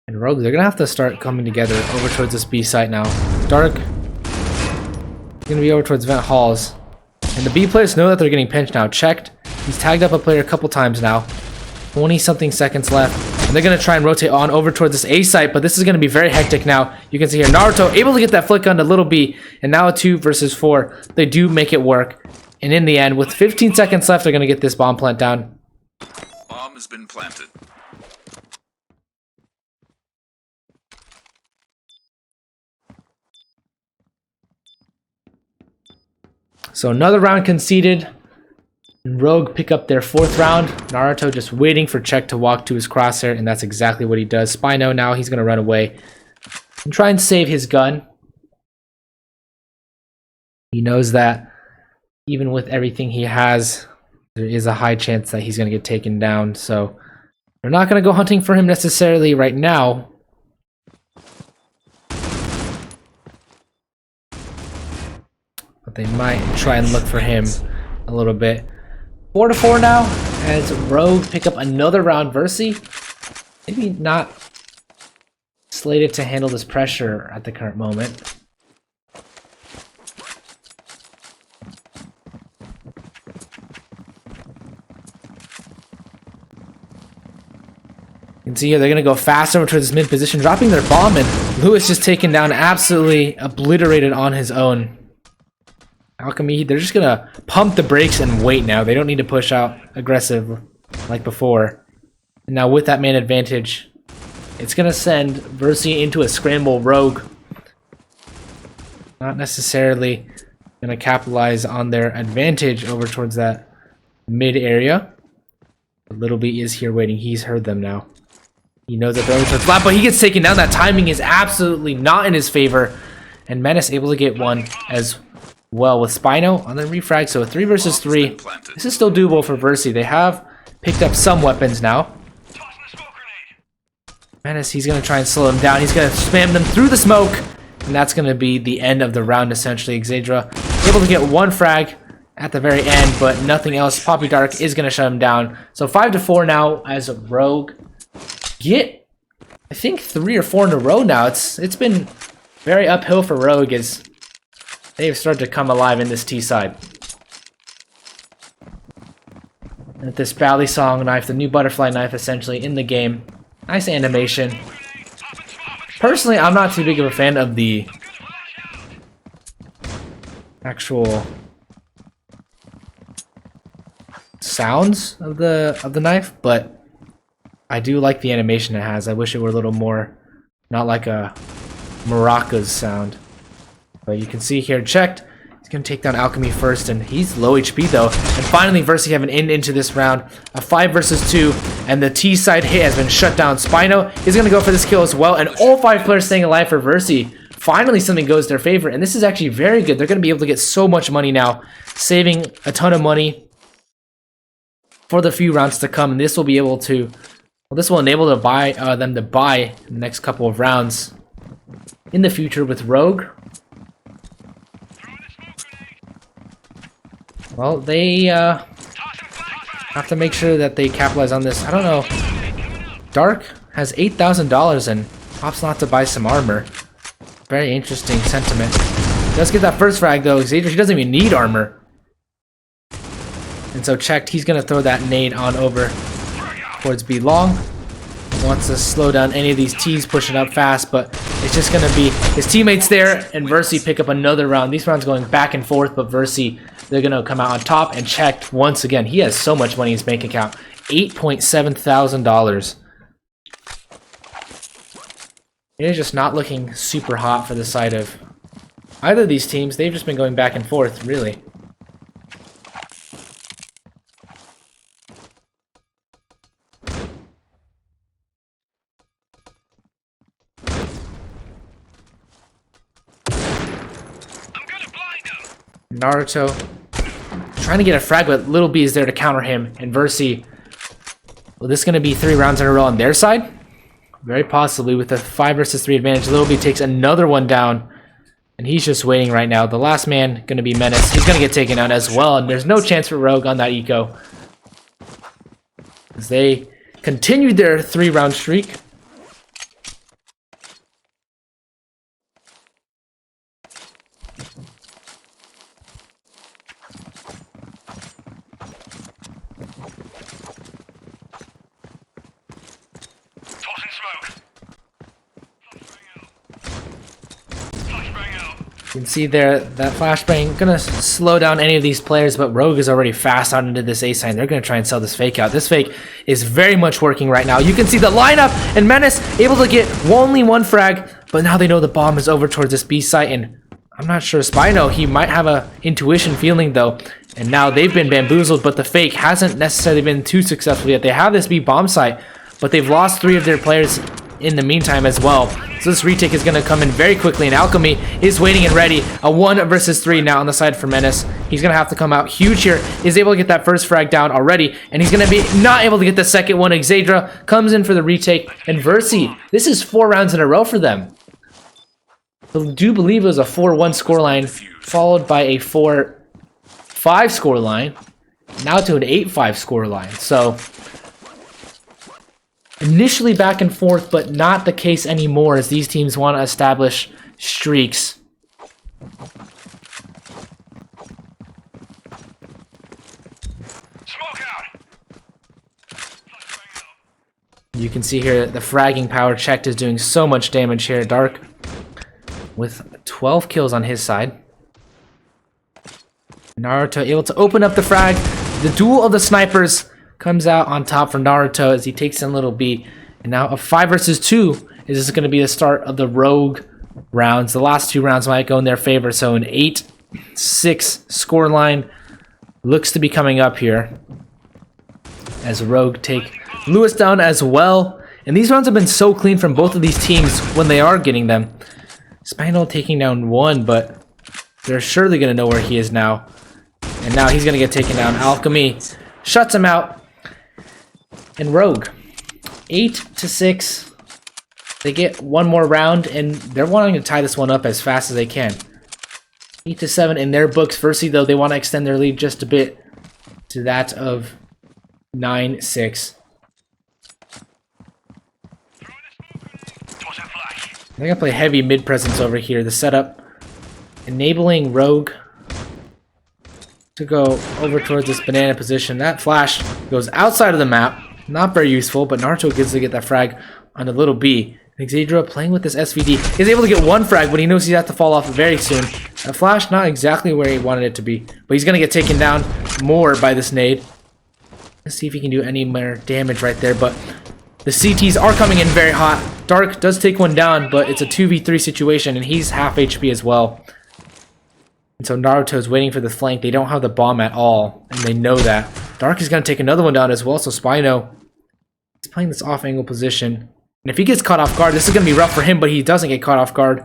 And Rogue, they're going to have to start coming together over towards this B site now. Dark going to be over towards Vent Halls. And the B players know that they're getting pinched now. Checked. He's tagged up a player a couple times now. 20-something seconds left. And they're going to try and rotate on over towards this A site, but this is going to be very hectic now. You can see here, Naruto able to get that flick on to Little B, and now a 2 versus 4. They do make it work. And in the end, with 15 seconds left, they're going to get this bomb plant down. Bomb has been planted. So another round conceded. Rogue pick up their 4th round. Naruto just waiting for Check to walk to his crosshair, and that's exactly what he does. Spino now, he's going to run away and try and save his gun. He knows that even with everything he has, there is a high chance that he's going to get taken down. So they're not going to go hunting for him necessarily right now. But they might try and look for him a little bit. 4-4 now, as Rogue pick up another round. Versi, maybe not slated to handle this pressure at the current moment. You can see here, they're going to go fast over towards this mid position, dropping their bomb, and Lewis just taken down, absolutely obliterated on his own. Alchemy, they're just gonna pump the brakes and wait now. They don't need to push out aggressive like before. And now with that man advantage, it's gonna send Versi into a scramble. Rogue not necessarily gonna capitalize on their advantage over towards that mid area. But Little B is here waiting. He's heard them now. He knows that they're over towards flat, but he gets taken down. That timing is absolutely not in his favor. And Menace able to get one as well with Spino on the refrag. So a 3 versus 3. This is still doable for Versi. They have picked up some weapons now. Menace, he's going to try and slow him down. He's going to spam them through the smoke. And that's going to be the end of the round, essentially. Xadra able to get 1 frag at the very end, but nothing else. Poppy Dark is going to shut him down. So 5-4 now as Rogue get, I think, 3 or 4 in a row now. It's been very uphill for Rogue as they've started to come alive in this T side. With this Bally Song knife, the new butterfly knife essentially in the game. Nice animation. Personally, I'm not too big of a fan of the actual sounds of the knife, but I do like the animation it has. I wish it were a little more, not like a maracas sound. But you can see here, checked. He's going to take down Alchemy first, and he's low HP though. And finally, Versi have an end into this round. A 5 versus 2, and the T side hit has been shut down. Spino is going to go for this kill as well, and all 5 players staying alive for Versi. Finally, something goes their favor, and this is actually very good. They're going to be able to get so much money now, saving a ton of money for the few rounds to come, and this will be able to Well, this will enable them to buy the next couple of rounds in the future with Rogue. Well, they have to make sure that they capitalize on this. I don't know. Dark has $8,000 and opts not to buy some armor. Very interesting sentiment. Does get that first frag though. Xavier, he doesn't even need armor. And so checked, he's gonna throw that nade on over towards B long. Wants to slow down any of these T's pushing up fast, but it's just gonna be his teammates there and Versi pick up another round. These rounds going back and forth, but Versi, they're gonna come out on top. And checked once again. He has so much money in his bank account. $8.7 thousand. It is just not looking super hot for the side of either of these teams. They've just been going back and forth, really. Naruto trying to get a frag, but Little B is there to counter him. And Versi, well, this is going to be 3 rounds in a row on their side. Very possibly with a 5 versus 3 advantage. Little B takes another one down. And he's just waiting right now. The last man going to be Menace. He's going to get taken down as well. And there's no chance for Rogue on that eco, as they continued their 3-round streak. You can see there that flashbang gonna slow down any of these players, but Rogue is already fast out into this A sign. They're gonna try and sell this fake out. This fake is very much working right now. You can see the lineup, and Menace able to get only 1 frag, but now they know the bomb is over towards this B site, and I'm not sure. Spino, he might have a intuition feeling though, and now they've been bamboozled, but the fake hasn't necessarily been too successful yet. They have this B bomb site, but they've lost 3 of their players in the meantime as well. So this retake is going to come in very quickly, and Alchemy is waiting and ready. A 1 versus 3 now on the side for Menace. He's going to have to come out huge here. Is able to get that first frag down already, and he's going to be not able to get the second one. Xadra comes in for the retake, and Versi, this is 4 rounds in a row for them. I do believe it was a 4-1 scoreline, followed by a 4-5 scoreline, now to an 8-5 scoreline. So initially back and forth, but not the case anymore, as these teams want to establish streaks. You can see here the fragging power checked is doing so much damage here. Dark with 12 kills on his side. Naruto able to open up the frag. The duel of the snipers comes out on top for Naruto as he takes in Little B. And now a 5 versus 2 is this going to be the start of the Rogue rounds. The last 2 rounds might go in their favor, so an 8-6 scoreline looks to be coming up here as Rogue take Lewis down as well. And these rounds have been so clean from both of these teams when they are getting them. Spinal taking down 1, but they're surely going to know where he is now. And now he's going to get taken down. Alchemy shuts him out. And Rogue, 8-6. They get 1 more round, and they're wanting to tie this one up as fast as they can. 8-7 in their books. Versi, though, they want to extend their lead just a bit to that of 9-6. They're going to play heavy mid presence over here. The setup enabling Rogue to go over towards this banana position. That flash goes outside of the map. Not very useful, but Naruto gets to get that frag on the Little B. Xadra playing with this SVD is able to get 1 frag, but he knows he's have to fall off very soon. That flash not exactly where he wanted it to be, but he's going to get taken down more by this nade. Let's see if he can do any more damage right there, but the CTs are coming in very hot. Dark does take 1 down, but it's a 2v3 situation, and he's half HP as well. And so Naruto's waiting for the flank. They don't have the bomb at all, and they know that. Dark is going to take another one down as well, so Spino is playing this off-angle position. And if he gets caught off guard, this is going to be rough for him, but he doesn't get caught off guard.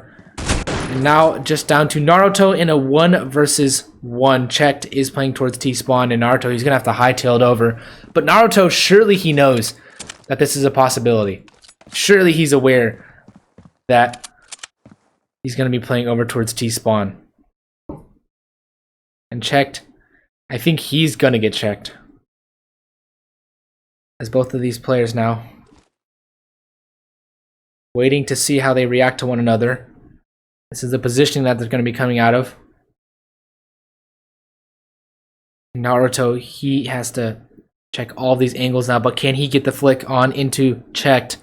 And now just down to Naruto in a 1 versus 1. Checked is playing towards T-spawn, and Naruto, he's going to have to hightail it over. But Naruto, surely he knows that this is a possibility. Surely he's aware that he's going to be playing over towards T-spawn. And checked. I think he's going to get checked. As both of these players now waiting to see how they react to one another. This is the positioning that they're going to be coming out of. Naruto, he has to check all these angles now, but can he get the flick on into checked?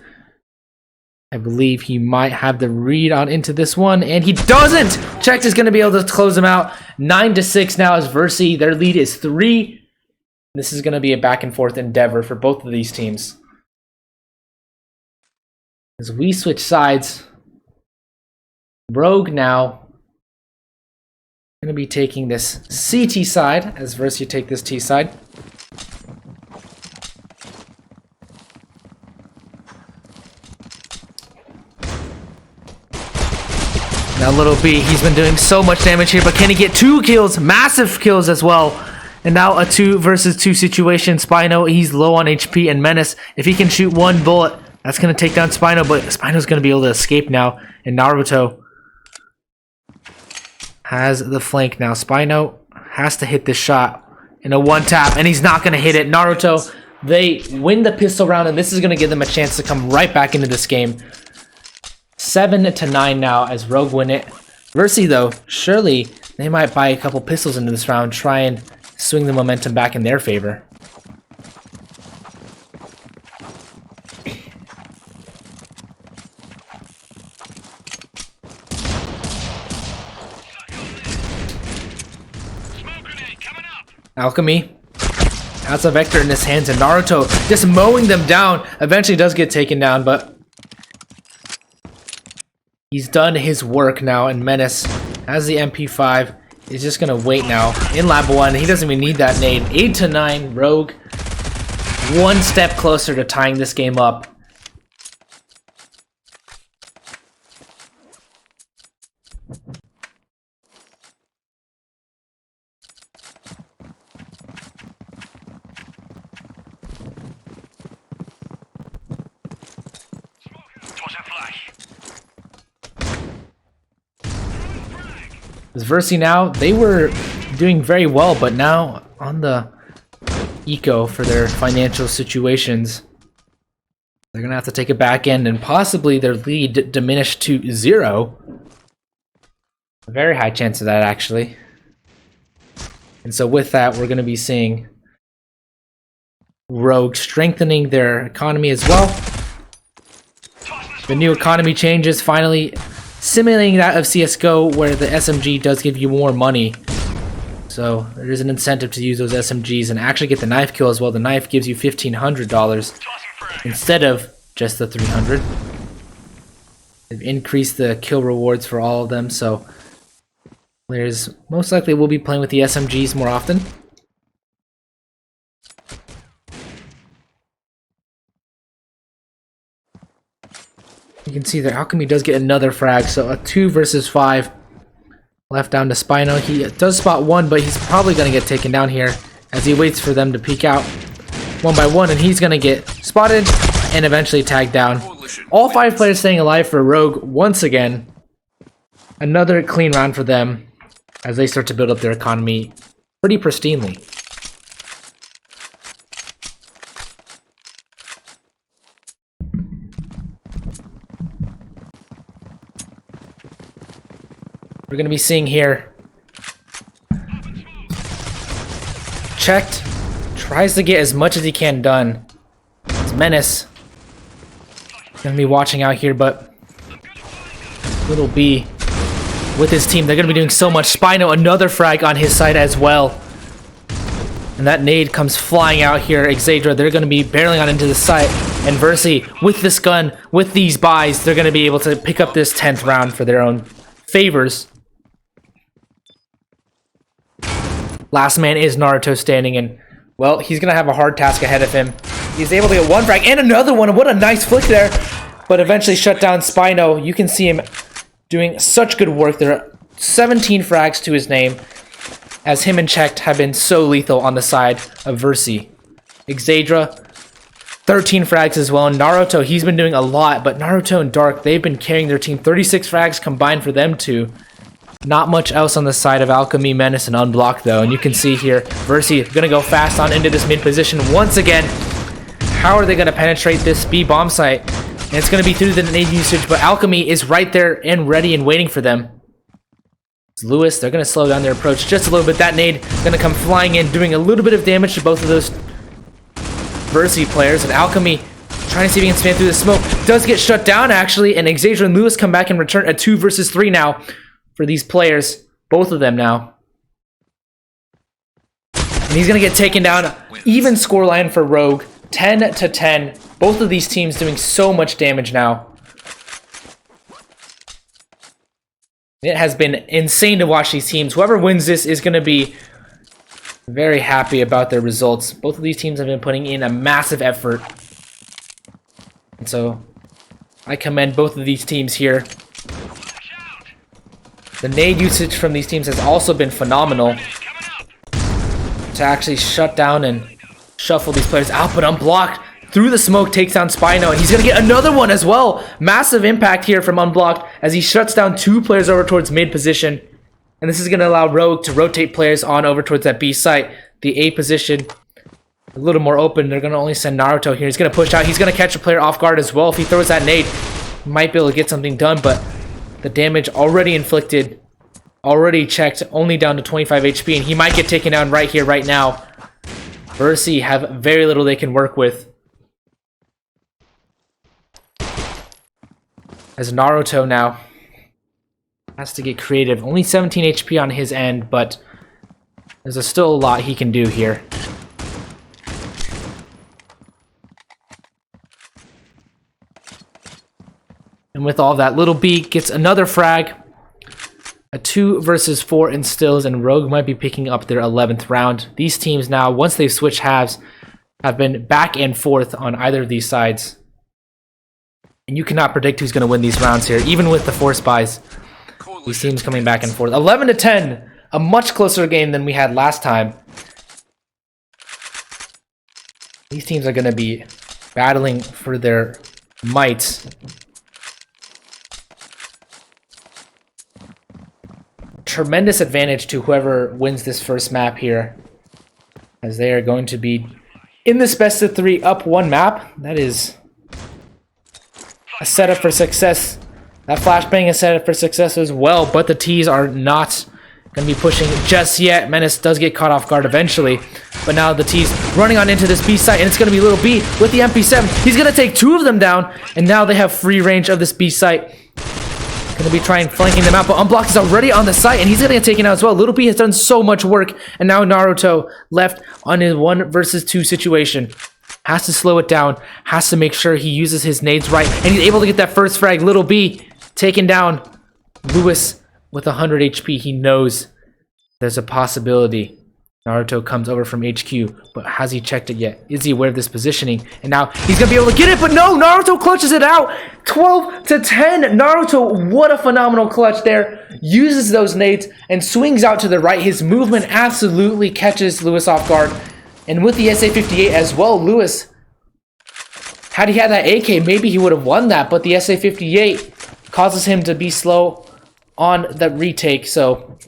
I believe he might have the read on into this one, and he doesn't! Checked is going to be able to close him out. 9-6 now as Versi. Their lead is 3. This is going to be a back and forth endeavor for both of these teams. As we switch sides, Rogue now going to be taking this CT side as Versi take this T side. Now little B, he's been doing so much damage here, but can he get 2 kills? Massive kills as well. And now a 2 versus 2 situation. Spino, he's low on HP, and Menace, if he can shoot 1 bullet, that's going to take down Spino, but Spino's going to be able to escape now. And Naruto has the flank now. Spino has to hit this shot in a 1-tap, and he's not going to hit it. Naruto, they win the pistol round, and this is going to give them a chance to come right back into this game. 7-9 now as Rogue win it. Versi, though, surely they might buy a couple pistols into this round, try and swing the momentum back in their favor. Alchemy has a vector in his hands, and Naruto just mowing them down. Eventually does get taken down, but he's done his work now, and Menace has the MP5. He's just gonna wait now in lab 1. He doesn't even need that nade. 8-9, Rogue 1 step closer to tying this game up. As Versi now, they were doing very well, but now on the eco for their financial situations, they're going to have to take a back end and possibly their lead diminish to 0. A very high chance of that, actually. And so with that, we're going to be seeing Rogue strengthening their economy as well. The new economy changes finally simulating that of CSGO, where the SMG does give you more money. So there is an incentive to use those SMGs and actually get the knife kill as well. The knife gives you $1,500 instead of just the $300. They've increased the kill rewards for all of them, so players most likely will be playing with the SMGs more often. You can see that Alchemy does get another frag, so a 2 versus 5 left down to Spino. He does spot 1, but he's probably going to get taken down here as he waits for them to peek out 1 by 1, and he's going to get spotted and eventually tagged down. All 5 players staying alive for Rogue once again. Another clean round for them as they start to build up their economy pretty pristinely. We're going to be seeing here. Checked. Tries to get as much as he can done. It's Menace. Going to be watching out here, but Little B with his team, they're going to be doing so much. Spino, another frag on his side as well. And that nade comes flying out here. Exadra, they're going to be barreling on into the site. And Versi, with this gun, with these buys, they're going to be able to pick up this 10th round for their own favors. Last man is Naruto standing, and, well, he's going to have a hard task ahead of him. He's able to get 1 frag and another one. What a nice flick there. But eventually shut down Spino. You can see him doing such good work. There are 17 frags to his name, as him and Checked have been so lethal on the side of Versi. Exadra 13 frags as well. And Naruto, he's been doing a lot, but Naruto and Dark, they've been carrying their team. 36 frags combined for them two. Not much else on the side of Alchemy, Menace, and Unblocked though. And you can see here, Versi gonna go fast on into this mid position once again. How are they gonna penetrate this B bomb site? And it's gonna be through the nade usage, but Alchemy is right there and ready and waiting for them. It's Lewis, they're gonna slow down their approach just a little bit. That nade gonna come flying in, doing a little bit of damage to both of those Versi players. And Alchemy trying to see if he can spam through the smoke. Does get shut down actually, and Xavier and Lewis come back and return a 2 versus 3 now for these players. Both of them now. And he's gonna get taken down. Even scoreline for Rogue, 10-10. Both of these teams doing so much damage now. It has been insane to watch these teams. Whoever wins this is gonna be very happy about their results. Both of these teams have been putting in a massive effort. And so, I commend both of these teams here. The nade usage from these teams has also been phenomenal. To actually shut down and shuffle these players out, but Unblocked through the smoke takes down Spino, and he's gonna get another one as well. Massive impact here from Unblocked as he shuts down 2 players over towards mid position. And this is going to allow Rogue to rotate players on over towards that B site. The A position, a little more open. They're going to only send Naruto here. He's going to push out. He's going to catch a player off guard as well. If he throws that nade, he might be able to get something done. But the damage already inflicted, already checked, only down to 25 HP. And he might get taken down right here, right now. Versi have very little they can work with. As Naruto now has to get creative. Only 17 HP on his end, but there's still a lot he can do here. And with all that, Little B gets another frag. A 2 versus 4 instills, and Rogue might be picking up their 11th round. These teams now, once they've switched halves, have been back and forth on either of these sides. And you cannot predict who's going to win these rounds here, even with the 4 spies. These teams coming back and forth. 11-10, a much closer game than we had last time. These teams are going to be battling for their might. Tremendous advantage to whoever wins this first map here, as they are going to be in this best of 3 up 1 map. That is a setup for success. That flashbang is set up for success as well, but the T's are not going to be pushing just yet. Menace does get caught off guard eventually, but now the T's running on into this B site, and it's going to be Little B with the MP7. He's going to take 2 of them down, and now they have free range of this B site. Going to be trying flanking them out, but Unblocked is already on the site, and he's going to get taken out as well. Little B has done so much work, and now Naruto left on his 1 versus 2 situation. Has to slow it down, has to make sure he uses his nades right, and he's able to get that first frag. Little B taken down. Lewis with 100 HP. He knows there's a possibility. Naruto comes over from HQ, but has he checked it yet? Is he aware of this positioning? And now he's going to be able to get it, but no! Naruto clutches it out! 12-10! Naruto, what a phenomenal clutch there. Uses those nades and swings out to the right. His movement absolutely catches Lewis off guard. And with the SA-58 as well, Lewis, had he had that AK, maybe he would have won that, but the SA-58 causes him to be slow on the retake. So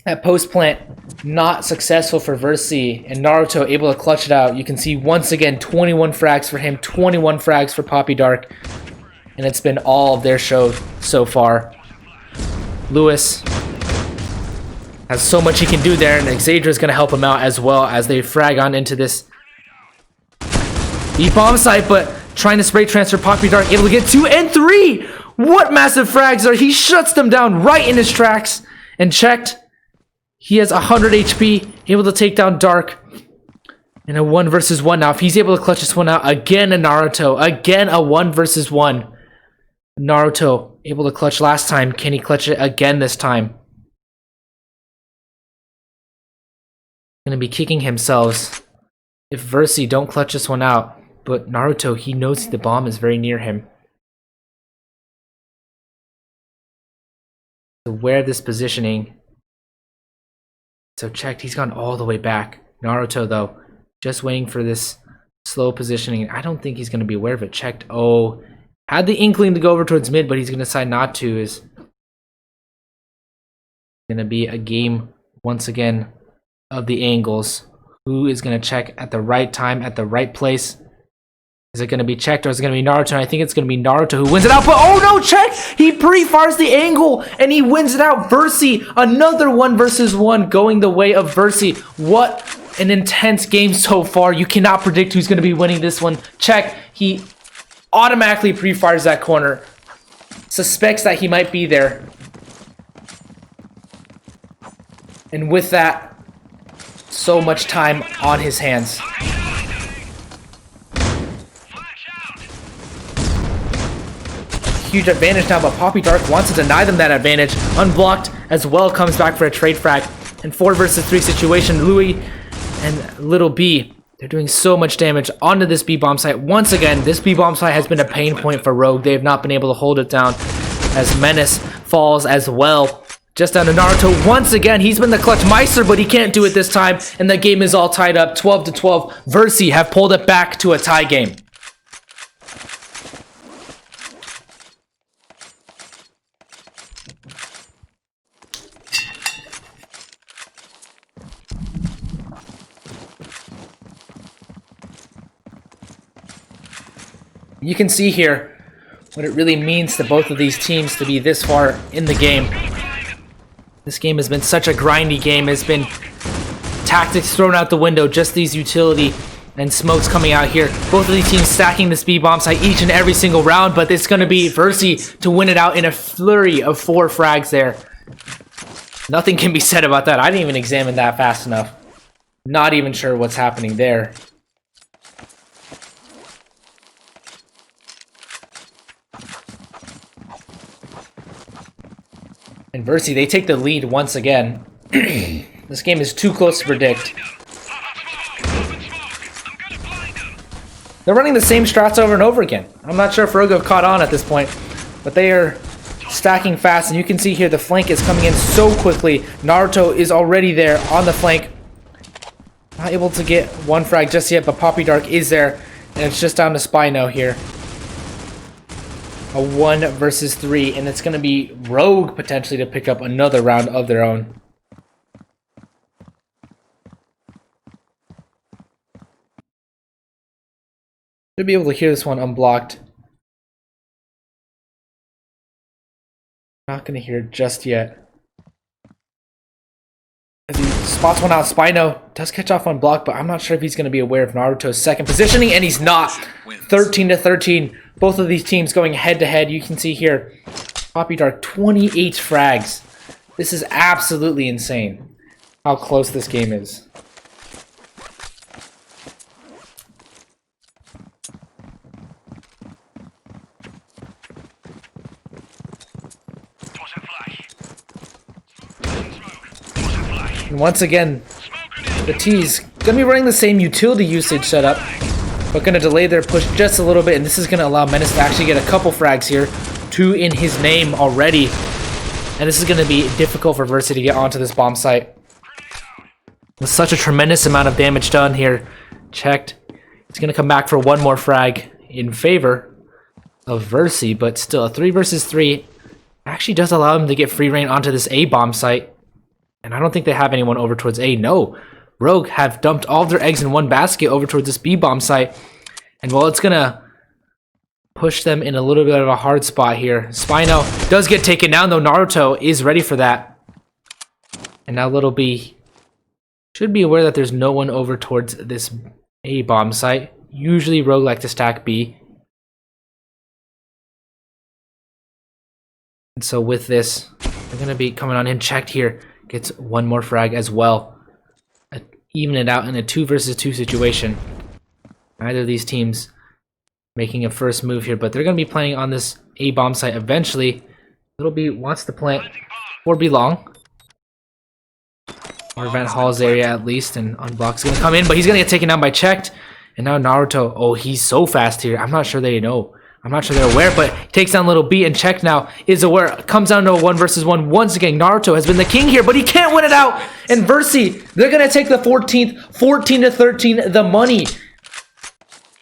that post plant not successful for Versi, and Naruto able to clutch it out. You can see once again 21 frags for him, 21 frags for Poppy Dark, and it's been all of their show so far. Lewis has so much he can do there, and Xavier is going to help him out as well as they frag on into this B-bomb site, but trying to spray transfer Poppy Dark, able to get 2 and 3! What massive frags are! He shuts them down right in his tracks and checked. He has 100 HP, able to take down Dark in a 1 versus 1 now. If he's able to clutch this one out, again a Naruto, again a 1 versus 1. Naruto able to clutch last time. Can he clutch it again this time? Gonna be kicking himself if Versi don't clutch this one out. But Naruto, he knows the bomb is very near him. Aware of this positioning. So checked, he's gone all the way back. Naruto though, just waiting for this Slow positioning. I don't think he's going to be aware of it. Checked. Oh, had the inkling to go over towards mid, but he's going to decide not to. Is going to be a game once again of the angles. Who is going to check at the right time, at the right place? Is it going to be checked or is it going to be Naruto? And I think it's going to be Naruto who wins it out. But oh no, check! He pre-fires the angle and he wins it out. Versi, another 1v1 going the way of Versi. What an intense game so far. You cannot predict who's going to be winning this one. Check. He automatically pre-fires that corner. Suspects that he might be there. And with that, so much time on his hands. Huge advantage now, but Poppy Dark wants to deny them that advantage. Unblocked as well, comes back for a trade frag. And 4 versus 3 situation, Louis and Little B, they're doing so much damage onto this B-bomb site. Once again, this B-bomb site has been a pain point for Rogue. They have not been able to hold it down as Menace falls as well. Just down to Naruto once again. He's been the clutch meister, but he can't do it this time. And the game is all tied up, 12-12. Versi have pulled it back to a tie game. You can see here what it really means to both of these teams to be this far in the game. This game has been such a grindy game. It's been tactics thrown out the window, just these utility and smokes coming out here. Both of these teams stacking this B-bomb site each and every single round, but it's going to be Versi to win it out in a flurry of 4 frags there. Nothing can be said about that. I didn't even examine that fast enough. Not even sure what's happening there. And Versi, they take the lead once again. This game is too close to predict. They're running the same strats over and over again. I'm not sure if Rogue have caught on at this point, but they are stacking fast. And you can see here the flank is coming in so quickly. Naruto is already there on the flank. Not able to get one frag just yet, but Poppy Dark is there. And it's just down to Spino here. A 1 versus 3, and it's going to be Rogue potentially to pick up another round of their own. Should be able to hear this one unblocked. Not going to hear it just yet. As he spots one out, Spino does catch off on block, but I'm not sure if he's going to be aware of Naruto's second positioning, and he's not. 13-13. Both of these teams going head-to-head. You can see here, Poppy Dark, 28 frags. This is absolutely insane how close this game is. And once again, the T's gonna be running the same utility usage setup, but gonna delay their push just a little bit, and this is gonna allow Menace to actually get a couple frags here, 2 in his name already, and this is gonna be difficult for Versi to get onto this bomb site. With such a tremendous amount of damage done here, checked. It's gonna come back for one more frag in favor of Versi, but still a 3 versus 3 actually does allow him to get free reign onto this A bomb site. And I don't think they have anyone over towards A. No. Rogue have dumped all of their eggs in one basket over towards this B-bomb site. And while it's going to push them in a little bit of a hard spot here, Spino does get taken down, though Naruto is ready for that. And now Little B should be aware that there's no one over towards this A-bomb site. Usually Rogue like to stack B. And so with this, they're going to be coming on in checked here. Gets one more frag as well. Even it out in a 2 versus 2 situation. Neither of these teams making a first move here, but they're going to be playing on this A bomb site eventually. Little B wants to plant for B long. Or Van Hall's area at least, and Unblock's going to come in, but he's going to get taken down by checked. And now Naruto, oh, he's so fast here. I'm not sure they know. I'm not sure they're aware, but takes down Little B, and check now is aware. Comes down to a 1 versus 1. Once again, Naruto has been the king here, but he can't win it out. And Versi, they're going to take the 14th, 14-13, the money.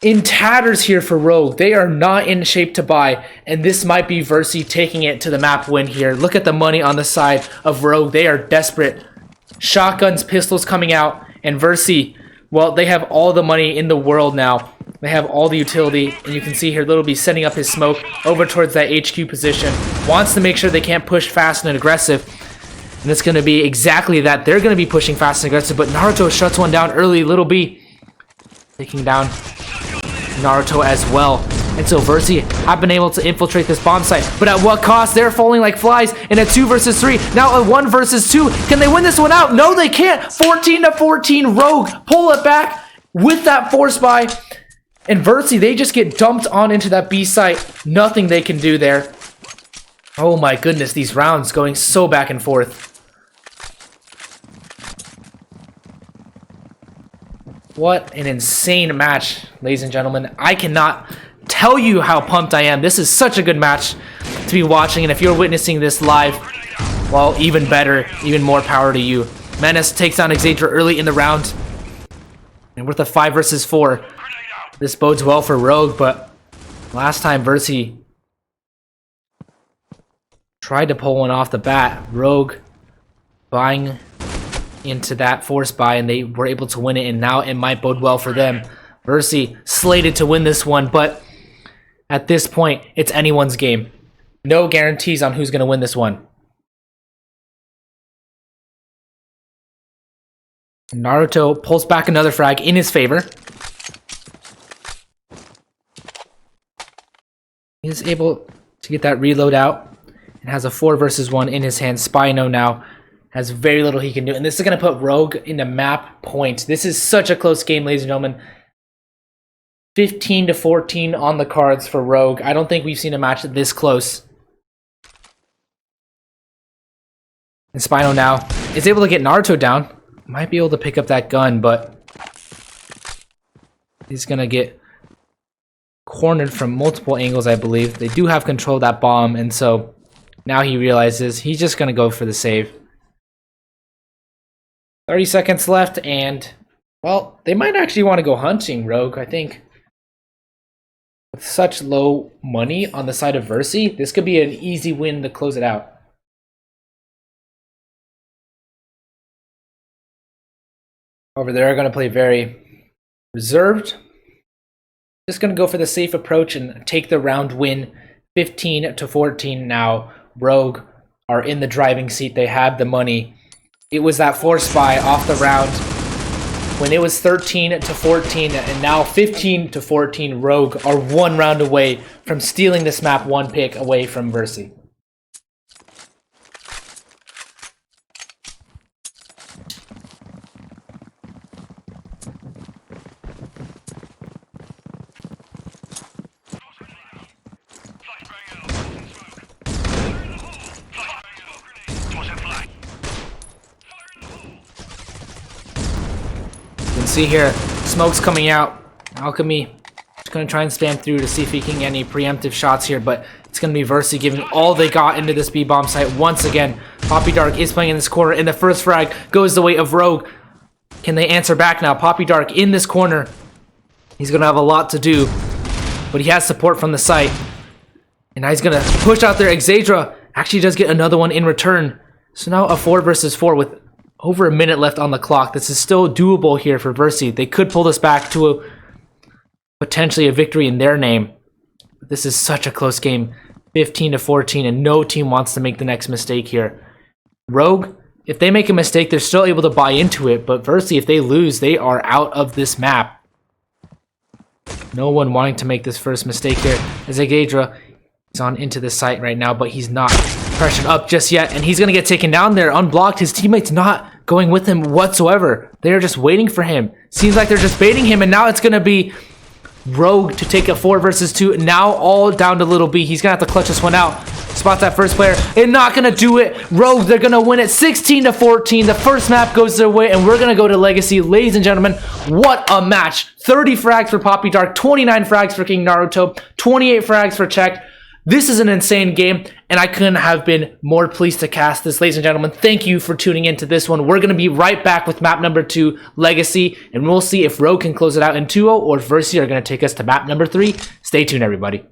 in tatters here for Rogue. They are not in shape to buy, and this might be Versi taking it to the map win here. Look at the money on the side of Rogue. They are desperate. Shotguns, pistols coming out, and Versi, well, they have all the money in the world now. They have all the utility, and you can see here Little B setting up his smoke over towards that HQ position. Wants to make sure they can't push fast and aggressive, and it's going to be exactly that. They're going to be pushing fast and aggressive, but Naruto shuts one down early. Little B taking down Naruto as well. And so Versi have been able to infiltrate this bomb site, but at what cost? They're falling like flies in a 2 versus 3. Now a 1 versus 2. Can they win this one out? No, they can't. 14-14. Rogue pull it back with that force buy. And Versi, they just get dumped on into that B site. Nothing they can do there. Oh my goodness, these rounds going so back and forth. What an insane match, ladies and gentlemen. I cannot tell you how pumped I am. This is such a good match to be watching, and if you're witnessing this live, well, even better, even more power to you. Menace takes down Xavier early in the round, and with a 5 versus 4, this bodes well for Rogue, but last time Versi tried to pull one off the bat, Rogue buying into that force buy, and they were able to win it, and now it might bode well for them. Versi slated to win this one, but at this point, it's anyone's game. No guarantees on who's going to win this one. Naruto pulls back another frag in his favor. He's able to get that reload out and has a 4 versus 1 in his hand. Spino now has very little he can do, and this is going to put Rogue in the map point. This is such a close game, ladies and gentlemen. 15-14 on the cards for Rogue. I don't think we've seen a match this close. And Spino now is able to get Naruto down. Might be able to pick up that gun, but he's going to get cornered from multiple angles, I believe. They do have control of that bomb, and so now he realizes he's just going to go for the save. 30 seconds left, and, well, they might actually want to go hunting, Rogue, I think. With such low money on the side of Versi, this could be an easy win to close it out. However, they're going to play very reserved. Just going to go for the safe approach and take the round win. 15-14 now. Rogue are in the driving seat. They have the money. It was that force buy off the round when it was 13-14, and now 15-14. Rogue are 1 round away from stealing this map, 1 pick away from Versi. See here, smoke's coming out. Alchemy is going to try and spam through to see if he can get any preemptive shots here, but it's going to be Versi giving all they got into this B-bomb site once again. Poppy Dark is playing in this corner, and the first frag goes the way of Rogue. Can they answer back now? Poppy Dark in this corner. He's going to have a lot to do, but he has support from the site. And now he's going to push out there. Xadra actually does get another one in return. So now a 4 versus 4 with over a minute left on the clock. This is still doable here for Versi. They could pull this back to potentially a victory in their name. But this is such a close game. 15-14, and no team wants to make the next mistake here. Rogue, if they make a mistake, they're still able to buy into it. But Versi, if they lose, they are out of this map. No one wanting to make this first mistake here. As Xadra is on into the site right now, but he's not pressured up just yet, and he's going to get taken down there, unblocked. His teammates not going with him whatsoever. They're just waiting for him. Seems like they're just baiting him, and now it's going to be Rogue to take a 4 versus 2. Now all down to Little B. He's going to have to clutch this one out. Spots that first player, and not going to do it. Rogue, they're going to win it 16-14. The first map goes their way, and we're going to go to Legacy. Ladies and gentlemen, what a match. 30 frags for Poppy Dark, 29 frags for King Naruto, 28 frags for Check. This is an insane game, and and I couldn't have been more pleased to cast this. Ladies and gentlemen, thank you for tuning into this one. We're going to be right back with map number 2, Legacy, and we'll see if Rogue can close it out in 2-0 or if Versi are going to take us to map number 3. Stay tuned, everybody.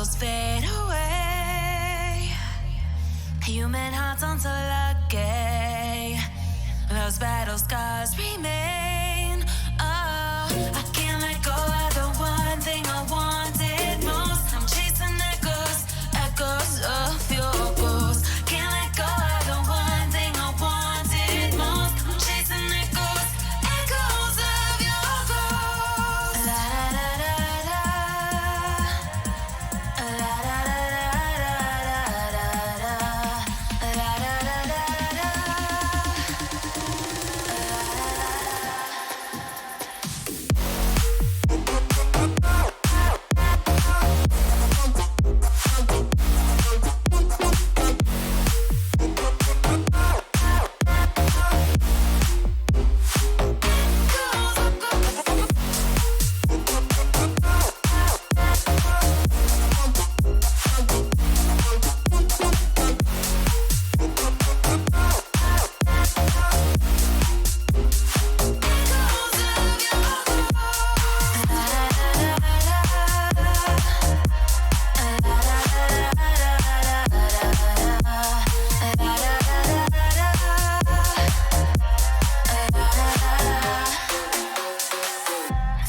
ripples fade away. Human hearts aren't so lucky. Those battle scars remain. Oh, I can't let go of the one thing I wanted most. I'm chasing echoes of your ghost. Can't let go of the one thing I wanted most. I'm chasing echoes of your ghost. La da da da da. La da da da da da da. La da da da da.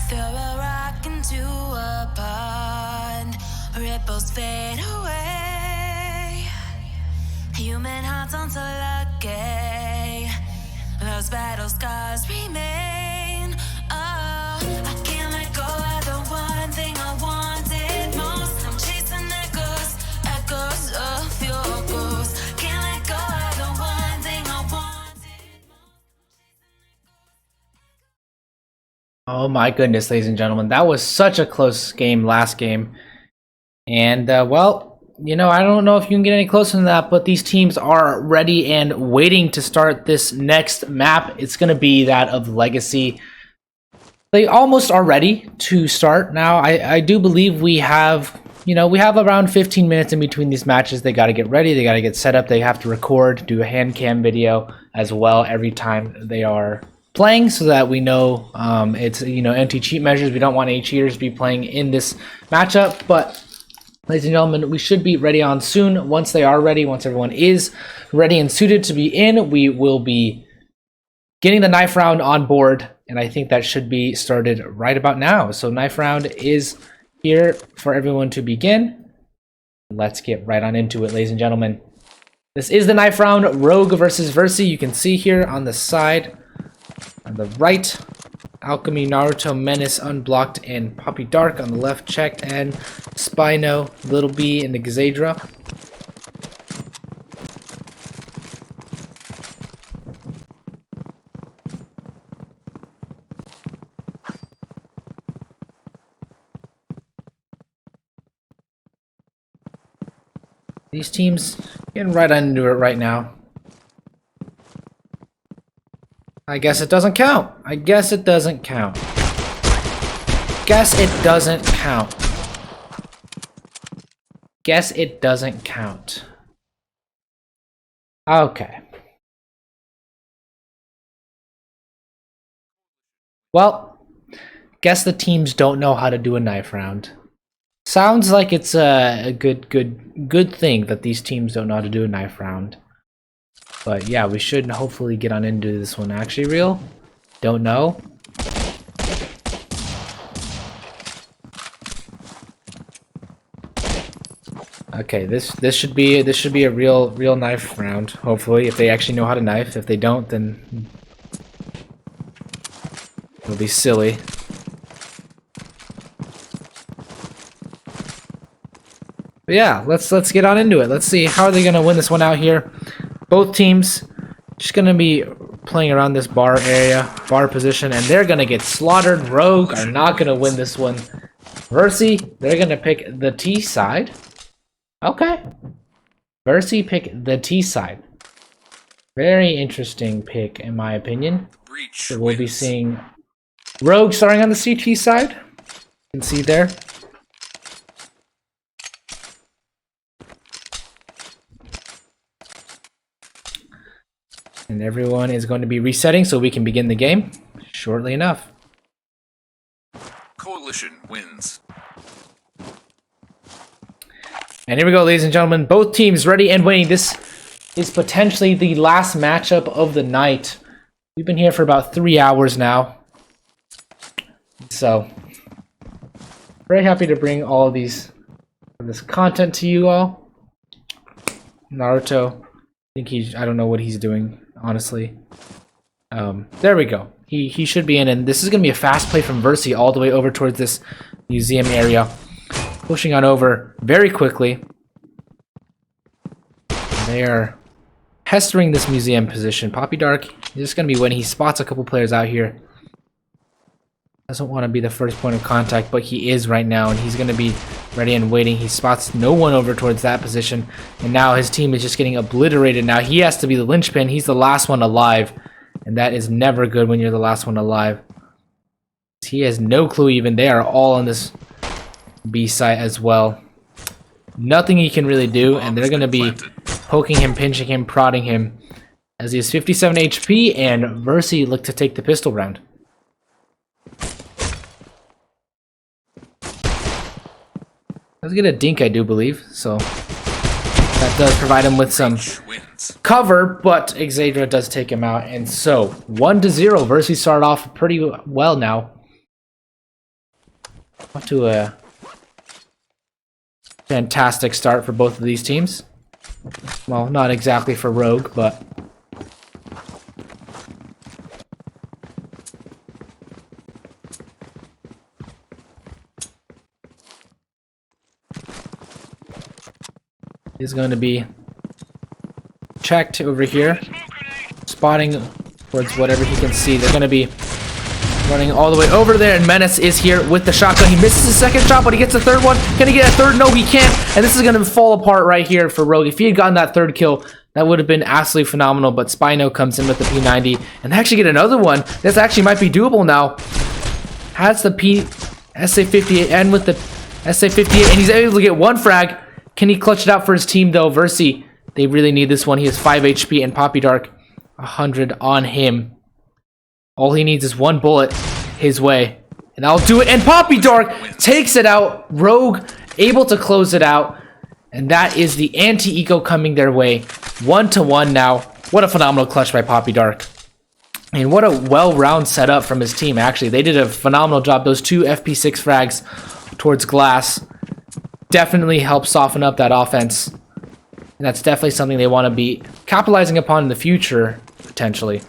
Throw a rock into a pond, ripples fade away. Human hearts aren't so lucky. Those battle scars remain. Oh, I can't let go of the one thing I wanted most. I'm chasing echoes of your ghost. Can't let go of the one thing I wanted most. Oh my goodness, ladies and gentlemen, that was such a close game last game. And well, you know, I don't know if you can get any closer than that, but these teams are ready and waiting to start this next map. It's going to be that of Legacy. They almost are ready to start now. I do believe we have, you know, we have around 15 minutes in between these matches. They got to get ready. They got to get set up. They have to record, do a hand cam video as well every time they are playing, so that we know it's, you know, anti-cheat measures. We don't want any cheaters to be playing in this matchup, but ladies and gentlemen, we should be ready on soon. Once they are ready, once everyone is ready and suited to be in, we will be getting the knife round on board, and I think that should be started right about now. So knife round is here for everyone to begin. Let's get right on into it, ladies and gentlemen. This is the knife round, Rogue versus Versi. You can see here on the side, on the right, Alchemy, Naruto, Menace, Unblocked, and Poppy Dark. On the left, Checked, and Spino, Little B, and the Xadra. These teams getting right into it right now. I guess it doesn't count. I guess it doesn't count. Guess it doesn't count. Guess it doesn't count. Okay. Well, guess the teams don't know how to do a knife round. Sounds like it's a good thing that these teams don't know how to do a knife round. But yeah, we should hopefully get on into this one. Actually, real? Don't know. Okay, this should be a real knife round. Hopefully, if they actually know how to knife. If they don't, then it'll be silly. But yeah, let's get on into it. Let's see how are they gonna win this one out here. Both teams just gonna be playing around this bar area, bar position, and they're gonna get slaughtered. Rogue are not gonna win this one. Versi, they're gonna pick the T side. Okay. Versi pick the T side. Very interesting pick, in my opinion. So we'll be seeing Rogue starting on the CT side. You can see there. And everyone is going to be resetting so we can begin the game shortly enough. Coalition wins. And here we go, ladies and gentlemen. Both teams ready and waiting. This is potentially the last matchup of the night. We've been here for about 3 hours now. So, very happy to bring all of this content to you all. Naruto, I don't know what he's doing, honestly. There we go. He should be in, and this is going to be a fast play from Versi all the way over towards this museum area. Pushing on over very quickly. They are pestering this museum position. Poppy Dark is just going to be when he spots a couple players out here. Doesn't want to be the first point of contact, but he is right now, and he's going to be ready and waiting. He spots no one over towards that position, and now his team is just getting obliterated. Now he has to be the linchpin. He's the last one alive, and that is never good when you're the last one alive. He has no clue even. They are all on this B site as well. Nothing he can really do, and they're going to be poking him, pinching him, prodding him, as he has 57 HP, and Versi look to take the pistol round. Let's get a dink, I do believe, so that does provide him with some cover, but Xadra does take him out, and so 1-0. Versi started off pretty well now. Off to a fantastic start for both of these teams. Well, not exactly for Rogue, but is going to be checked over here, spotting towards whatever he can see. They're going to be running all the way over there, and Menace is here with the shotgun. He misses his second shot, but he gets a third one. Can he get a third? No, he can't. And this is going to fall apart right here for Rogue. If he had gotten that third kill, that would have been absolutely phenomenal, but Spino comes in with the P90, and they actually get another one. This actually might be doable now. Has the SA-58 and with the SA-58, and he's able to get one frag. Can he clutch it out for his team, though? Versi, they really need this one. He has 5 HP, and Poppy Dark, 100 on him. All he needs is one bullet his way, and I'll do it. And Poppy Dark takes it out. Rogue able to close it out, and that is the anti-eco coming their way. 1-1 now. What a phenomenal clutch by Poppy Dark. And what a well-round setup from his team, actually. They did a phenomenal job. Those 2 FP6 frags towards glass definitely help soften up that offense. And that's definitely something they want to be capitalizing upon in the future, potentially.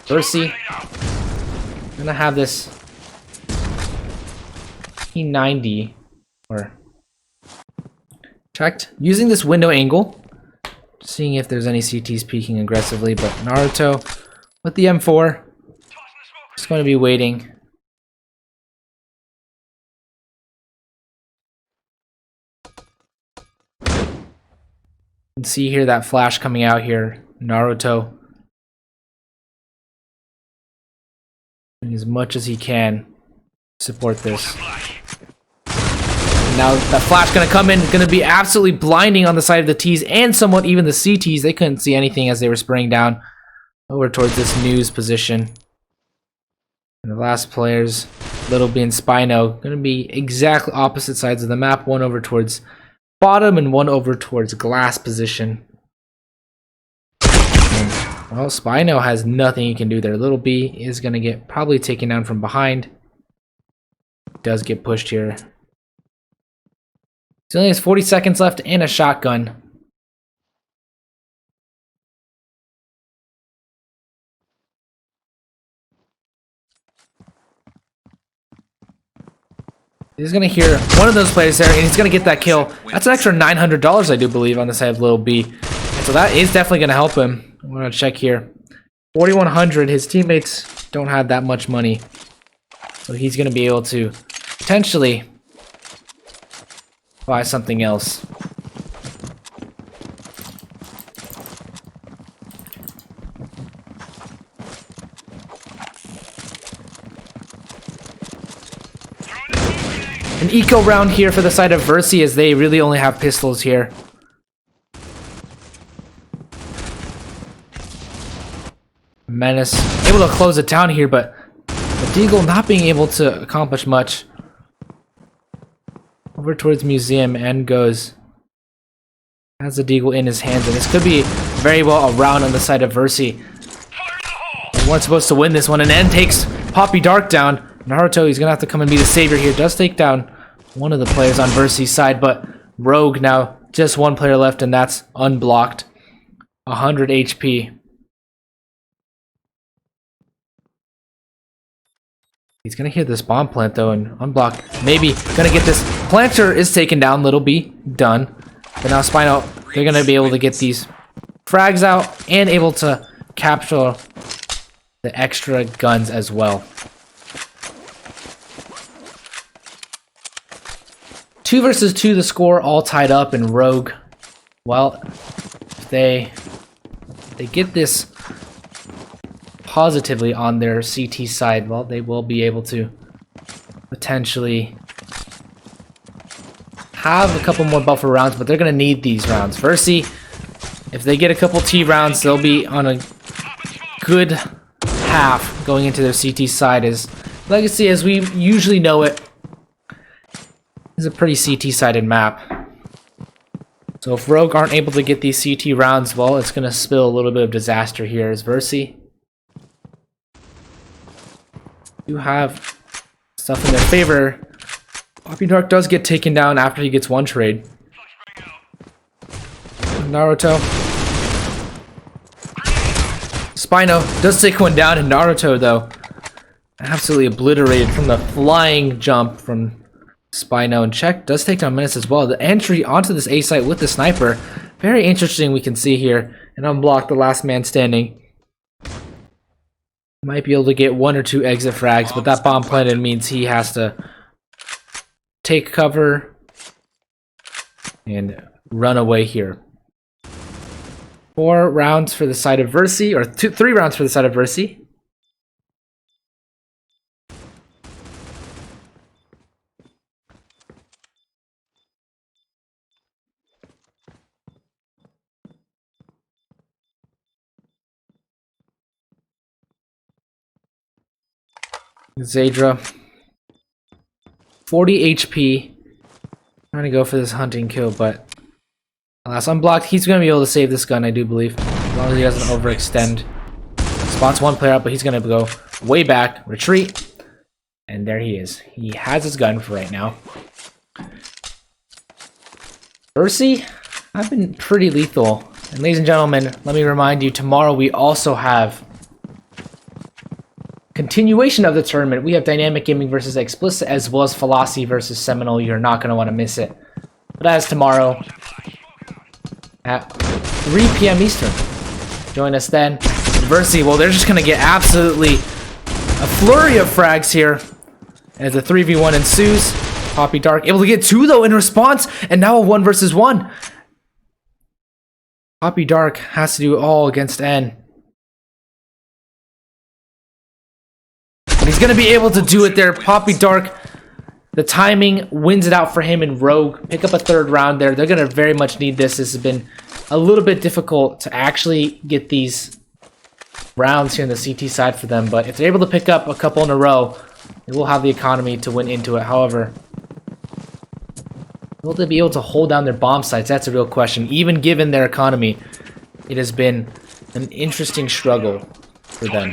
Versi gonna have this P90 or checked using this window angle, seeing if there's any CTs peeking aggressively, but Naruto with the M4 just going to be waiting. You can see here that flash coming out here. Naruto doing as much as he can to support this. And now that flash gonna come in, gonna be absolutely blinding on the side of the T's and somewhat even the CTs. They couldn't see anything as they were spraying down over towards this news position. And the last players, Little B and Spino, gonna be exactly opposite sides of the map. One over towards bottom and one over towards glass position. Well, Spino has nothing he can do there. Little B is going to get probably taken down from behind. Does get pushed here. He only has 40 seconds left and a shotgun. He's going to hear one of those players there, and he's going to get that kill. That's an extra $900, I do believe, on the side of Little B. And so that is definitely going to help him. I'm going to check here. 4,100. His teammates don't have that much money. So he's going to be able to potentially buy something else. An eco round here for the side of Versi, as they really only have pistols here. Menace able to close it down here, but the Deagle not being able to accomplish much. over towards Museum and goes. Has the deagle in his hands, and this could be very well a round on the side of Versi. We weren't supposed to win this one, and N takes Poppy Dark down. Naruto, he's gonna have to come and be the savior here. Does take down one of the players on Versi's side, but Rogue now just one player left, and that's unblocked. 100 HP. He's gonna hear this bomb plant though and unblock. Maybe gonna get this. Planter is taken down. Little B done. But now Spino, they're gonna be able to get these frags out and able to capture the extra guns as well. 2 versus 2, the score all tied up, and Rogue, well, if they get this positively on their CT side, well, they will be able to potentially have a couple more buffer rounds, but they're going to need these rounds. Versi, if they get a couple T rounds, they'll be on a good half going into their CT side. As Legacy, as we usually know it, is a pretty CT-sided map. So if Rogue aren't able to get these CT rounds, well, it's going to spill a little bit of disaster here as Versi do have stuff in their favor. Poppy Dark does get taken down after he gets one trade. Naruto. Spino does take one down, and Naruto, though, absolutely obliterated from the flying jump from Spino. And Check does take down Menace as well. The entry onto this A site with the sniper, very interesting. We can see here and unblock the last man standing. Might be able to get 1 or 2 exit frags, but that bomb planted means he has to take cover and run away here. 4 rounds for the side of Versi, or 3 rounds for the side of Versi. Zadra, 40 HP. Trying to go for this hunting kill, but alas, unblocked. He's going to be able to save this gun, I do believe, as long as he doesn't overextend. Spots one player up, but he's going to go way back, retreat, and there he is. He has his gun for right now. Versi, I've been pretty lethal. And ladies and gentlemen, let me remind you, tomorrow we also have continuation of the tournament. We have Dynamic Gaming versus Explicit, as well as Fallacy versus Seminole. You're not going to want to miss it. But as tomorrow at 3 p.m. Eastern. Join us then. Versi, well, they're just going to get absolutely a flurry of frags here as a 3v1 ensues. Poppy Dark able to get 2 though in response, and now a 1 versus 1. Poppy Dark has to do it all against N. He's going to be able to do it there. Poppy Dark, the timing wins it out for him, and Rogue pick up a 3rd round there. They're going to very much need this. This has been a little bit difficult to actually get these rounds here in the CT side for them, but if they're able to pick up a couple in a row, they will have the economy to win into it. However, will they be able to hold down their bomb sites? That's a real question. Even given their economy, it has been an interesting struggle for them.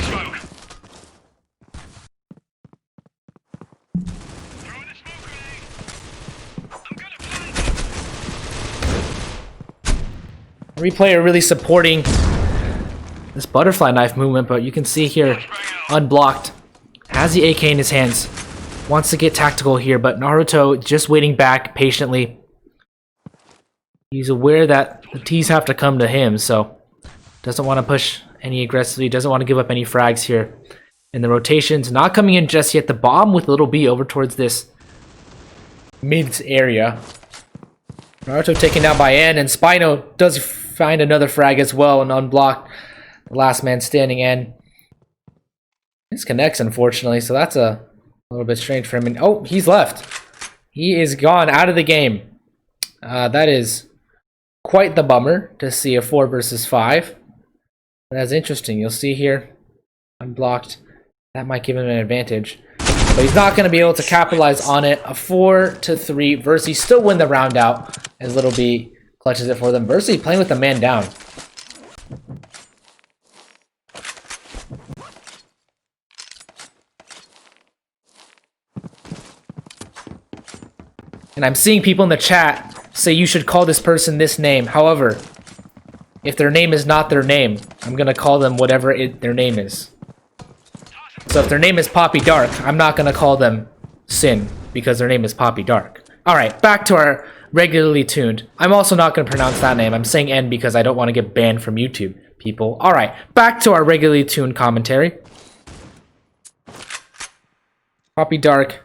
Replayer really supporting this butterfly knife movement, but you can see here, unblocked, has the AK in his hands, wants to get tactical here, but Naruto just waiting back patiently. He's aware that the T's have to come to him, so doesn't want to push any aggressively, doesn't want to give up any frags here. And the rotation's not coming in just yet. The bomb with little B over towards this mid area. Naruto taken down by N, and Spino does find another frag as well and unblock the last man standing. N disconnects, unfortunately, so that's a little bit strange for him. And oh, he's left. He is gone out of the game. That is quite the bummer to see a 4 versus 5. That's interesting. You'll see here, unblocked. That might give him an advantage. but he's not going to be able to capitalize on it. A 4-3. Versi still win the round out as Little B clutches it for them. Versi playing with the man down. And I'm seeing people in the chat say you should call this person this name. However, if their name is not their name, I'm going to call them whatever their name is. So if their name is Poppy Dark, I'm not going to call them Sin because their name is Poppy Dark. Alright, back to our regularly tuned. I'm also not going to pronounce that name. I'm saying N because I don't want to get banned from YouTube, people. Alright, back to our regularly tuned commentary. Poppy Dark.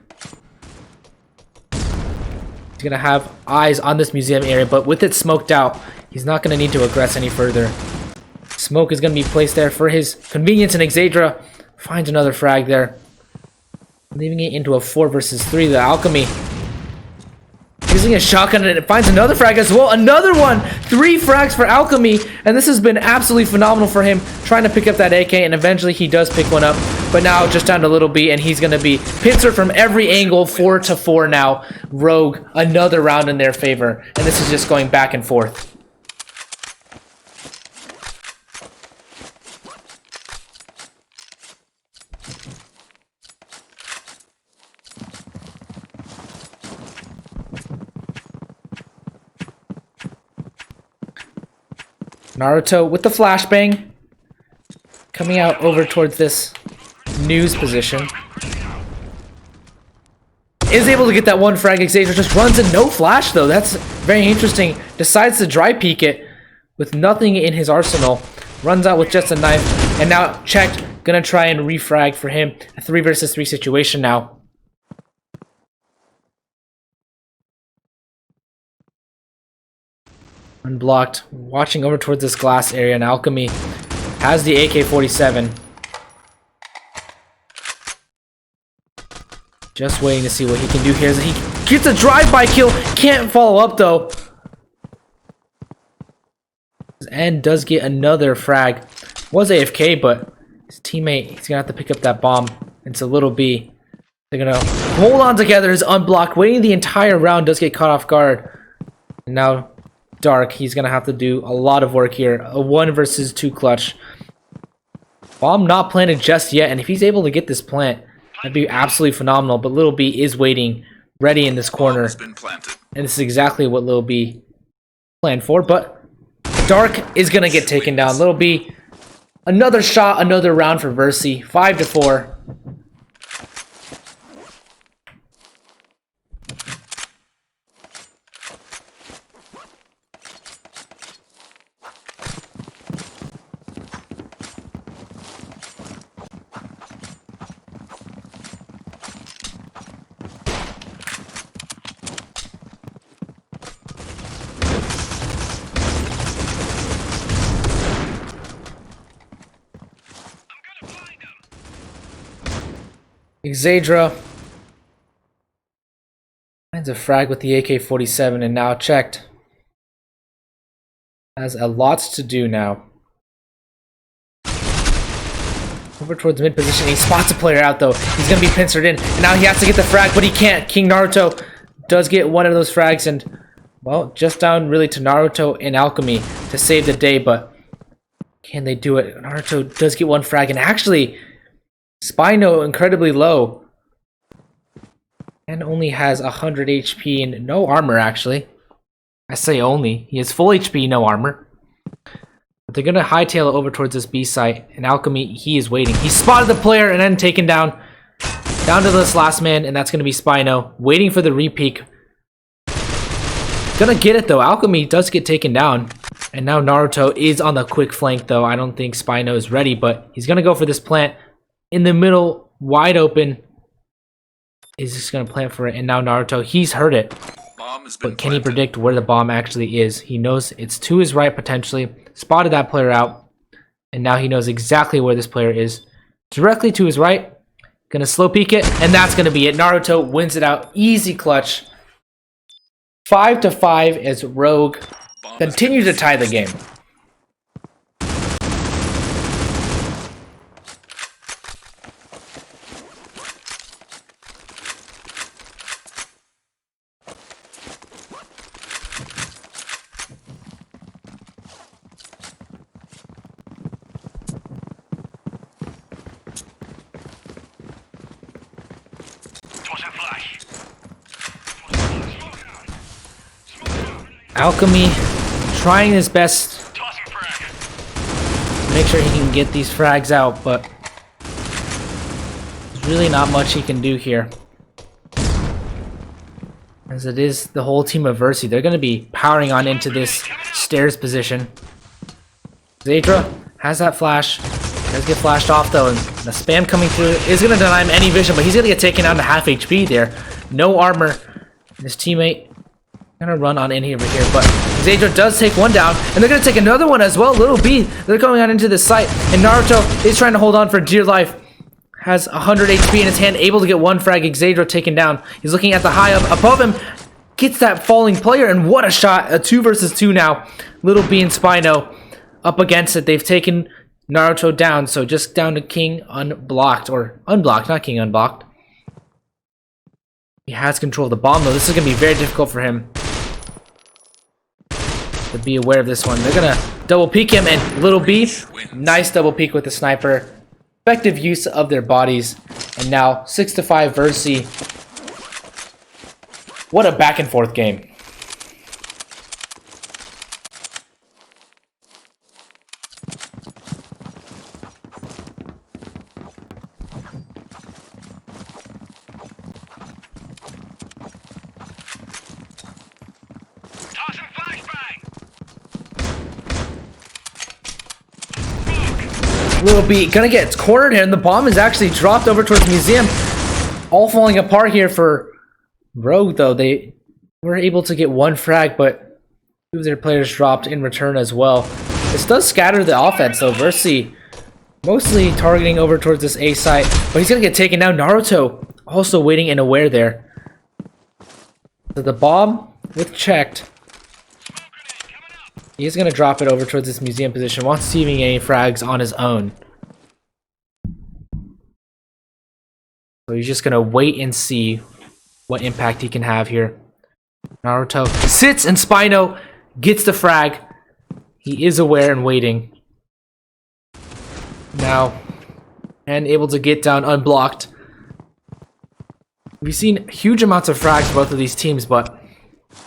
He's going to have eyes on this museum area, but with it smoked out, he's not going to need to aggress any further. Smoke is going to be placed there for his convenience, and Exadra finds another frag there. Leaving it into a 4 versus 3. The Alchemy using a shotgun, and it finds another frag as well. Another one! 3 frags for Alchemy, and this has been absolutely phenomenal for him, trying to pick up that AK, and eventually he does pick one up. But now just down to Little B, and he's going to be pincered from every angle. 4-4 now. Rogue, another round in their favor, and this is just going back and forth. Naruto with the flashbang. Coming out over towards this news position. Is able to get that one frag. Xavier just runs in. No flash though. That's very interesting. Decides to dry peek it with nothing in his arsenal. Runs out with just a knife. And now checked. Gonna try and refrag for him. A 3 versus 3 situation now. Unblocked. Watching over towards this glass area, and Alchemy has the AK-47. Just waiting to see what he can do here. He gets a drive-by kill. Can't follow up though. And does get another frag. Was AFK, but his teammate, he's gonna have to pick up that bomb. It's a Little B. They're gonna hold on together. Is unblocked. Waiting the entire round. Does get caught off guard. And now Dark, he's gonna have to do a lot of work here. A 1 versus 2 clutch. Bomb not planted just yet, and if he's able to get this plant, that'd be absolutely phenomenal. But Little B is waiting, ready in this corner. And this is exactly what Little B planned for. But Dark is gonna get taken down. Little B, another shot, another round for Versi. 5-4. Exadra finds a frag with the AK-47 and now checked. Has a lot to do now. Over towards mid position. He spots a player out though. He's going to be pincered in. And now he has to get the frag, but he can't. King Naruto does get one of those frags, and well, just down really to Naruto and Alchemy to save the day, but can they do it? Naruto does get one frag, and actually Spino incredibly low and only has 100 HP and no armor. Actually, I say only. He has full HP, no armor. But they're gonna hightail it over towards this B site, and Alchemy, he is waiting. He spotted the player and then taken down to this last man, and that's gonna be Spino waiting for the repeak. Gonna get it though. Alchemy does get taken down, and now Naruto is on the quick flank though. I don't think Spino is ready, but he's gonna go for this plant. In the middle, wide open, is just going to plant for it. And now Naruto, he's heard it. But can he predict where the bomb actually is? He knows it's to his right, potentially. Spotted that player out. And now he knows exactly where this player is. Directly to his right. Going to slow peek it. And that's going to be it. Naruto wins it out. Easy clutch. 5-5 as Rogue continue to tie the game. Alchemy trying his best to make sure he can get these frags out, but there's really not much he can do here. As it is the whole team of Versi. They're going to be powering on into this stairs position. Zadra has that flash. Does get flashed off though, and the spam coming through is going to deny him any vision, but he's going to get taken down to half HP there. No armor. His teammate gonna run on in over here, but Zadra does take one down, and they're gonna take another one as well. Little B, they're going on into this site, and Naruto is trying to hold on for dear life. Has 100 HP in his hand, able to get one frag. Zadra taken down. He's looking at the high up above him, gets that falling player, and what a shot! A 2 versus 2 now. Little B and Spino up against it. They've taken Naruto down, so just down to King unblocked, or unblocked, not King unblocked. He has control of the bomb though. This is gonna be very difficult for him to be aware of this one. They're gonna double peek him, and Little B, nice double peek with the sniper. Effective use of their bodies. And now 6-5 Versi. What a back and forth game. Little B gonna get cornered here, and the bomb is actually dropped over towards the museum. All falling apart here for Rogue, though. They were able to get one frag, but two of their players dropped in return as well. This does scatter the offense, though. Versi mostly targeting over towards this A site, but he's gonna get taken down. Naruto also waiting and aware there. So the bomb, with checked, he's going to drop it over towards this museum position. Wants to see if he can get any frags on his own. So he's just going to wait and see what impact he can have here. Naruto sits, and Spino gets the frag. He is aware and waiting. Now, and able to get down unblocked. We've seen huge amounts of frags for both of these teams, but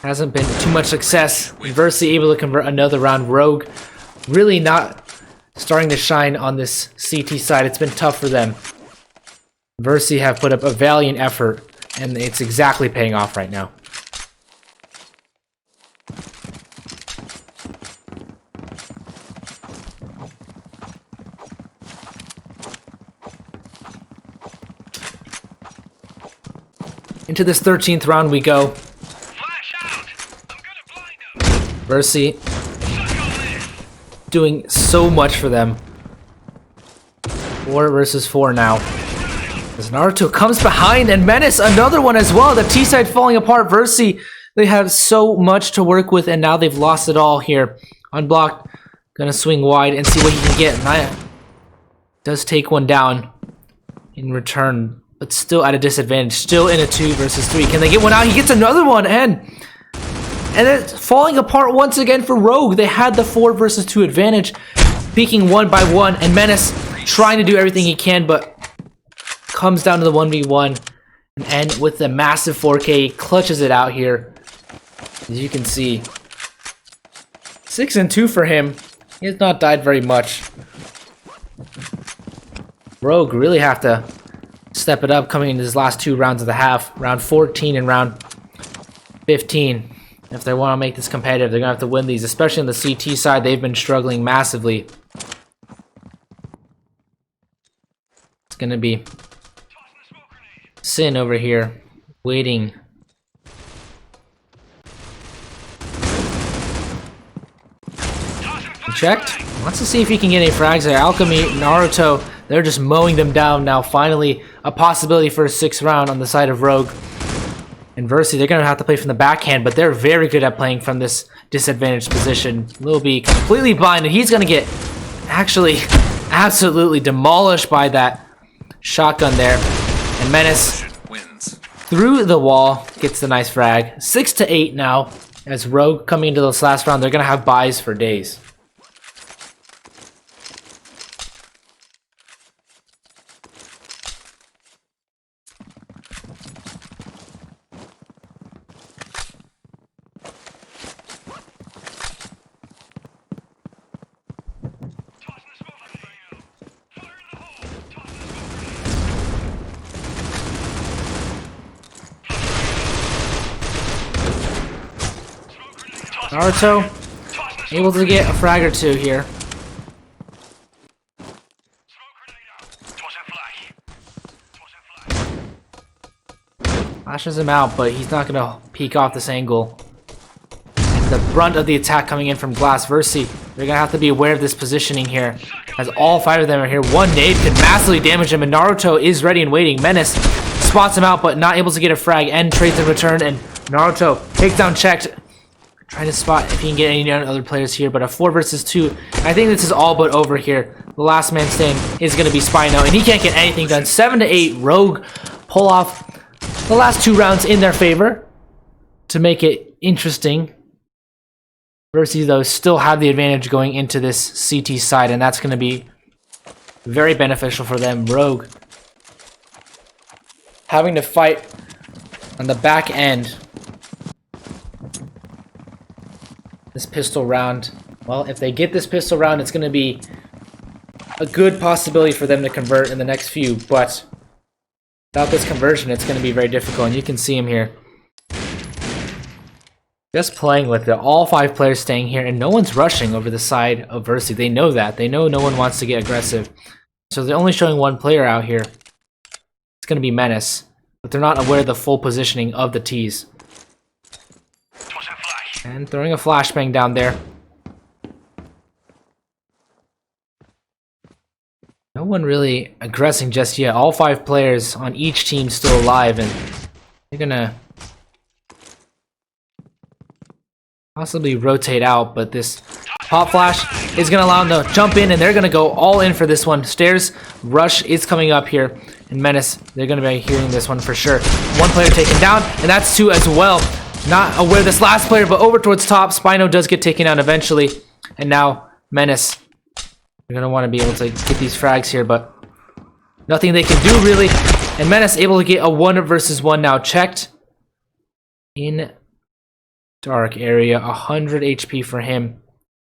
hasn't been too much success. Versi able to convert another round. Rogue really not starting to shine on this CT side. It's been tough for them. Versi have put up a valiant effort, and it's exactly paying off right now. Into this 13th round we go. Versi doing so much for them. 4 versus 4 now. As Naruto comes behind, and Menace another one as well. The T side falling apart. Versi, they have so much to work with, and now they've lost it all here. Unblocked, gonna swing wide and see what he can get. Naya does take one down in return, but still at a disadvantage. Still in a 2 versus 3. Can they get one out? He gets another one, and it's falling apart once again for Rogue. They had the 4 versus 2 advantage, peaking one by one, and Menace trying to do everything he can, but comes down to the 1v1, and with the massive 4K, clutches it out here. As you can see, 6 and 2 for him. He has not died very much. Rogue really have to step it up coming into his last 2 rounds of the half. Round 14 and round 15. If they want to make this competitive, they're going to have to win these, especially on the CT side. They've been struggling massively. It's going to be Sin over here, waiting. Checked. Wants to see if he can get any frags there. Alchemy, Naruto, they're just mowing them down now. Finally, a possibility for a 6th round on the side of Rogue. And Versi, they're going to have to play from the backhand, but they're very good at playing from this disadvantaged position. Lil B completely blind, and he's going to get actually absolutely demolished by that shotgun there. And Menace wins. Through the wall, gets the nice frag. 6-8 now, as Rogue coming into this last round. They're going to have buys for days. Naruto able to get a frag or two here. Flashes him out, but he's not gonna peek off this angle. The brunt of the attack coming in from Glass. Versi, they're gonna have to be aware of this positioning here, as all 5 of them are here. One nade could massively damage him, and Naruto is ready and waiting. Menace spots him out, but not able to get a frag, and trades in return, and Naruto takedown checked. Trying to spot if he can get any other players here, but a 4 versus 2. I think this is all but over here. The last man standing is gonna be Spino, and he can't get anything done. 7 to 8, Rogue pull off the last 2 rounds in their favor to make it interesting. Versi, though, still have the advantage going into this CT side, and that's going to be very beneficial for them. Rogue having to fight on the back end. This pistol round. Well, if they get this pistol round, it's going to be a good possibility for them to convert in the next few, but without this conversion, it's going to be very difficult, and you can see him here. Just playing with it. All 5 players staying here, and no one's rushing over the side of Versi. They know that. They know no one wants to get aggressive. So they're only showing 1 player out here. It's going to be Menace, but they're not aware of the full positioning of the T's. And throwing a flashbang down there. No one really aggressing just yet. All 5 players on each team still alive, and they're gonna possibly rotate out, but this pop flash is gonna allow them to jump in, and they're gonna go all in for this one. Stairs rush is coming up here, and Menace, they're gonna be hearing this one for sure. 1 player taken down, and that's 2 as well. Not aware of this last player, but over towards top. Spino does get taken down eventually, and now Menace. They're gonna want to be able to get these frags here, but nothing they can do really. And Menace able to get a 1 versus 1 now checked in dark area. 100 HP for him.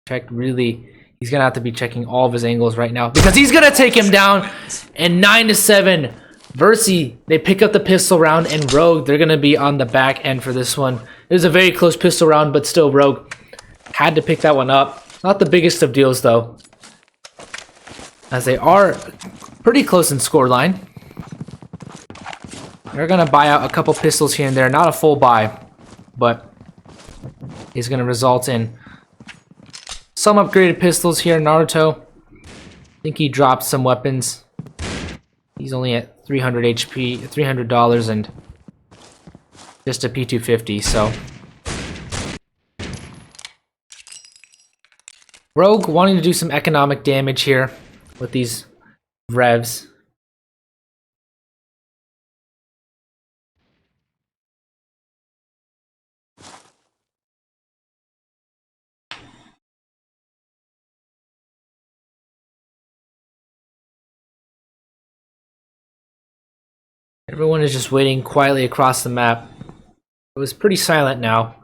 Checked really. He's gonna have to be checking all of his angles right now because he's gonna take him down. And 9 to 7. Versi, they pick up the pistol round, and Rogue, they're gonna be on the back end for this one. It was a very close pistol round, but still Rogue had to pick that one up. Not the biggest of deals though, as they are pretty close in scoreline. They're gonna buy out a couple pistols here and there, not a full buy, but is gonna result in some upgraded pistols here. Naruto, I think he dropped some weapons. He's only at 300 HP, $300, and just a P250, so. Rogue wanting to do some economic damage here with these revs. Everyone is just waiting quietly across the map. It was pretty silent now.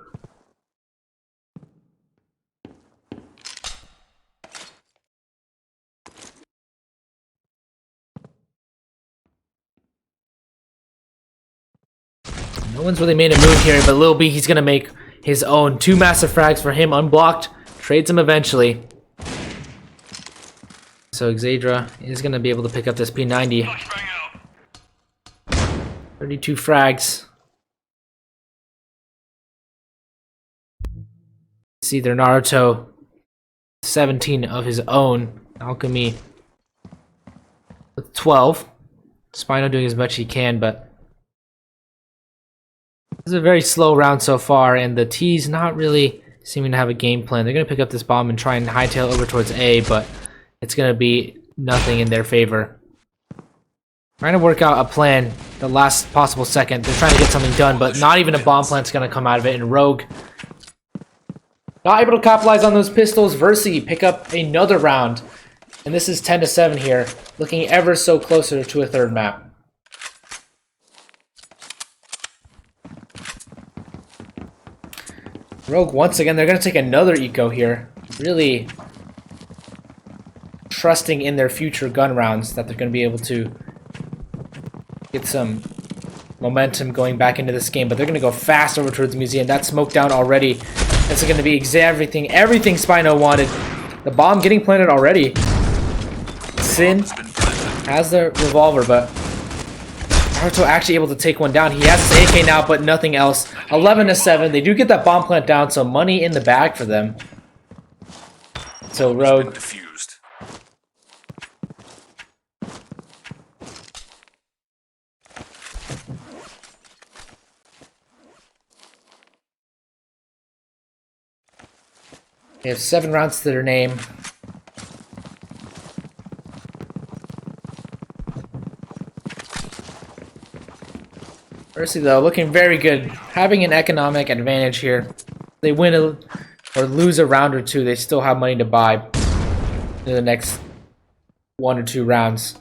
No one's really made a move here, but Lil B, he's gonna make his own. 2 massive frags for him, unblocked. Trades him eventually. So Xadra is gonna be able to pick up this P90. 32 frags. See their Naruto. 17 of his own. Alchemy with 12. Spino doing as much as he can, but this is a very slow round so far, and the T's not really seeming to have a game plan. They're going to pick up this bomb and try and hightail over towards A, but it's going to be nothing in their favor. Trying to work out a plan the last possible second. They're trying to get something done, but not even a bomb plant's going to come out of it, and Rogue not able to capitalize on those pistols. Versi pick up another round, and this is 10 to 7 here, looking ever so closer to a third map. Rogue, once again, they're going to take another eco here. Really trusting in their future gun rounds that they're going to be able to get some momentum going back into this game. But they're going to go fast over towards the museum. That's smoked down already. This is going to be everything Spino wanted. The bomb getting planted already. Sin has the revolver, but Naruto actually able to take one down. He has his AK now, but nothing else. 11-7. They do get that bomb plant down, so money in the bag for them. So Rogue. Diffused. They have 7 rounds to their name. Versi, though, looking very good. Having an economic advantage here. They win or lose a round or two, they still have money to buy in the next 1 or 2 rounds.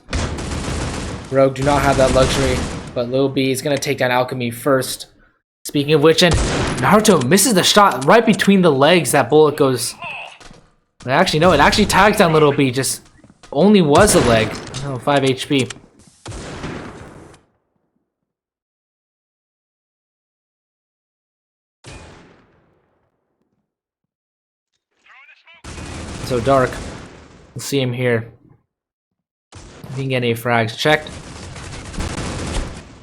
Rogue do not have that luxury, but Lil B is going to take down Alchemy first. Speaking of which, and Naruto misses the shot right between the legs. That bullet goes... Actually, no, it actually tags down Little B, just only was a leg. Oh, 5 HP. So Dark, we'll see him here. If he can get any frags checked.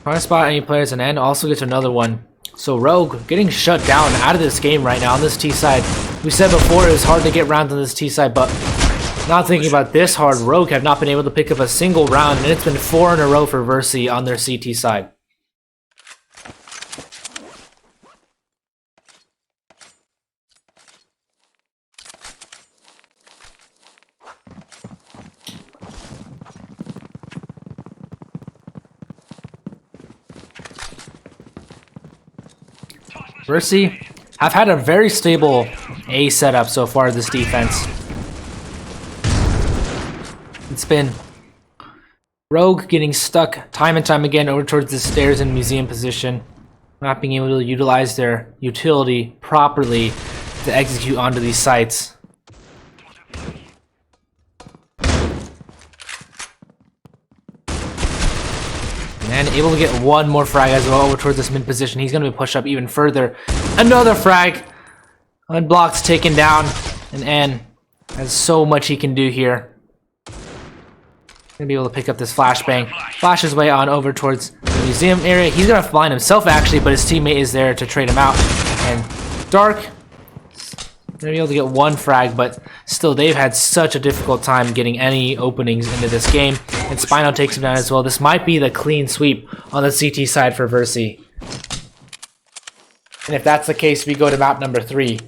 Trying to spot any players and then also gets another one. So Rogue getting shut down out of this game right now on this T side. We said before it was hard to get rounds on this T side, but not thinking about this hard, Rogue have not been able to pick up a single round, and it's been 4 in a row for Versi on their CT side. Versi have had a very stable A setup so far this defense. It's been Rogue getting stuck time and time again over towards the stairs in museum position, not being able to utilize their utility properly to execute onto these sites. And able to get one more frag as well over towards this mid position. He's going to be pushed up even further. Another frag. Unblocked, taken down. And N has so much he can do here. Going to be able to pick up this flashbang. Flash his way on over towards the museum area. He's going to blind himself actually, but his teammate is there to trade him out. And Dark going to be able to get one frag, but still they've had such a difficult time getting any openings into this game. And Spino takes him down as well. This might be the clean sweep on the CT side for Versi. And if that's the case, we go to map number 3.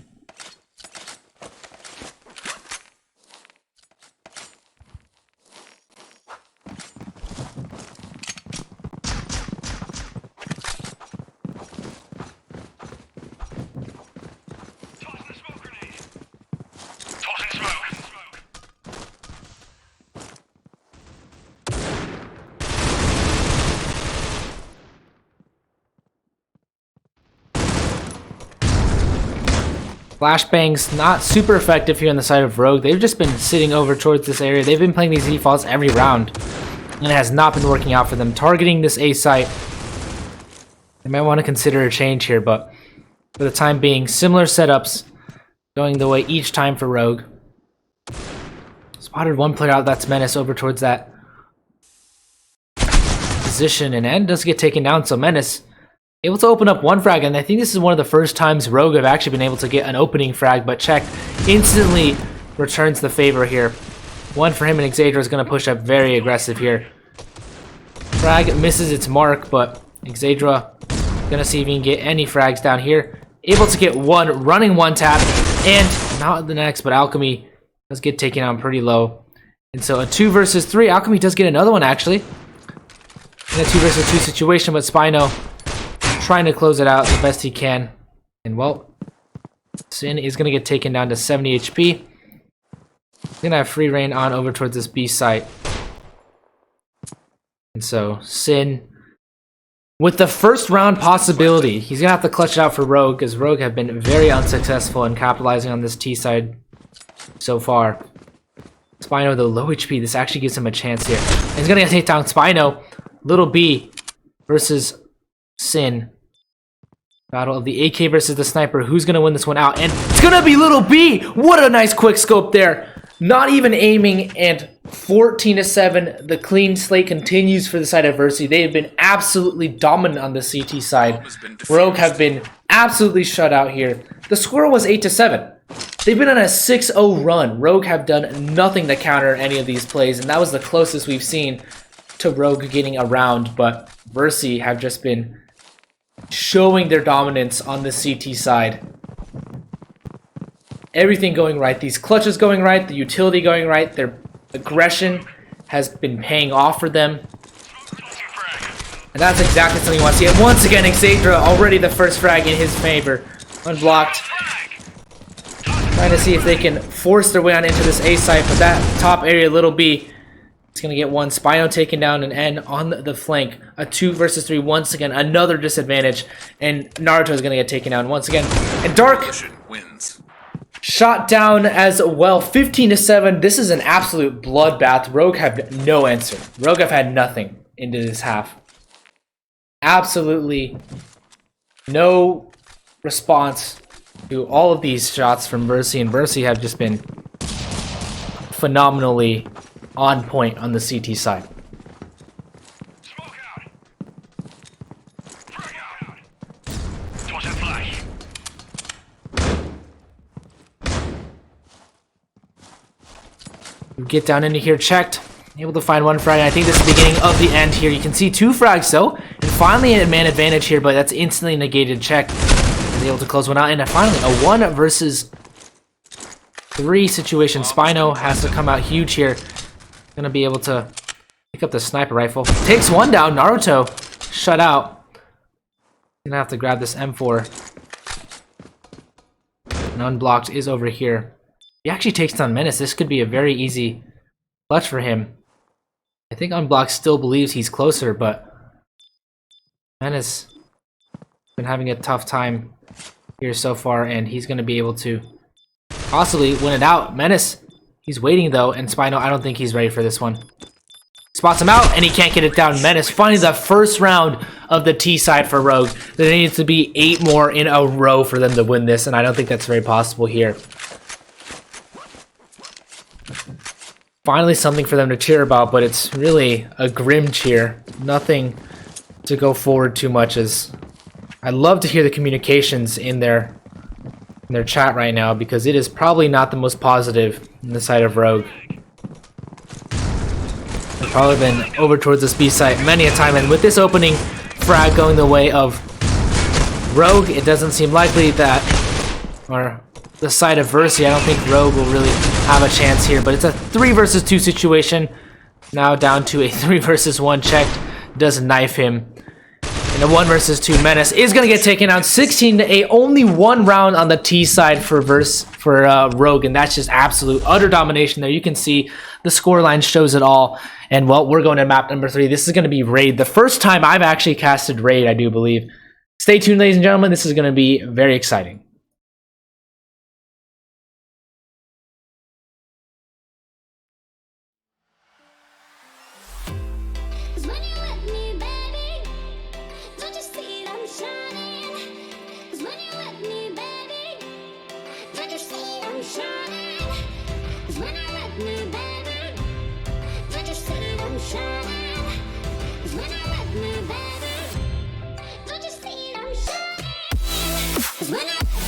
Flashbang's not super effective here on the side of Rogue. They've just been sitting over towards this area. They've been playing these defaults every round, and it has not been working out for them. Targeting this A site, they might want to consider a change here, but for the time being, similar setups going the way each time for Rogue. Spotted one player out, that's Menace, over towards that position, and N does get taken down, so Menace able to open up one frag, and I think this is one of the first times Rogue have actually been able to get an opening frag, but Check instantly returns the favor here. One for him, and Xadra is going to push up very aggressive here. Frag misses its mark, but Xadra going to see if he can get any frags down here. Able to get one, running one tap, and not the next, but Alchemy does get taken down pretty low. And so a 2 versus 3, Alchemy does get another one actually. In a 2 versus 2 situation, but Spino trying to close it out the best he can. And well, Sin is going to get taken down to 70 HP. He's going to have free reign on over towards this B site. And so Sin, with the first round possibility, he's going to have to clutch it out for Rogue, because Rogue have been very unsuccessful in capitalizing on this T side so far. Spino, though, low HP. This actually gives him a chance here. And he's going to take down Spino. Little B versus Sin. Battle of the AK versus the sniper. Who's gonna win this one out? And it's gonna be Little B! What a nice quick scope there! Not even aiming, and 14-7. The clean slate continues for the side of Versi. They have been absolutely dominant on the CT side. Rogue have been absolutely shut out here. The score was 8-7. They've been on a 6-0 run. Rogue have done nothing to counter any of these plays, and that was the closest we've seen to Rogue getting around, but Versi have just been showing their dominance on the CT side. Everything going right. These clutches going right, the utility going right, their aggression has been paying off for them. And that's exactly something you want to see. And once again, Xadra already the first frag in his favor. Unblocked. Trying to see if they can force their way on into this A site, but that top area, Little B, is going to get one. Spino taken down and N on the flank. A 2 versus 3 once again. Another disadvantage. And Naruto is going to get taken down once again. And Dark wins. Shot down as well. 15-7. This is an absolute bloodbath. Rogue have no answer. Rogue have had nothing into this half. Absolutely no response to all of these shots from Versi, and Versi have just been phenomenally on point on the CT side. Get down into here, checked. Able to find one frag, and I think this is the beginning of the end here. You can see 2 frags though, and finally a man advantage here, but that's instantly negated. Check. Able to close one out, and finally a 1 versus 3 situation. Spino has to come out huge here. Gonna be able to pick up the sniper rifle. Takes one down. Naruto shut out. Gonna have to grab this M4. And unblocked is over here. He actually takes down Menace. This could be a very easy clutch for him. I think Unblocked still believes he's closer, but Menace been having a tough time here so far, and he's going to be able to possibly win it out. Menace, he's waiting though, and Spino, I don't think he's ready for this one. Spots him out, and he can't get it down. Menace finding the first round of the T side for Rogue. There needs to be 8 more in a row for them to win this, and I don't think that's very possible here. Finally something for them to cheer about, but it's really a grim cheer. Nothing to go forward too much. As I love to hear the communications in their chat right now, because it is probably not the most positive in the side of Rogue. They've probably been over towards this B site many a time, and with this opening frag going the way of Rogue, it doesn't seem likely that, or the side of Versi, I don't think Rogue will really have a chance here, but it's a 3 versus 2 situation. Now down to a 3 versus 1. Checked, does knife him. And a 1 versus 2 Menace is going to get taken out 16-8. Only 1 round on the T side for Rogue, and that's just absolute utter domination there. You can see the scoreline shows it all. And well, we're going to map number 3. This is going to be Raid. The first time I've actually casted Raid, I do believe. Stay tuned, ladies and gentlemen. This is going to be very exciting. When I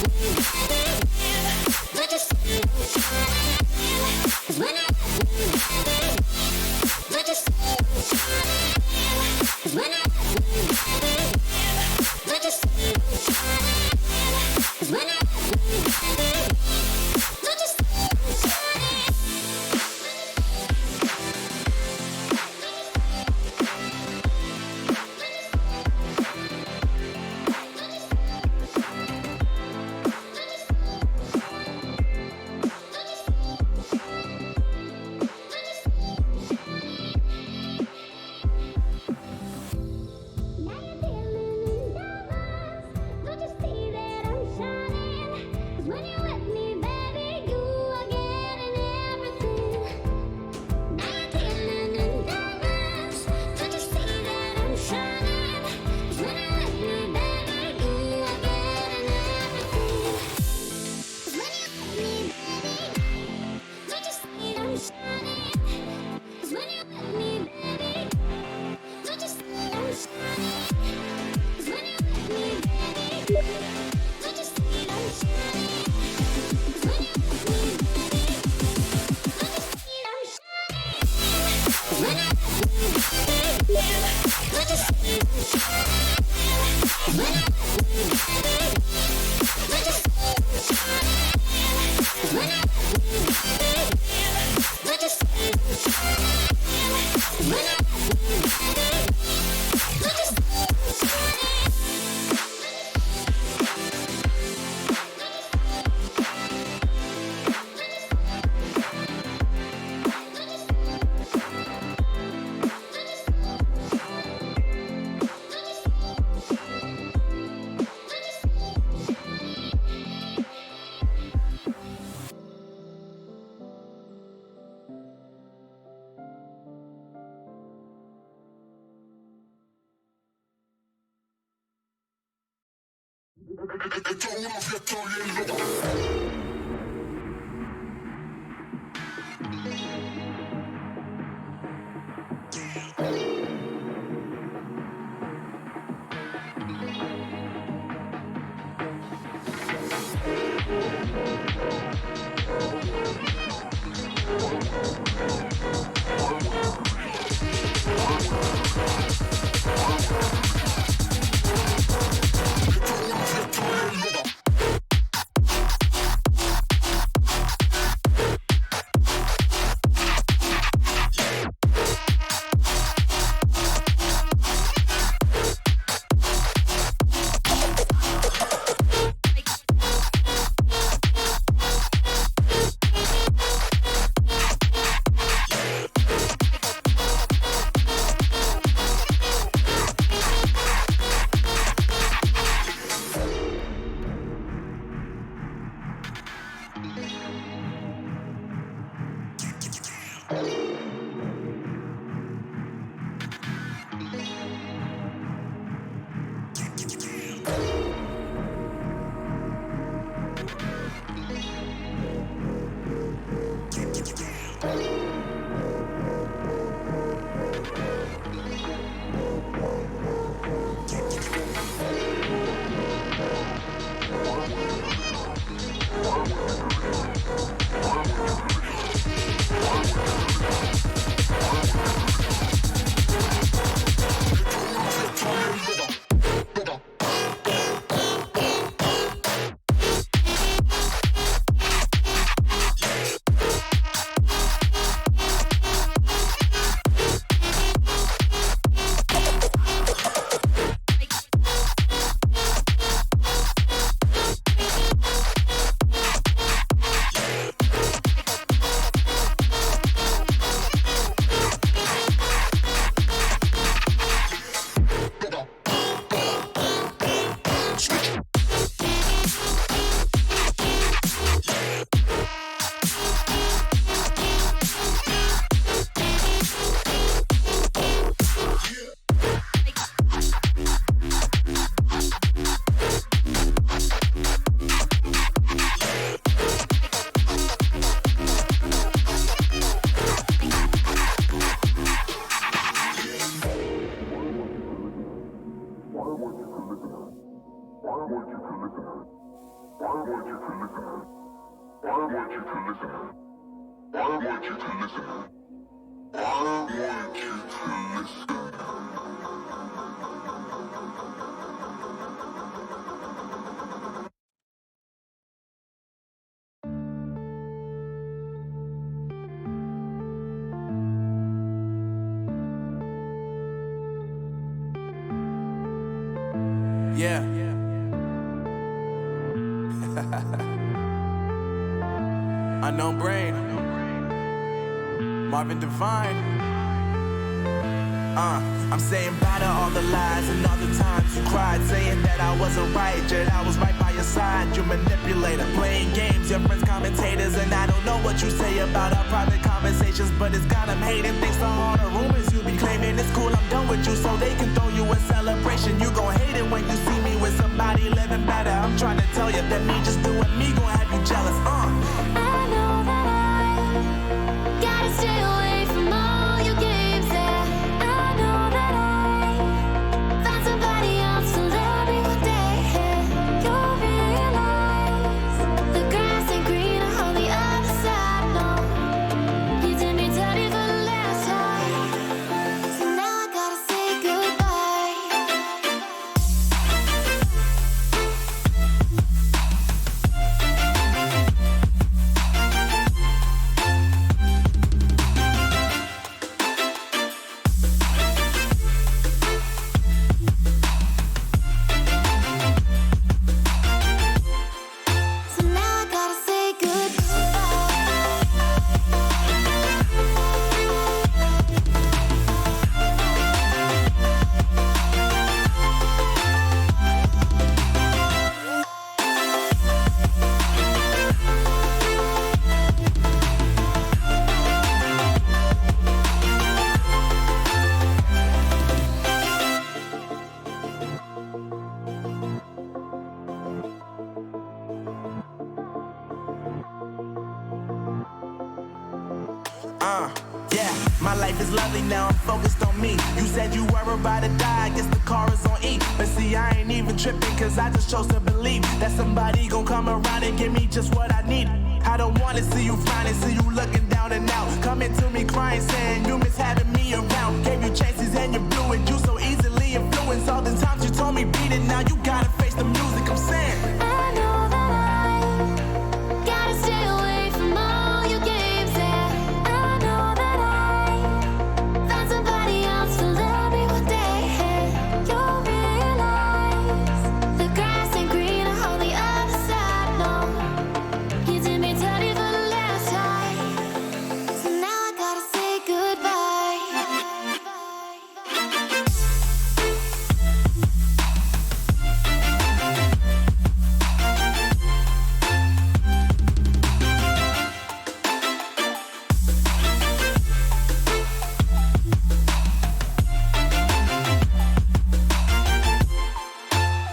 Yeah. Unknown Brain. Marvin Devine. I'm saying bye to all the lies and all the times you cried, saying that I wasn't right, yet I was right by your side. You manipulator, playing games, your friends commentators, and I don't know what you say about our private conversations, but it's got them hating. Thanks to all the rumors you be claiming. It's cool, I'm done with you, so they can throw you a celebration. You gon' hate it when you see me with somebody living better. I'm trying to tell you that me just doing me gon' have you jealous. I know that I gotta stay away from all your games. Yeah, I know that I found somebody else to love me one day. You'll realize the grass ain't greener on the other side. No, you did me dirty for the last time, so now I gotta say goodbye. Yeah, my life is lovely now, I'm focused on me. You said you were about to die, I guess the car is on E. But see, I ain't even tripping, cause I just chose to believe that somebody gon' come around and give me just what I need. I don't wanna see you frowning, see you looking down and out. Coming to me crying, saying you miss having me around. Gave you chances and you blew it, you so easily influenced. All the times you told me beat it, now you gotta face the music, I'm saying. I know that I gotta stay away from all your games. Yeah, I know that I found somebody else to love me one day. You'll realize the grass ain't greener on the other side. No, you did me dirty for the last time, so now I gotta say goodbye.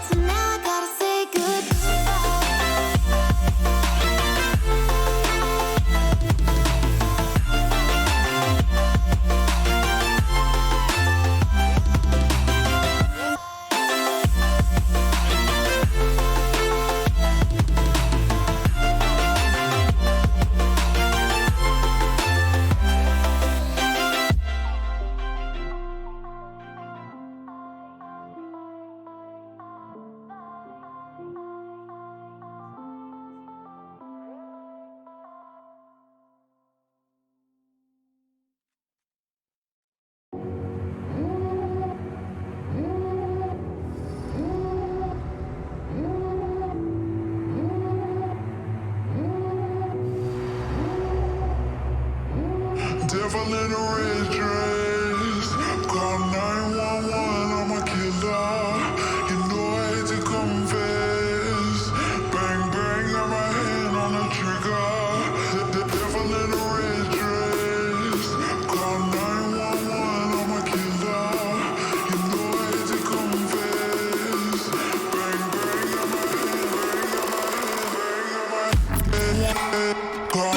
So now I gotta say goodbye. Devil in a red dress. Call 911, I'm a killer. You know I hate to confess. Bang, bang, got my hand on the trigger. The devil in a red dress. Call 911, I'm a killer. You know I hate to confess. Bang, bang, got my hand, bang, got my hand. Call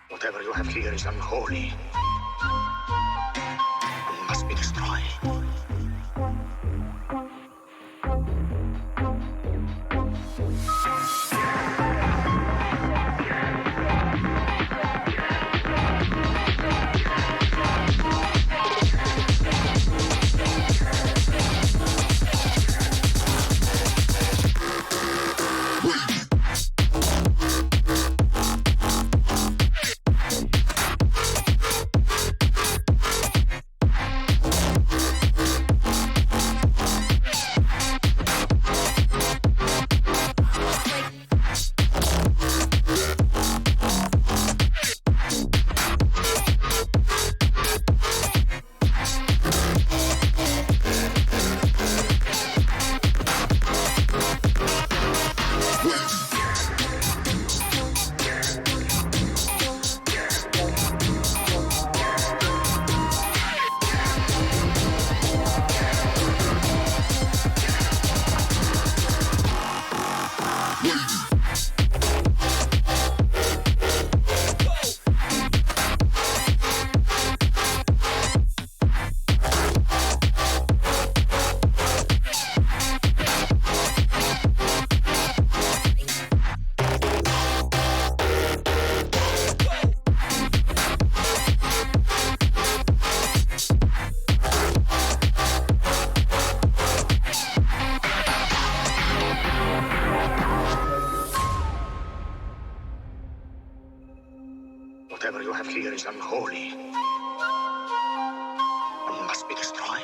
Whatever you have here is unholy and must be destroyed. Whatever you have here is unholy and must be destroyed.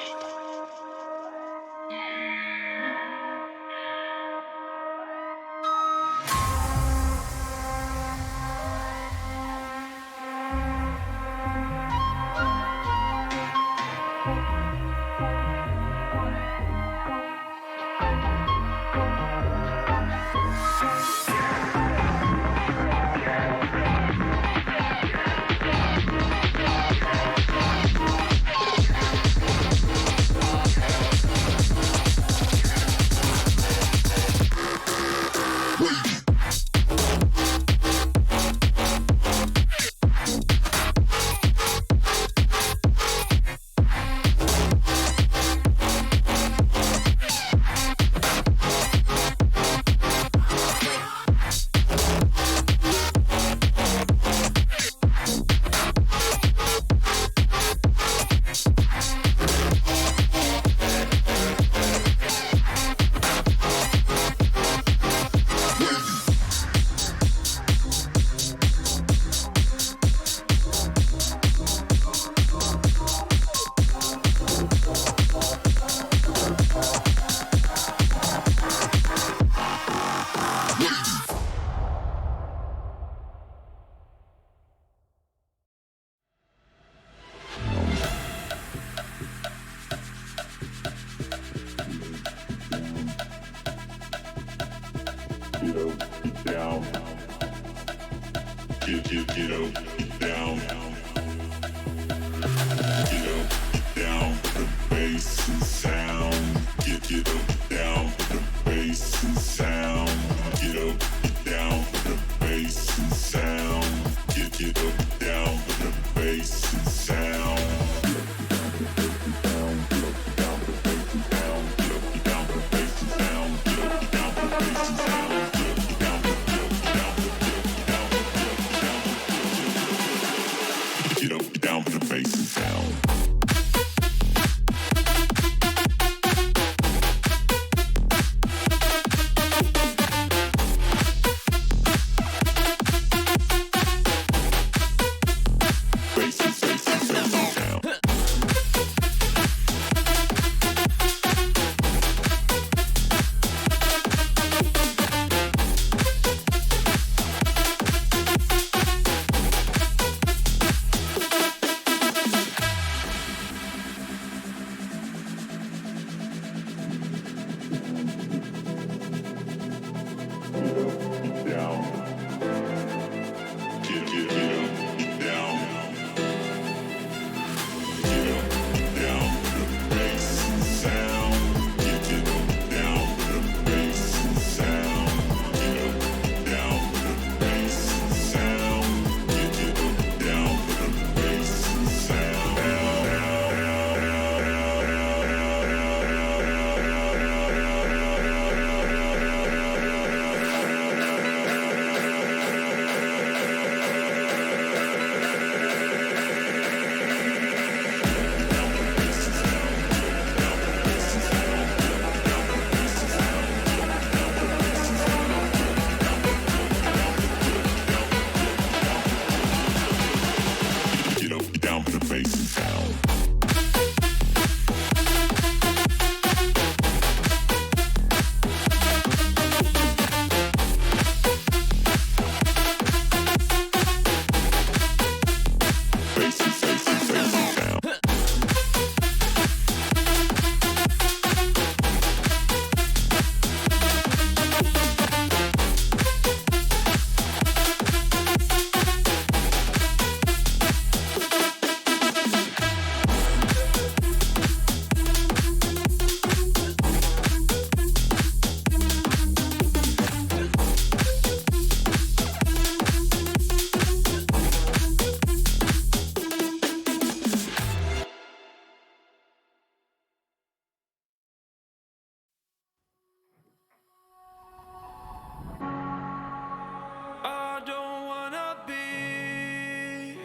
I don't wanna be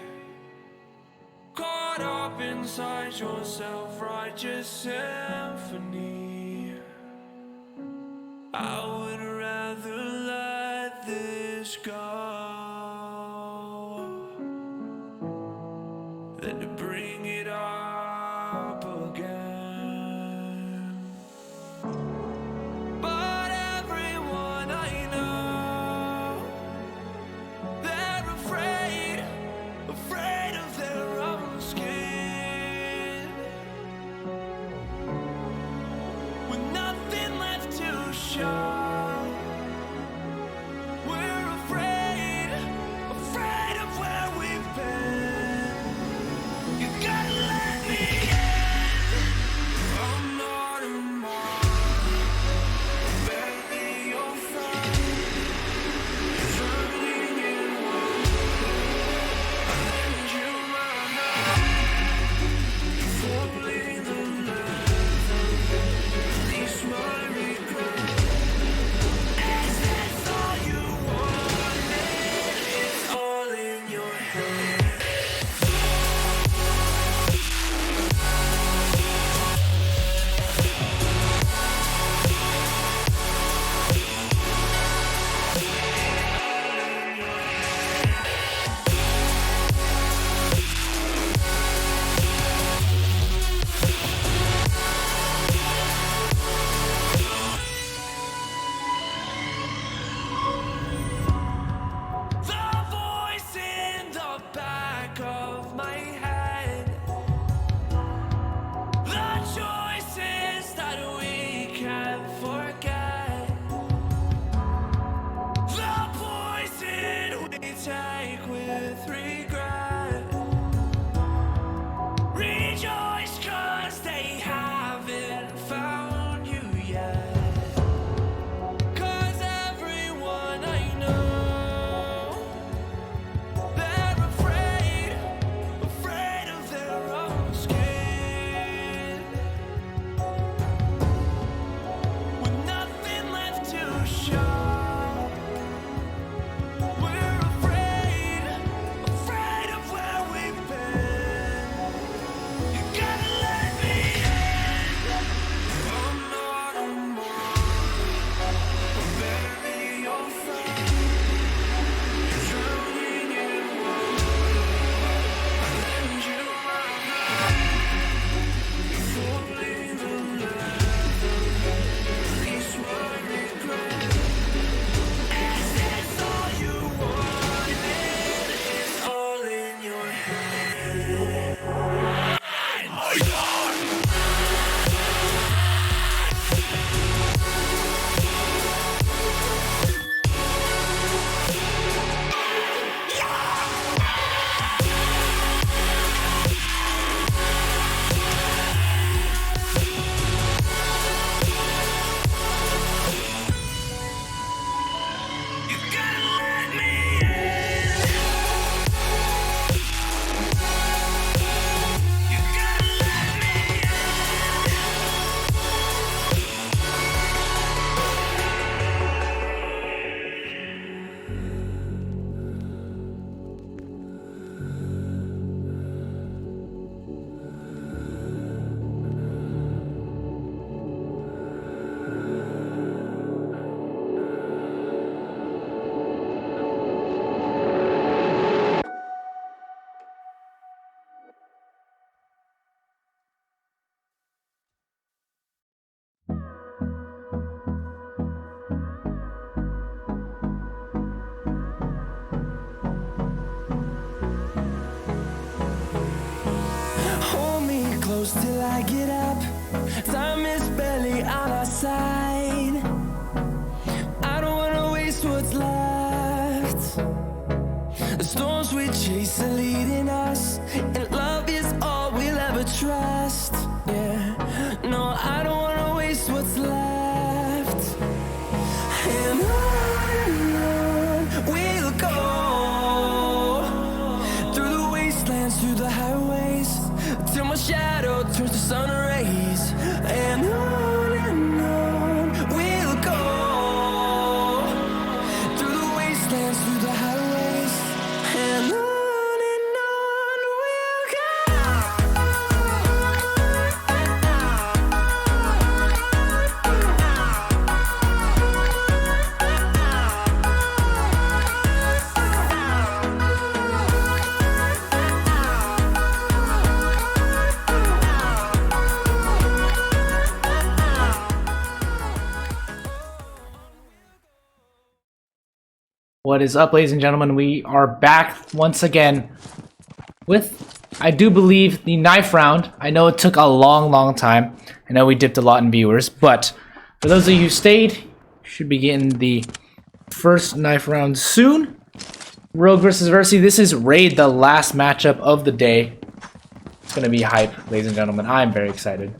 caught up inside your self-righteous symphony. I would rather let this go. close till I get up. Time is barely on our side. I don't wanna waste what's left. The storms we chase are leading us, and love is all we'll ever trust. Yeah, no, I don't wanna waste what's left. And on we'll go, through the wastelands, through the highways, till my shadow turns to sun rays. And on we'll go, through the wastelands, through the highways, and on we'll go. What is up, ladies and gentlemen? We are back once again with, I do believe, the knife round. I know it took a long time. I know we dipped a lot in viewers, but for those of you who stayed, you should be getting the first knife round soon. Rogue versus Versi. This is Raid, the last matchup of the day. It's going to be hype, ladies and gentlemen. I'm very excited.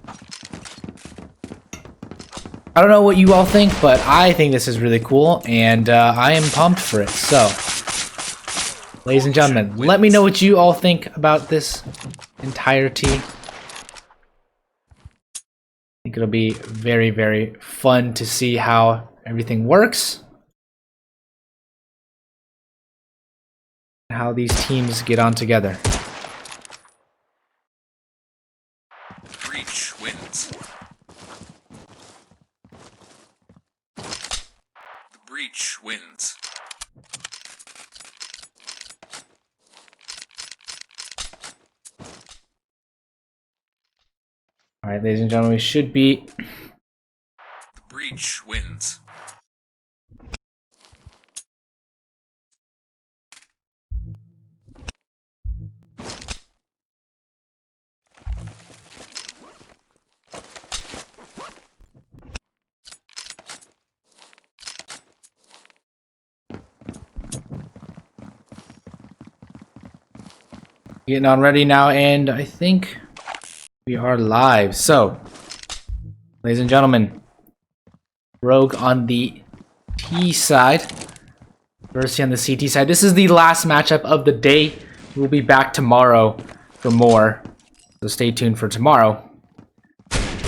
I don't know what you all think, but I think this is really cool, and I am pumped for it. So, ladies and gentlemen, let me know what you all think about this entirety. I think it'll be very fun to see how everything works. How these teams get on together. Breach wins. Breach wins. Alright, ladies and gentlemen, we should be... Breach wins. Getting on ready now, and I think we are live. So, ladies and gentlemen, Rogue on the T side, Versi on the CT side. This is the last matchup of the day. We'll be back tomorrow for more, so stay tuned for tomorrow.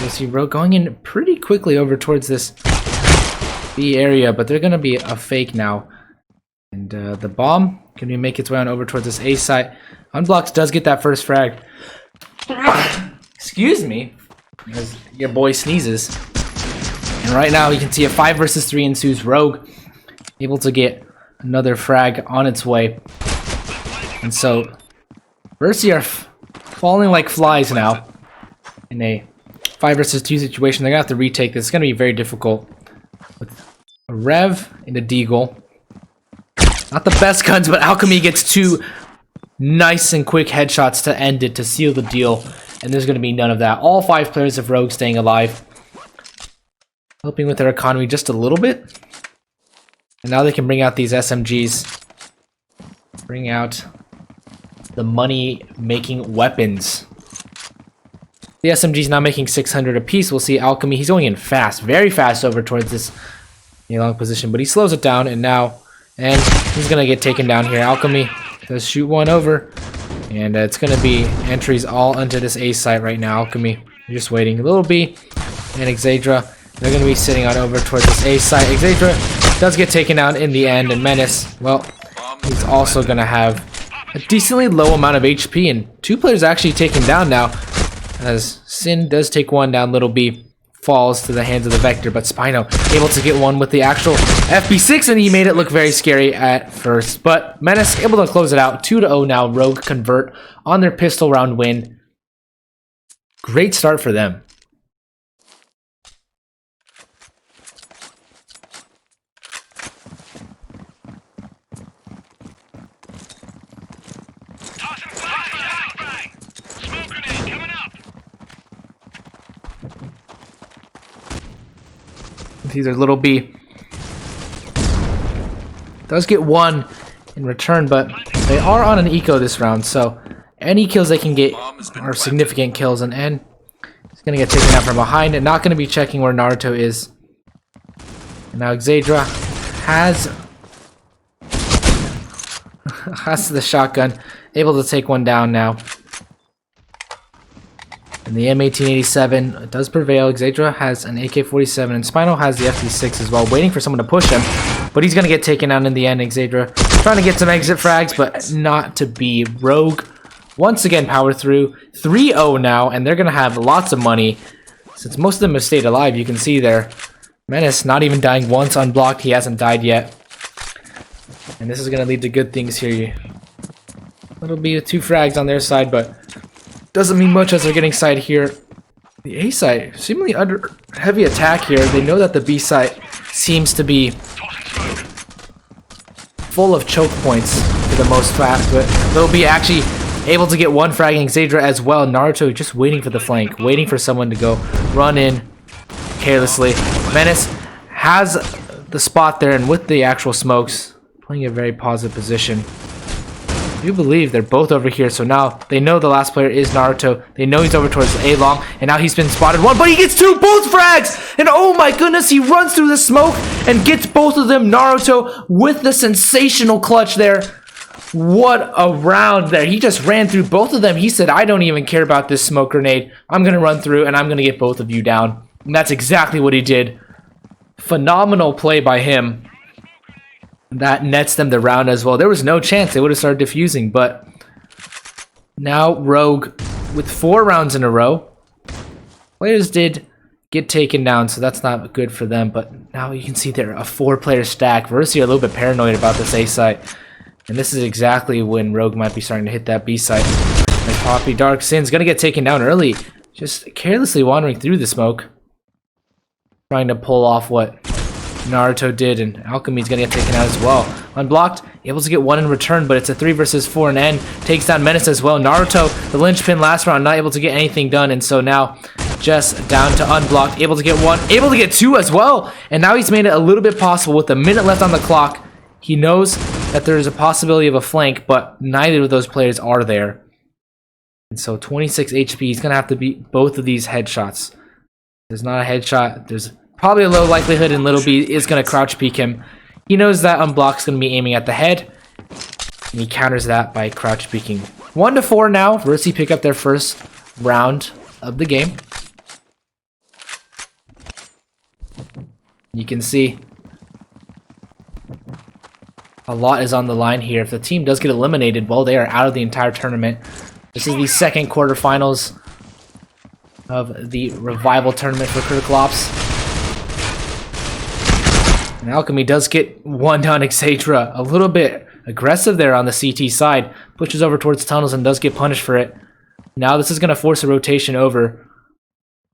You'll see Rogue going in pretty quickly over towards this B area, but they're going to be a fake now. And the bomb can make its way on over towards this A site. Unblocks does get that first frag. Excuse me, as your boy sneezes. And right now you can see a 5 versus 3 ensues. Rogue able to get another frag on its way. And so Versi are falling like flies now in a 5 versus 2 situation. They're gonna have to retake this. It's gonna be very difficult with a Rev and a Deagle. Not the best guns, but Alchemy gets 2 nice and quick headshots to end it, to seal the deal. And there's going to be none of that. All 5 players of Rogue staying alive. Helping with their economy just a little bit. And now they can bring out these SMGs. Bring out the money-making weapons. The SMG's now making 600 apiece. We'll see Alchemy. He's going in fast. Very fast over towards this long position. But he slows it down, and now... And he's going to get taken down here. Alchemy does shoot one over. And it's going to be entries all onto this A site right now. Alchemy, you're just waiting. Little B and Exadra, they're going to be sitting on over towards this A site. Exadra does get taken out in the end. And Menace, well, he's also going to have a decently low amount of HP. And 2 players actually taken down now. As Sin does take one down. Little B falls to the hands of the Vector, but Spino able to get one with the actual FP6, and he made it look very scary at first. But Menace able to close it out. 2-0 now. Rogue convert on their pistol round win. Great start for them. Either Little B does get one in return, but they are on an eco this round, so any kills they can get are significant kills, and N is going to get taken out from behind and not going to be checking where Naruto is. And now Xadra has the shotgun, able to take one down now. And the M1887 does prevail. Xadra has an AK-47 and Spino has the FD6 as well, waiting for someone to push him. But he's going to get taken out in the end. Xadra trying to get some exit frags, but not to be. Rogue once again power through. 3-0 now, and they're going to have lots of money. Since most of them have stayed alive, you can see there. Menace not even dying once unblocked. He hasn't died yet. And this is going to lead to good things here. It'll be 2 frags on their side, but doesn't mean much as they're getting side here. The A side seemingly under heavy attack here. They know that the B side seems to be full of choke points for the most part, but they'll be actually able to get one fragging Xadra as well. Naruto just waiting for the flank, waiting for someone to go run in carelessly. Menace has the spot there, and with the actual smokes, playing a very positive position. I do believe they're both over here, so now they know the last player is Naruto. They know he's over towards A long, and now he's been spotted one, but he gets 2, both frags! And oh my goodness, he runs through the smoke and gets both of them. Naruto with the sensational clutch there. What a round there. He just ran through both of them. He said, I don't even care about this smoke grenade. I'm going to run through and I'm going to get both of you down. And that's exactly what he did. Phenomenal play by him. That nets them the round as well. There was no chance they would have started defusing, but now Rogue with 4 rounds in a row. Players did get taken down, so that's not good for them, but now you can see they're a 4-player stack. Versi are a little bit paranoid about this A site, and this is exactly when Rogue might be starting to hit that B site. And Poppy Dark Sin's gonna get taken down early, just carelessly wandering through the smoke, trying to pull off what Naruto did, and Alchemy's gonna get taken out as well. Unblocked, able to get one in return, but it's a 3 versus 4, and N takes down Menace as well. Naruto, the linchpin last round, not able to get anything done, and so now just down to unblocked, able to get 1, able to get 2 as well, and now he's made it a little bit possible with a minute left on the clock. He knows that there is a possibility of a flank, but neither of those players are there. And so 26 HP, he's gonna have to beat both of these headshots. There's not a headshot, there's probably a low likelihood, and Little B is going to crouch peek him. He knows that Unblock's going to be aiming at the head, and he counters that by crouch peeking. 1-4 now. Versi pick up their first round of the game. You can see a lot is on the line here. If the team does get eliminated, well, they are out of the entire tournament. This is the second quarterfinals of the Revival tournament for Critical Ops. And Alchemy does get one down. Xadra a little bit aggressive there on the CT side. Pushes over towards tunnels and does get punished for it. Now this is going to force a rotation over.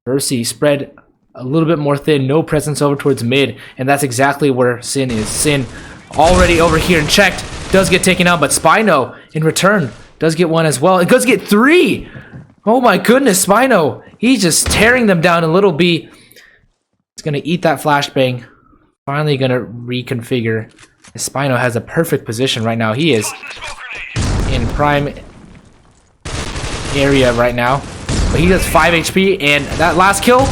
Versi spread a little bit more thin. No presence over towards mid. And that's exactly where Sin is. Sin already over here and checked. Does get taken out, but Spino in return does get one as well. It does get 3. Oh my goodness, Spino. He's just tearing them down. A Little B. It's going to eat that flashbang. Finally going to reconfigure. Spino has a perfect position right now. He is in prime area right now. But he does 5 HP, and that last kill,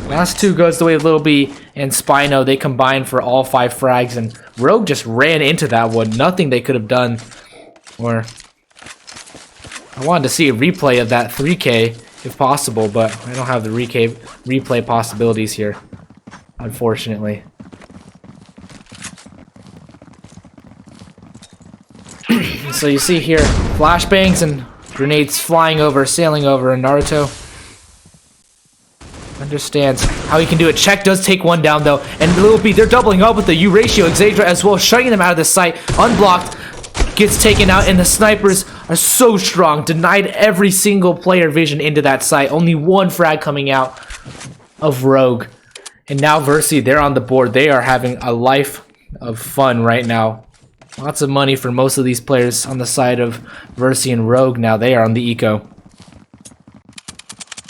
last 2 goes the way of Little B and Spino. They combine for all 5 frags, and Rogue just ran into that one. Nothing they could have done. Or I wanted to see a replay of that 3K if possible, but I don't have the replay possibilities here, unfortunately. So you see here, flashbangs and grenades flying over, sailing over, and Naruto understands how he can do it. Check does take one down though, and Little B, they're doubling up with the U ratio. Xadra as well, shutting them out of the sight. Unblocked, gets taken out, and the snipers are so strong. Denied every single player vision into that site. Only 1 frag coming out of Rogue. And now Versi, they're on the board. They are having a life of fun right now. Lots of money for most of these players on the side of Versi and Rogue now. They are on the eco.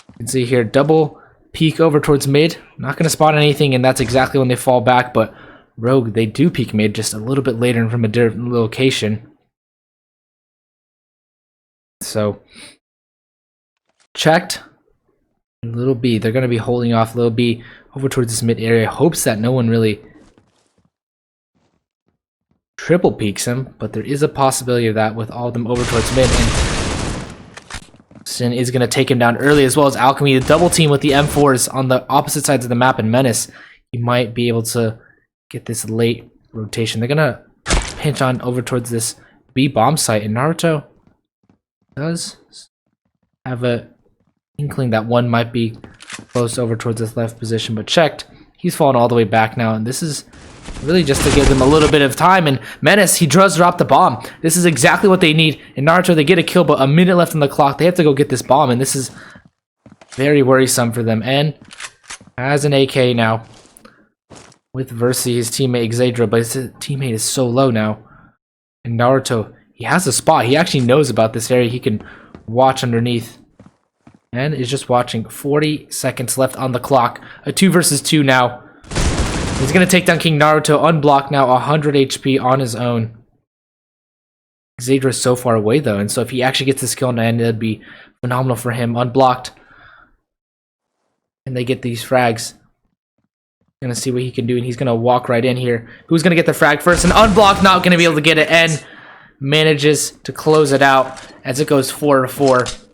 You can see here, double peek over towards mid. Not going to spot anything, and that's exactly when they fall back. But Rogue, they do peek mid just a little bit later and from a different location. So, checked. Little B, they're going to be holding off Little B over towards this mid area. Hopes that no one really triple peeks him, but there is a possibility of that with all of them over towards mid. And Sin is going to take him down early, as well as Alchemy. The double team with the M4s on the opposite sides of the map, and Menace, he might be able to get this late rotation. They're going to pinch on over towards this B bomb site, and Naruto does have a inkling that one might be close over towards this left position, but checked. He's fallen all the way back now, and this is really just to give them a little bit of time. And Menace, he does drop the bomb. This is exactly what they need. In Naruto, they get a kill, but a minute left on the clock. They have to go get this bomb, and this is very worrisome for them. And has an AK now with Versi, his teammate Xadra, but his teammate is so low now. And Naruto, he has a spot. He actually knows about this area. He can watch underneath. And is just watching. 40 seconds left on the clock. A 2 versus 2 now. He's going to take down King Naruto. Unblocked now. 100 HP on his own. Xadra is so far away though. And so if he actually gets this kill in the end, that'd be phenomenal for him. Unblocked. And they get these frags. Going to see what he can do. And he's going to walk right in here. Who's going to get the frag first? And Unblocked not going to be able to get it. And manages to close it out as it goes 4-4.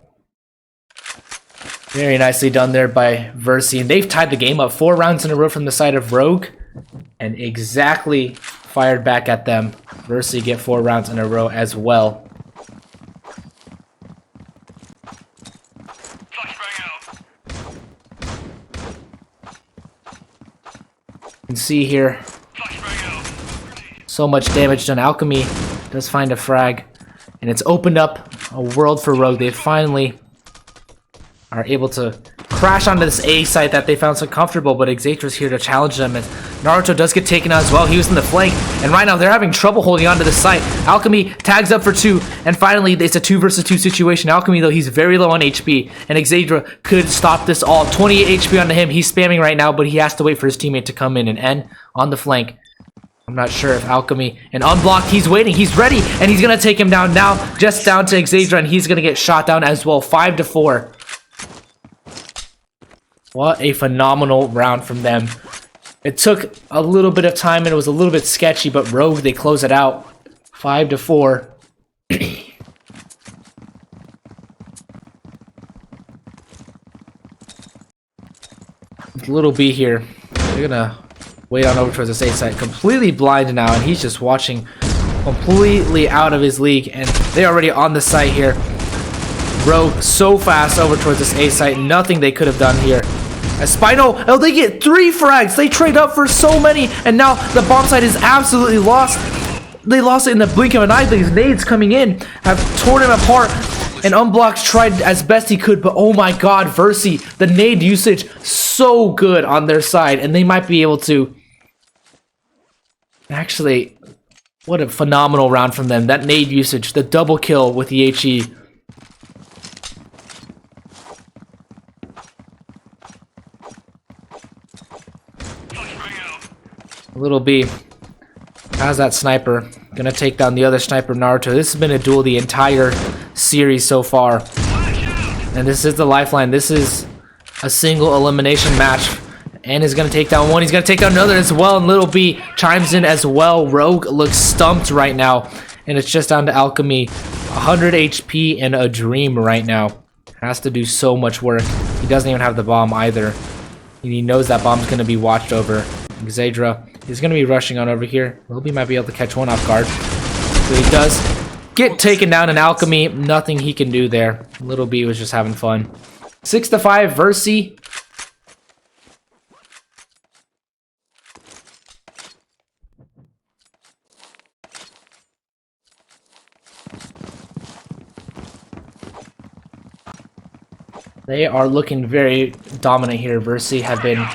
Very nicely done there by Versi, and they've tied the game up 4 rounds in a row from the side of Rogue, and exactly fired back at them. Versi get 4 rounds in a row as well. You can see here, so much damage done. Alchemy does find a frag, and it's opened up a world for Rogue. They finally are able to crash onto this A site that they found so comfortable, but Xatra's here to challenge them, and Naruto does get taken out as well. He was in the flank, and right now they're having trouble holding onto this site. Alchemy tags up for 2, and finally it's a 2 versus 2 situation. Alchemy, though, he's very low on HP, and Xadra could stop this all. 28 HP onto him. He's spamming right now, but he has to wait for his teammate to come in and end on the flank. I'm not sure if Alchemy, and Unblocked, he's waiting, he's ready, and he's gonna take him down now, just down to Xadra, and he's gonna get shot down as well. 5-4. What a phenomenal round from them. It took a little bit of time and it was a little bit sketchy, but Rogue, they close it out. 5-4. Little B here. They're gonna wait on over towards the safe side. Completely blind now, and he's just watching completely out of his league, and they're already on the site here. Rogue so fast over towards this A site. Nothing they could have done here. As Spino, oh, they get 3 frags. They trade up for so many, and now the bomb site is absolutely lost. They lost it in the blink of an eye. These nades coming in have torn him apart, and Unblocked tried as best he could, but oh my god, Versi, the nade usage so good on their side, and they might be able to. Actually, what a phenomenal round from them. That nade usage, the double kill with the HE. Little B has that sniper. Gonna take down the other sniper, Naruto. This has been a duel the entire series so far. And this is the lifeline. This is a single elimination match. And is gonna take down one. He's gonna take down another as well. And Little B chimes in as well. Rogue looks stumped right now. And it's just down to Alchemy. 100 HP and a dream right now. Has to do so much work. He doesn't even have the bomb either. He knows that bomb's gonna be watched over. Xadra is going to be rushing on over here. Little B might be able to catch one off guard. So he does get taken down in Alchemy. Nothing he can do there. Little B was just having fun. 6-5, Versi. They are looking very dominant here. Versi have been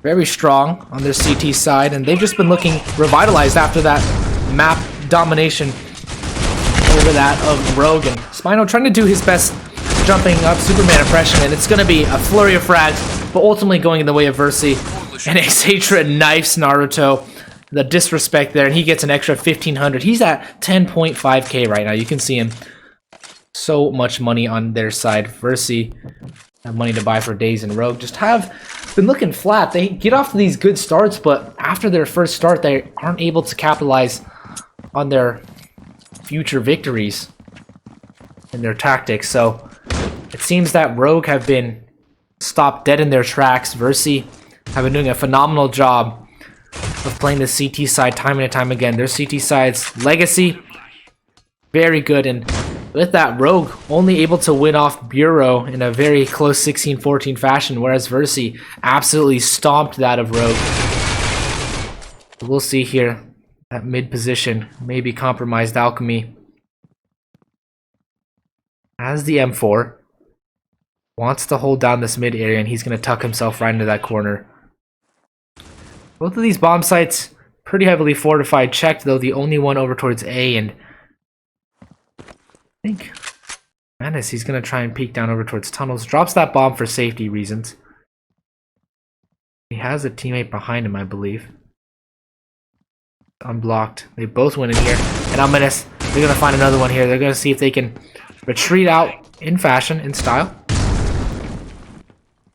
very strong on their CT side, and they've just been looking revitalized after that map domination over that of Rogue. And Spino trying to do his best jumping up, Superman impression, and it's going to be a flurry of frags, but ultimately going in the way of Versi. And Exatra knifes Naruto. The disrespect there, and he gets an extra 1,500. He's at 10.5k right now. You can see him. So much money on their side. Versi have money to buy for days, and Rogue just have been looking flat. They get off to these good starts, but after their first start, they aren't able to capitalize on their future victories and their tactics. So it seems that Rogue have been stopped dead in their tracks. Versi have been doing a phenomenal job of playing the CT side time and time again. Their CT side's legacy, very good, and with that, Rogue only able to win off Bureau in a very close 16-14 fashion, whereas Versi absolutely stomped that of Rogue. We'll see here. That mid position, maybe compromised Alchemy. As the M4 wants to hold down this mid area, and he's going to tuck himself right into that corner. Both of these bomb sites pretty heavily fortified. Checked, though, the only one over towards A, and I think Menace, he's going to try and peek down over towards tunnels. Drops that bomb for safety reasons. He has a teammate behind him, I believe. Unblocked. They both went in here. And on Menace, they're going to find another one here. They're going to see if they can retreat out in fashion, in style.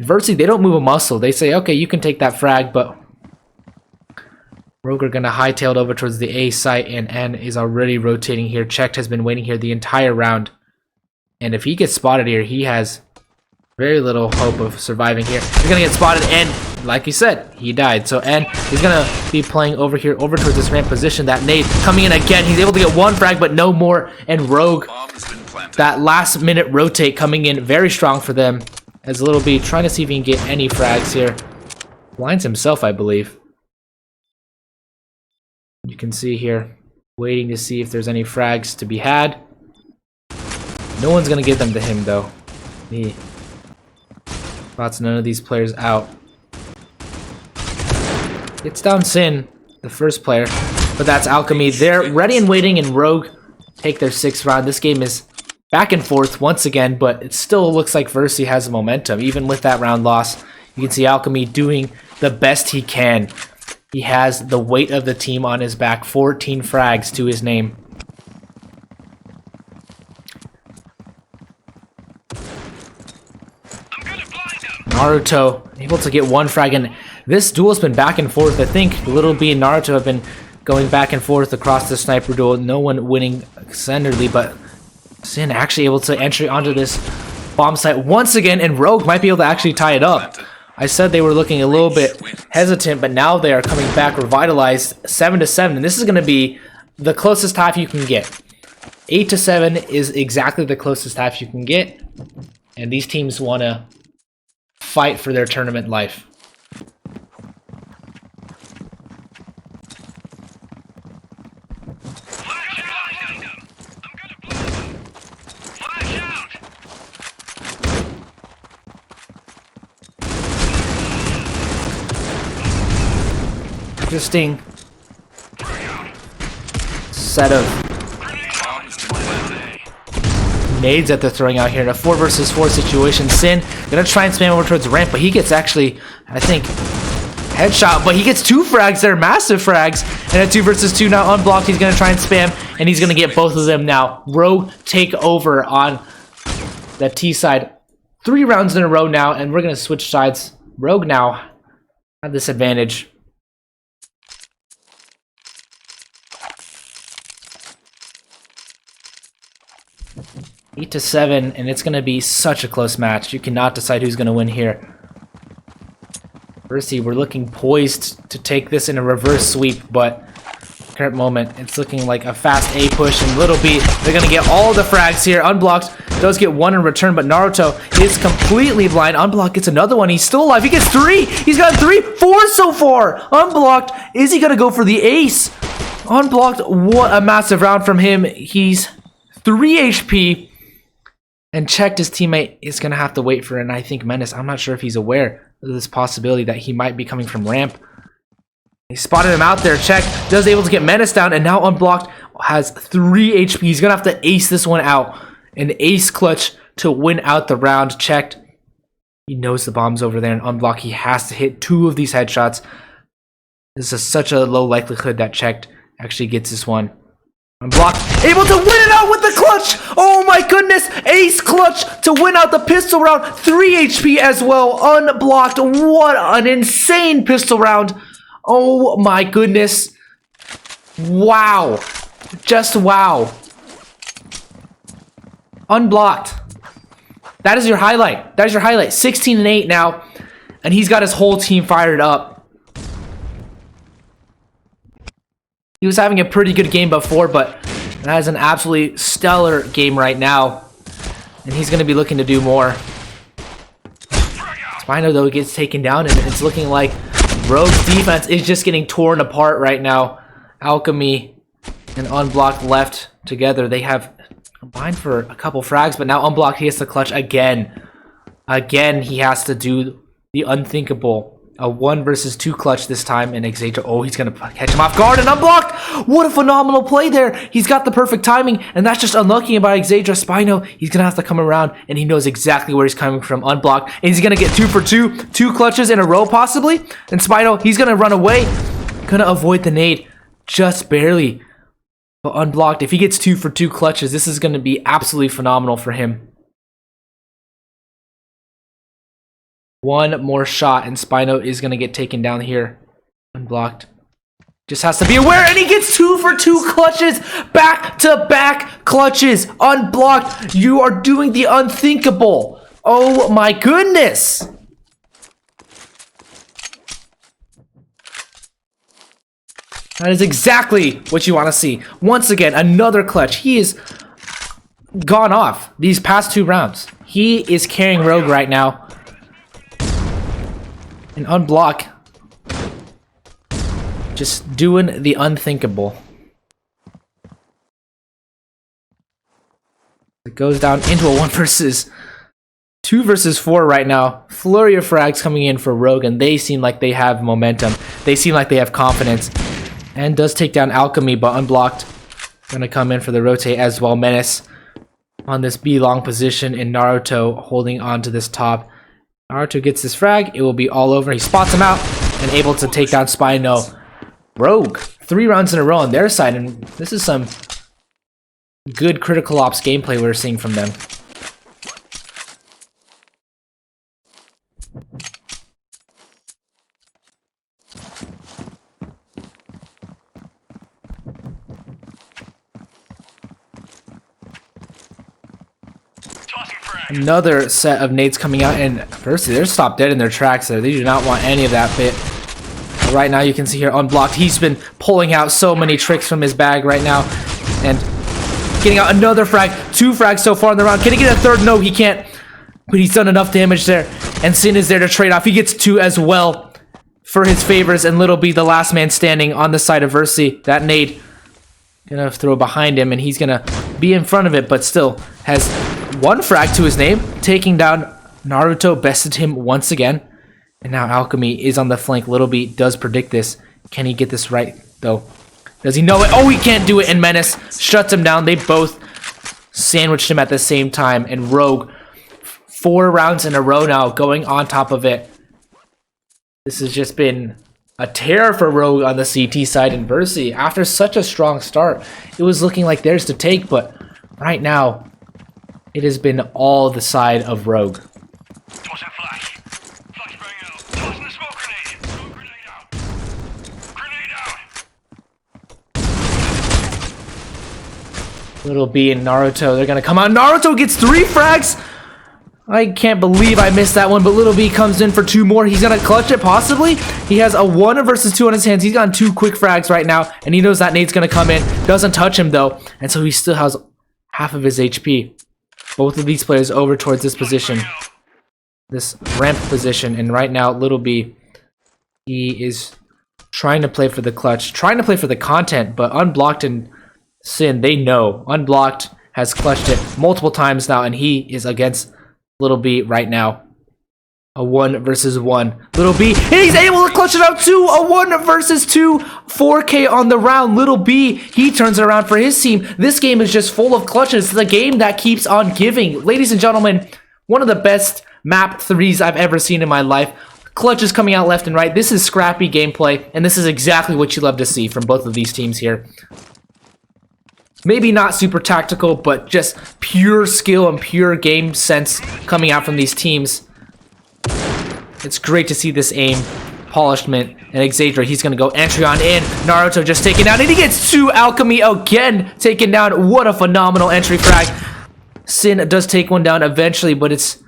Versi, they don't move a muscle. They say, okay, you can take that frag, but Rogue are going to hightail it over towards the A site, and N is already rotating here. Checked has been waiting here the entire round. And if he gets spotted here, he has very little hope of surviving here. He's going to get spotted, and like you said, he died. So N is going to be playing over here, over towards this ramp position. That nade coming in again. He's able to get one frag, but no more. And Rogue, that last minute rotate coming in very strong for them. As Little B trying to see if he can get any frags here. Blinds himself, I believe. You can see here, waiting to see if there's any frags to be had. No one's going to get them to him, though. He spots none of these players out. Gets down Sin, the first player, but that's Alchemy. They're ready and waiting, and Rogue take their 6th round. This game is back and forth once again, but it still looks like Versi has momentum. Even with that round loss, you can see Alchemy doing the best he can. He has the weight of the team on his back. 14 frags to his name. Naruto able to get one frag, and this duel's been back and forth. I think Little B and Naruto have been going back and forth across the sniper duel. No one winning centeredly, but Sin actually able to enter onto this bomb site once again, and Rogue might be able to actually tie it up. I said they were looking a little bit hesitant, but now they are coming back revitalized, 7-7, and this is going to be the closest half you can get. 8-7 is exactly the closest half you can get, and these teams want to fight for their tournament life. Interesting set of nades that they're throwing out here in a 4 versus 4 situation. Sin gonna try and spam over towards the ramp, but he gets actually, I think, headshot, but he gets 2 frags there, massive frags, and a 2 versus 2 now unblocked. He's gonna try and spam, and he's gonna get both of them now. Rogue take over on the T side. 3 rounds in a row now, and we're gonna switch sides. Rogue now have this advantage. Eight to 7, and it's going to be such a close match. You cannot decide who's going to win here. Versi, we're looking poised to take this in a reverse sweep, but current moment, it's looking like a fast A push, and Little B, they're going to get all the frags here. Unblocked does get 1 in return, but Naruto is completely blind. Unblocked gets another one. He's still alive. He gets 3. He's got 4 so far. Unblocked. Is he going to go for the ace? Unblocked. What a massive round from him. He's 3 HP. And Checked, his teammate, is going to have to wait for it. And I think Menace, I'm not sure if he's aware of this possibility that he might be coming from ramp. He spotted him out there. Checked, does able to get Menace down, and now Unblocked has 3 HP. He's going to have to ace this one out. An ace clutch to win out the round. Checked. He knows the bomb's over there and unblock. He has to hit 2 of these headshots. This is such a low likelihood that Checked actually gets this one. Unblocked. Able to win it out with the clutch. Oh my goodness. Ace clutch to win out the pistol round. 3 HP as well. Unblocked. What an insane pistol round. Oh my goodness. Wow. Just wow. Unblocked. That is your highlight. That is your highlight. 16-8 now. And he's got his whole team fired up. He was having a pretty good game before, but that is an absolutely stellar game right now. And he's going to be looking to do more. Spino, though, gets taken down, and it's looking like Rogue's defense is just getting torn apart right now. Alchemy and Unblocked left together. They have combined for a couple frags, but now Unblocked, he has to clutch again. Again, he has to do the unthinkable. A 1 versus 2 clutch this time, and Xadra, oh, he's going to catch him off guard and Unblocked! What a phenomenal play there! He's got the perfect timing, and that's just unlucky by Xadra. Spino, he's going to have to come around, and he knows exactly where he's coming from. Unblocked, and he's going to get 2 for 2. 2 clutches in a row, possibly. And Spino, he's going to run away. Going to avoid the nade. Just barely. But Unblocked, if he gets 2 for 2 clutches, this is going to be absolutely phenomenal for him. 1 more shot, and Spino is going to get taken down here. Unblocked. Just has to be aware, and he gets 2 for 2 clutches. Back-to-back clutches. Unblocked. You are doing the unthinkable. Oh my goodness. That is exactly what you want to see. Once again, another clutch. He is gone off these past 2 rounds. He is carrying Rogue right now. And Unblock, just doing the unthinkable. It goes down into a 1 versus 2 versus 4 right now. Flurry of frags coming in for Rogue, and they seem like they have momentum. They seem like they have confidence. And does take down Alchemy, but Unblocked. Gonna come in for the rotate as well. Menace on this B long position, and Naruto holding on to this top. Naruto gets this frag, it will be all over. He spots him out and able to take down Spino. Rogue, 3 rounds in a row on their side, and this is some good critical ops gameplay we're seeing from them. Another set of nades coming out, and Versi, they're stopped dead in their tracks there. They do not want any of that bit. But right now, you can see here Unblocked. He's been pulling out so many tricks from his bag right now, and getting out another frag. 2 frags so far in the round. Can he get a 3rd? No, he can't. But he's done enough damage there, and Sin is there to trade off. He gets 2 as well for his favors, and Little B, the last man standing on the side of Versi. That nade gonna throw behind him, and he's gonna be in front of it, but still has 1 frag to his name, taking down Naruto. Bested him once again, and now Alchemy is on the flank. Little B does predict this. Can he get this right though? Does he know it? Oh, he can't do it, and Menace shuts him down. They both sandwiched him at the same time, and Rogue, 4 rounds in a row now, going on top of it. This has just been a tear for Rogue on the CT side, and Versi, after such a strong start, it was looking like theirs to take, but right now, it has been all the side of Rogue. Little B and Naruto, they're gonna come out. Naruto gets 3 frags! I can't believe I missed that one, but Little B comes in for 2 more. He's gonna clutch it, possibly. He has a 1 versus 2 on his hands. He's gotten 2 quick frags right now, and he knows that nade's gonna come in. Doesn't touch him, though, and so he still has half of his HP. Both of these players over towards this position. This ramp position, and right now, Little B, he is trying to play for the clutch, trying to play for the content, but Unblocked and Sin, they know. Unblocked has clutched it multiple times now, and he is against Little B right now. A 1 versus 1. Little B, and he's able to clutch it out to a 1 versus 2. 4K on the round. Little B, he turns it around for his team. This game is just full of clutches. It's the game that keeps on giving. Ladies and gentlemen, one of the best map 3s I've ever seen in my life. Clutches coming out left and right. This is scrappy gameplay, and this is exactly what you love to see from both of these teams here. Maybe not super tactical, but just pure skill and pure game sense coming out from these teams. It's great to see this aim, polishment, and Xavier, he's going to go entry on in. Naruto just taken down, and he gets 2 Alchemy again taken down. What a phenomenal entry frag. Sin does take one down eventually, but it's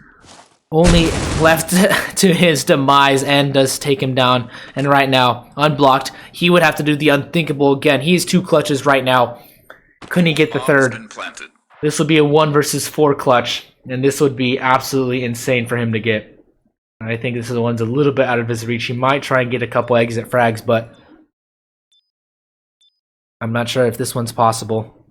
only left to his demise and does take him down. And right now, unblocked, he would have to do the unthinkable again. He's 2 clutches right now. Couldn't he get the third? This would be a 1 versus 4 clutch, and this would be absolutely insane for him to get. I think this is the one's a little bit out of his reach. He might try and get a couple exit frags, but I'm not sure if this one's possible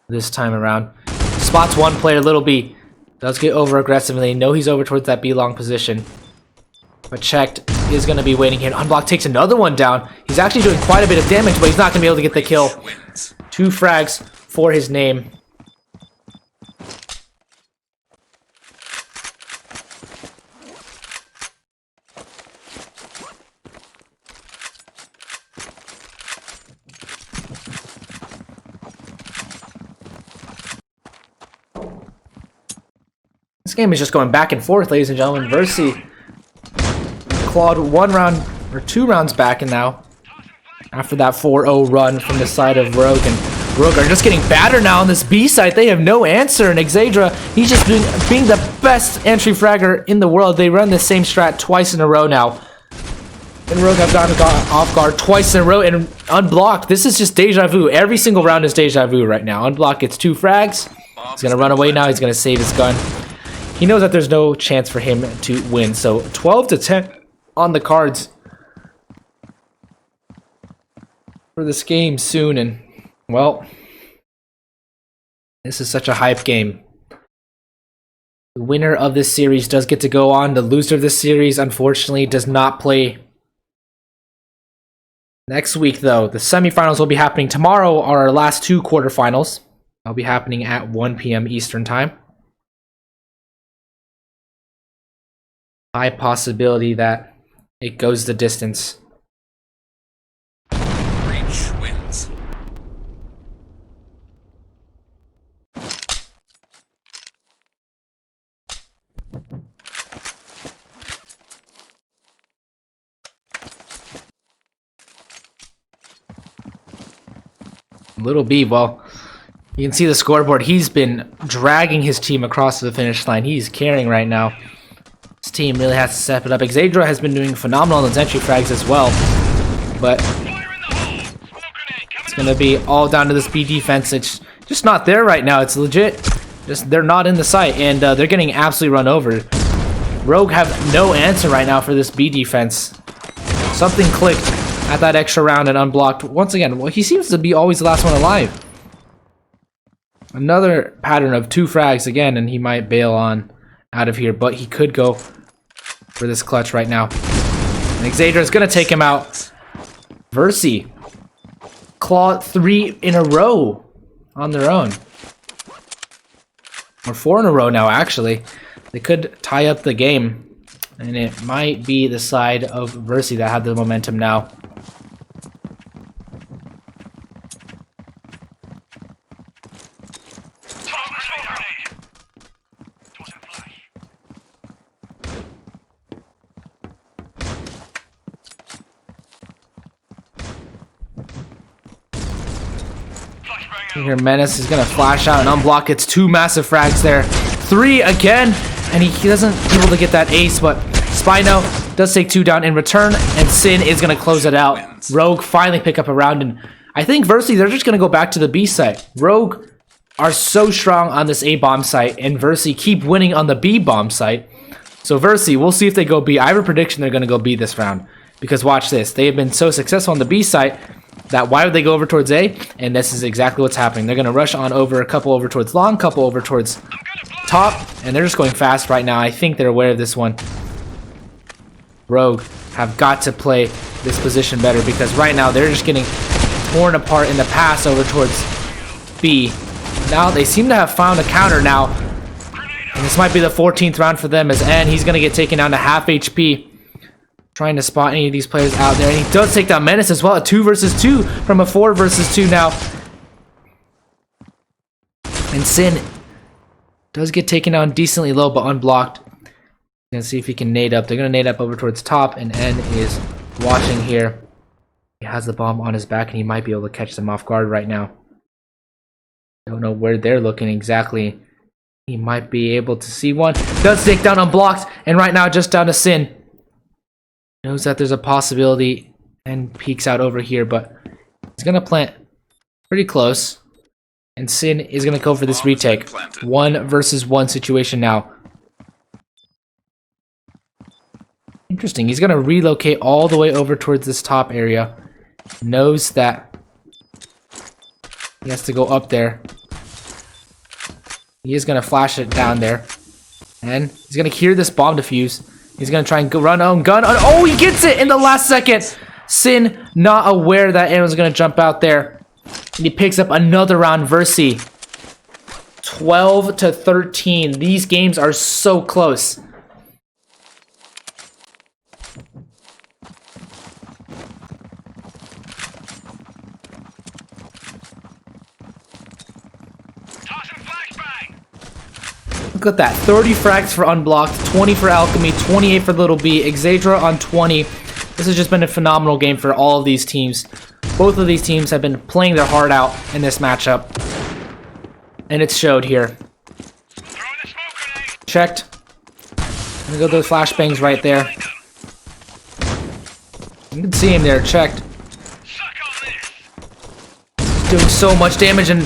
this time around. Spots one player, Little B. Does get over aggressively. Know he's over towards that B long position. But checked is going to be waiting here. Unblocked takes another one down. He's actually doing quite a bit of damage, but he's not going to be able to get the kill. 2 frags for his name. This game is just going back and forth, ladies and gentlemen. Versi clawed 1 round or 2 rounds back, and now after that 4-0 run from the side of Rogue, and Rogue are just getting battered now on this B side. They have no answer, and Xadra, he's just being the best entry fragger in the world. They run the same strat twice in a row now. And Rogue have gotten off guard twice in a row and unblocked. This is just deja vu. Every single round is deja vu right now. Unblocked gets 2 frags. He's going to run away now. He's going to save his gun. He knows that there's no chance for him to win. So 12-10 on the cards for this game soon. And, well, this is such a hype game. The winner of this series does get to go on. The loser of this series, unfortunately, does not play next week, though. The semifinals will be happening tomorrow. Our last 2 quarterfinals. They'll be happening at 1 p.m. Eastern Time. High possibility that it goes the distance. Breach wins. Little B, well, you can see the scoreboard. He's been dragging his team across the finish line. He's carrying right now. His team really has to step it up. Xadra has been doing phenomenal on those entry frags as well. But it's going to be all down to this B defense. It's just not there right now. It's legit. Just they're not in the sight, and they're getting absolutely run over. Rogue have no answer right now for this B defense. Something clicked at that extra round and unblocked. Once again, well, he seems to be always the last one alive. Another pattern of 2 frags again, and he might bail on out of here, but he could go for this clutch right now. And Xadra is going to take him out. Versi claw 3 in a row on their own. Or 4 in a row now, actually. They could tie up the game, and it might be the side of Versi that had the momentum now. Here, Menace is going to flash out and unblock. It's 2 massive frags there. 3 again, and he doesn't able to get that ace, but Spino does take 2 down in return, and Sin is going to close it out. Rogue finally pick up a round, and I think Versi, they're just going to go back to the B site. Rogue are so strong on this A bomb site, and Versi keep winning on the B bomb site. So Versi, we'll see if they go B. I have a prediction they're going to go B this round, because watch this. They have been so successful on the B site that why would they go over towards A? And this is exactly what's happening. They're going to rush on over, a couple over towards long, couple over towards top, and they're just going fast right now. I think they're aware of this one. Rogue have got to play this position better, because right now they're just getting torn apart in the pass over towards B. Now they seem to have found a counter now. And this might be the 14th round for them, as N, he's going to get taken down to half HP. Trying to spot any of these players out there. And he does take down Menace as well. A 2 versus 2 from a 4 versus 2 now. And Sin does get taken down decently low, but unblocked. Gonna see if he can nade up. They're gonna nade up over towards top, and N is watching here. He has the bomb on his back, and he might be able to catch them off guard right now. Don't know where they're looking exactly. He might be able to see one. Does take down unblocked, and right now just down to Sin. Knows that there's a possibility and peeks out over here, but he's gonna plant pretty close. And Sin is gonna go for this retake. 1 versus 1 situation now. Interesting. He's gonna relocate all the way over towards this top area. Knows that he has to go up there. He is gonna flash it down there. And he's gonna hear this bomb defuse. He's gonna try and go run on gun. Oh, he gets it in the last second. Sin not aware that anyone's gonna jump out there. And he picks up another round. Versi. 12-13. These games are so close. Look at that. 30 frags for Unblocked, 20 for Alchemy, 28 for Little B, Exadra on 20. This has just been a phenomenal game for all of these teams. Both of these teams have been playing their heart out in this matchup. And it's showed here. Checked. Gonna go those flashbangs right there. You can see him there, checked. Doing so much damage, and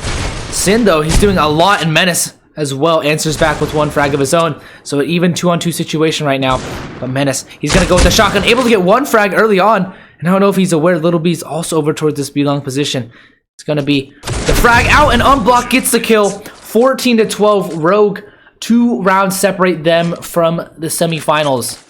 Sin though, he's doing a lot in Menace as well. Answers back with 1 frag of his own. So even 2-on-2 situation right now. But Menace, he's gonna go with the shotgun, able to get 1 frag early on. And I don't know if he's aware Little B's also over towards this B-long position. It's gonna be the frag out, and Unblock gets the kill. 14-12. Rogue, 2 rounds separate them from the semifinals.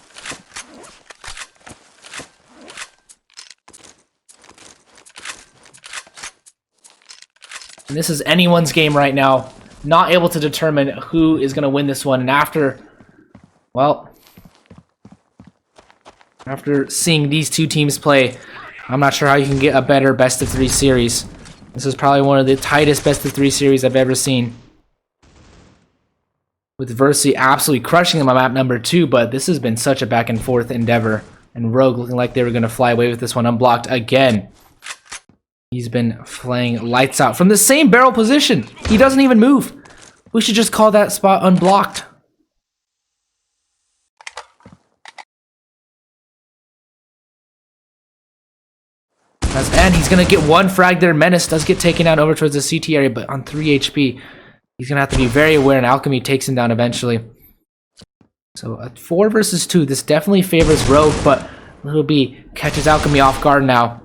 And this is anyone's game right now. Not able to determine who is going to win this one. And after seeing these two teams play, I'm not sure how you can get a better best-of-3 series. This is probably one of the tightest best-of-3 series I've ever seen. With Versi absolutely crushing them on map number 2, but this has been such a back-and-forth endeavor. And Rogue looking like they were going to fly away with this one unblocked again. He's been playing lights out from the same barrel position. He doesn't even move. We should just call that spot unblocked. And he's going to get 1 frag there. Menace does get taken down over towards the CT area, but on 3 HP. He's going to have to be very aware, and Alchemy takes him down eventually. So a 4 versus 2. This definitely favors Rogue, but Little B catches Alchemy off guard now.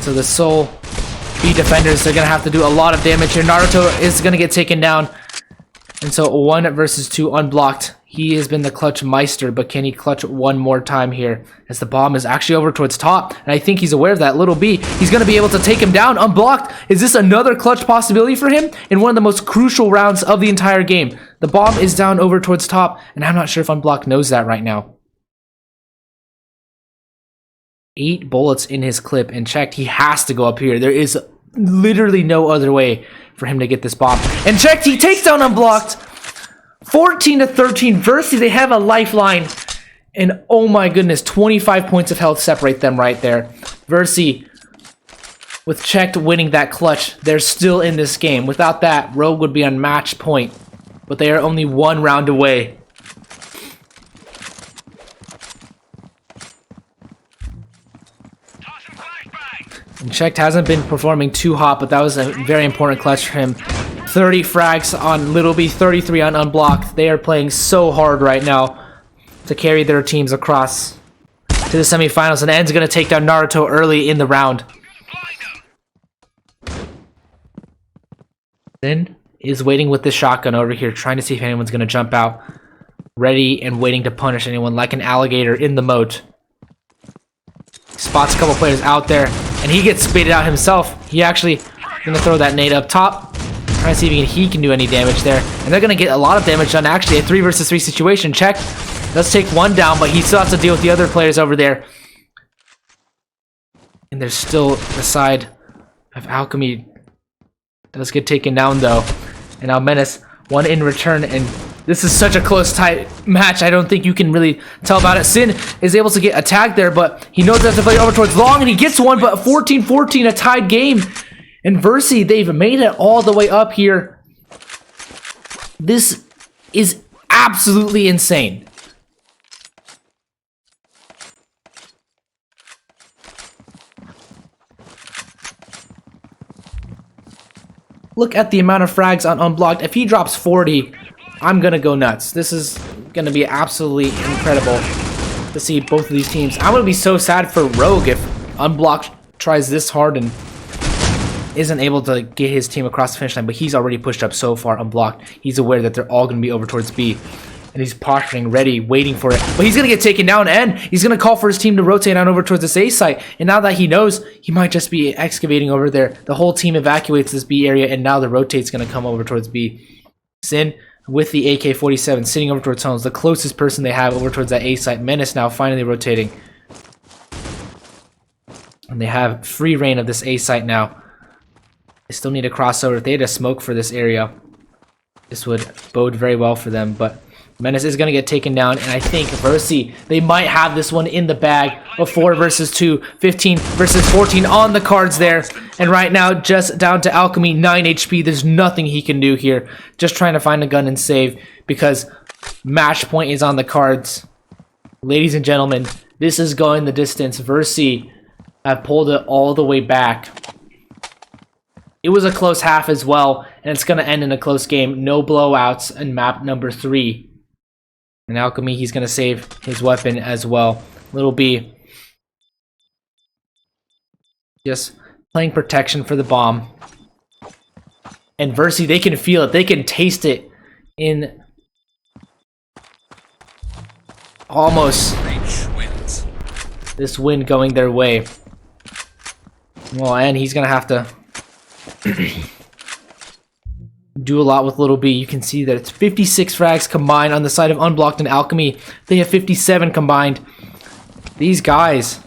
So the Soul B defenders are going to have to do a lot of damage here. Naruto is going to get taken down. And so 1 versus 2 unblocked. He has been the clutch meister, but can he clutch one more time here? As the bomb is actually over towards top. And I think he's aware of that. Little B, he's going to be able to take him down unblocked. Is this another clutch possibility for him in one of the most crucial rounds of the entire game? The bomb is down over towards top, and I'm not sure if Unblocked knows that right now. 8 bullets in his clip, and checked. He has to go up here. There is literally no other way for him to get this bomb. And checked, he takes down Unblocked. 14-13. Versi, they have a lifeline. And oh my goodness, 25 points of health separate them right there. Versi, with checked winning that clutch, they're still in this game. Without that, Rogue would be on match point. But they are only 1 round away. And checked hasn't been performing too hot, but that was a very important clutch for him. 30 frags on Little B, 33 on Unblocked. They are playing so hard right now to carry their teams across to the semifinals. And N's going to take down Naruto early in the round. Then is waiting with the shotgun over here, trying to see if anyone's going to jump out. Ready and waiting to punish anyone like an alligator in the moat. Spots a couple players out there, and he gets baited out himself. He actually gonna throw that nade up top, trying to see if he can do any damage there. And they're gonna get a lot of damage done. Actually, a 3 versus 3 situation. Check. Let's take one down, but he still has to deal with the other players over there. And there's still the side of Alchemy. Does get taken down though. And now Menace, one in return, and this is such a close tight match. I don't think you can really tell about it. Sin is able to get attacked there, but he knows that to play over towards Long, and he gets one, but 14-14, a tied game. And Versi, they've made it all the way up here. This is absolutely insane. Look at the amount of frags on Unblocked. If he drops 40, I'm gonna go nuts. This is gonna be absolutely incredible to see both of these teams. I'm gonna be so sad for Rogue if Unblocked tries this hard and isn't able to get his team across the finish line, but he's already pushed up so far Unblocked. He's aware that they're all gonna be over towards B. And he's posturing, ready, waiting for it. But he's gonna get taken down, and he's gonna call for his team to rotate on over towards this A site. And now that he knows, he might just be excavating over there. The whole team evacuates this B area, and now the rotate's gonna come over towards B. Sin with the AK-47 sitting over towards Holmes, the closest person they have over towards that A site. Menace now finally rotating. And they have free reign of this A site now. They still need a crossover. If they had a smoke for this area, this would bode very well for them, but Menace is going to get taken down, and I think Versi, they might have this one in the bag. A 4 versus 2, 15 versus 14 on the cards there. And right now, just down to Alchemy, 9 HP. There's nothing he can do here. Just trying to find a gun and save, because match point is on the cards. Ladies and gentlemen, this is going the distance. Versi have pulled it all the way back. It was a close half as well, and it's going to end in a close game. No blowouts in map number 3. And Alchemy, he's going to save his weapon as well. Little B just playing protection for the bomb. And Versi, they can feel it. They can taste it in almost this win going their way. Well, and he's going to have to do a lot with Little B. You can see that it's 56 frags combined on the side of Unblocked and Alchemy. They have 57 combined. These guys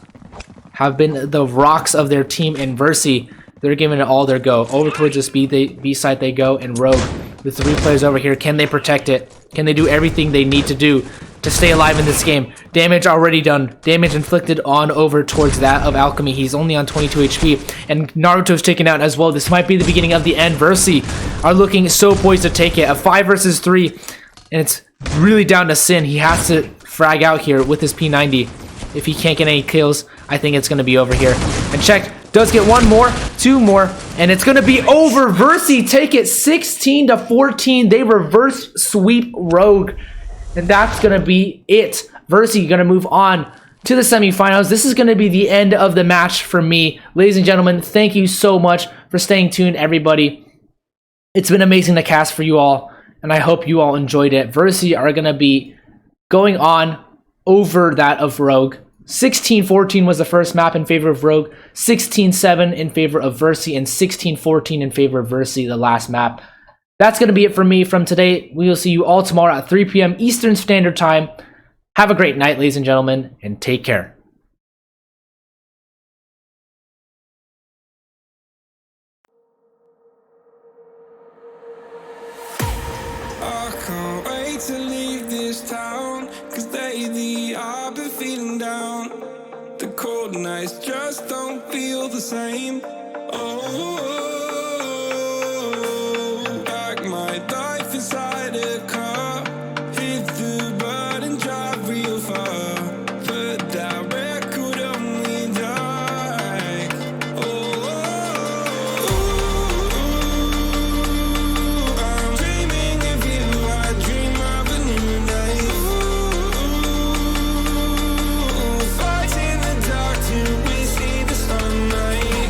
have been the rocks of their team, and Versi, they're giving it all their go. Over towards this B side they go, and Rogue with 3 players over here. Can they protect it? Can they do everything they need to do to stay alive in this game? Damage already done. Damage inflicted on over towards that of Alchemy. He's only on 22 HP. And Naruto's taken out as well. This might be the beginning of the end. Versi are looking so poised to take it. A 5 versus 3. And it's really down to Sin. He has to frag out here with his P90. If he can't get any kills, I think it's going to be over here. And check. Does get 1 more, 2 more, and it's going to be over. Versi take it 16-14. They reverse sweep Rogue. And that's going to be it. Versi going to move on to the semifinals. This is going to be the end of the match for me. Ladies and gentlemen, thank you so much for staying tuned, everybody. It's been amazing to cast for you all, and I hope you all enjoyed it. Versi are going to be going on over that of Rogue. 16-14 was the first map in favor of Rogue, 16-7 in favor of Versi, and 16-14 in favor of Versi, the last map. That's going to be it for me from today. We will see you all tomorrow at 3 p.m. Eastern Standard Time. Have a great night, ladies and gentlemen, and take care. I can't wait to leave this town, 'cause lately I've been feeling down. The cold nights just don't feel the same. Pack my life inside a car, hit the button, drive real far. Put that record on me like, I'm dreaming of you, I dream of a new life. Fights in the dark till we see the sunlight.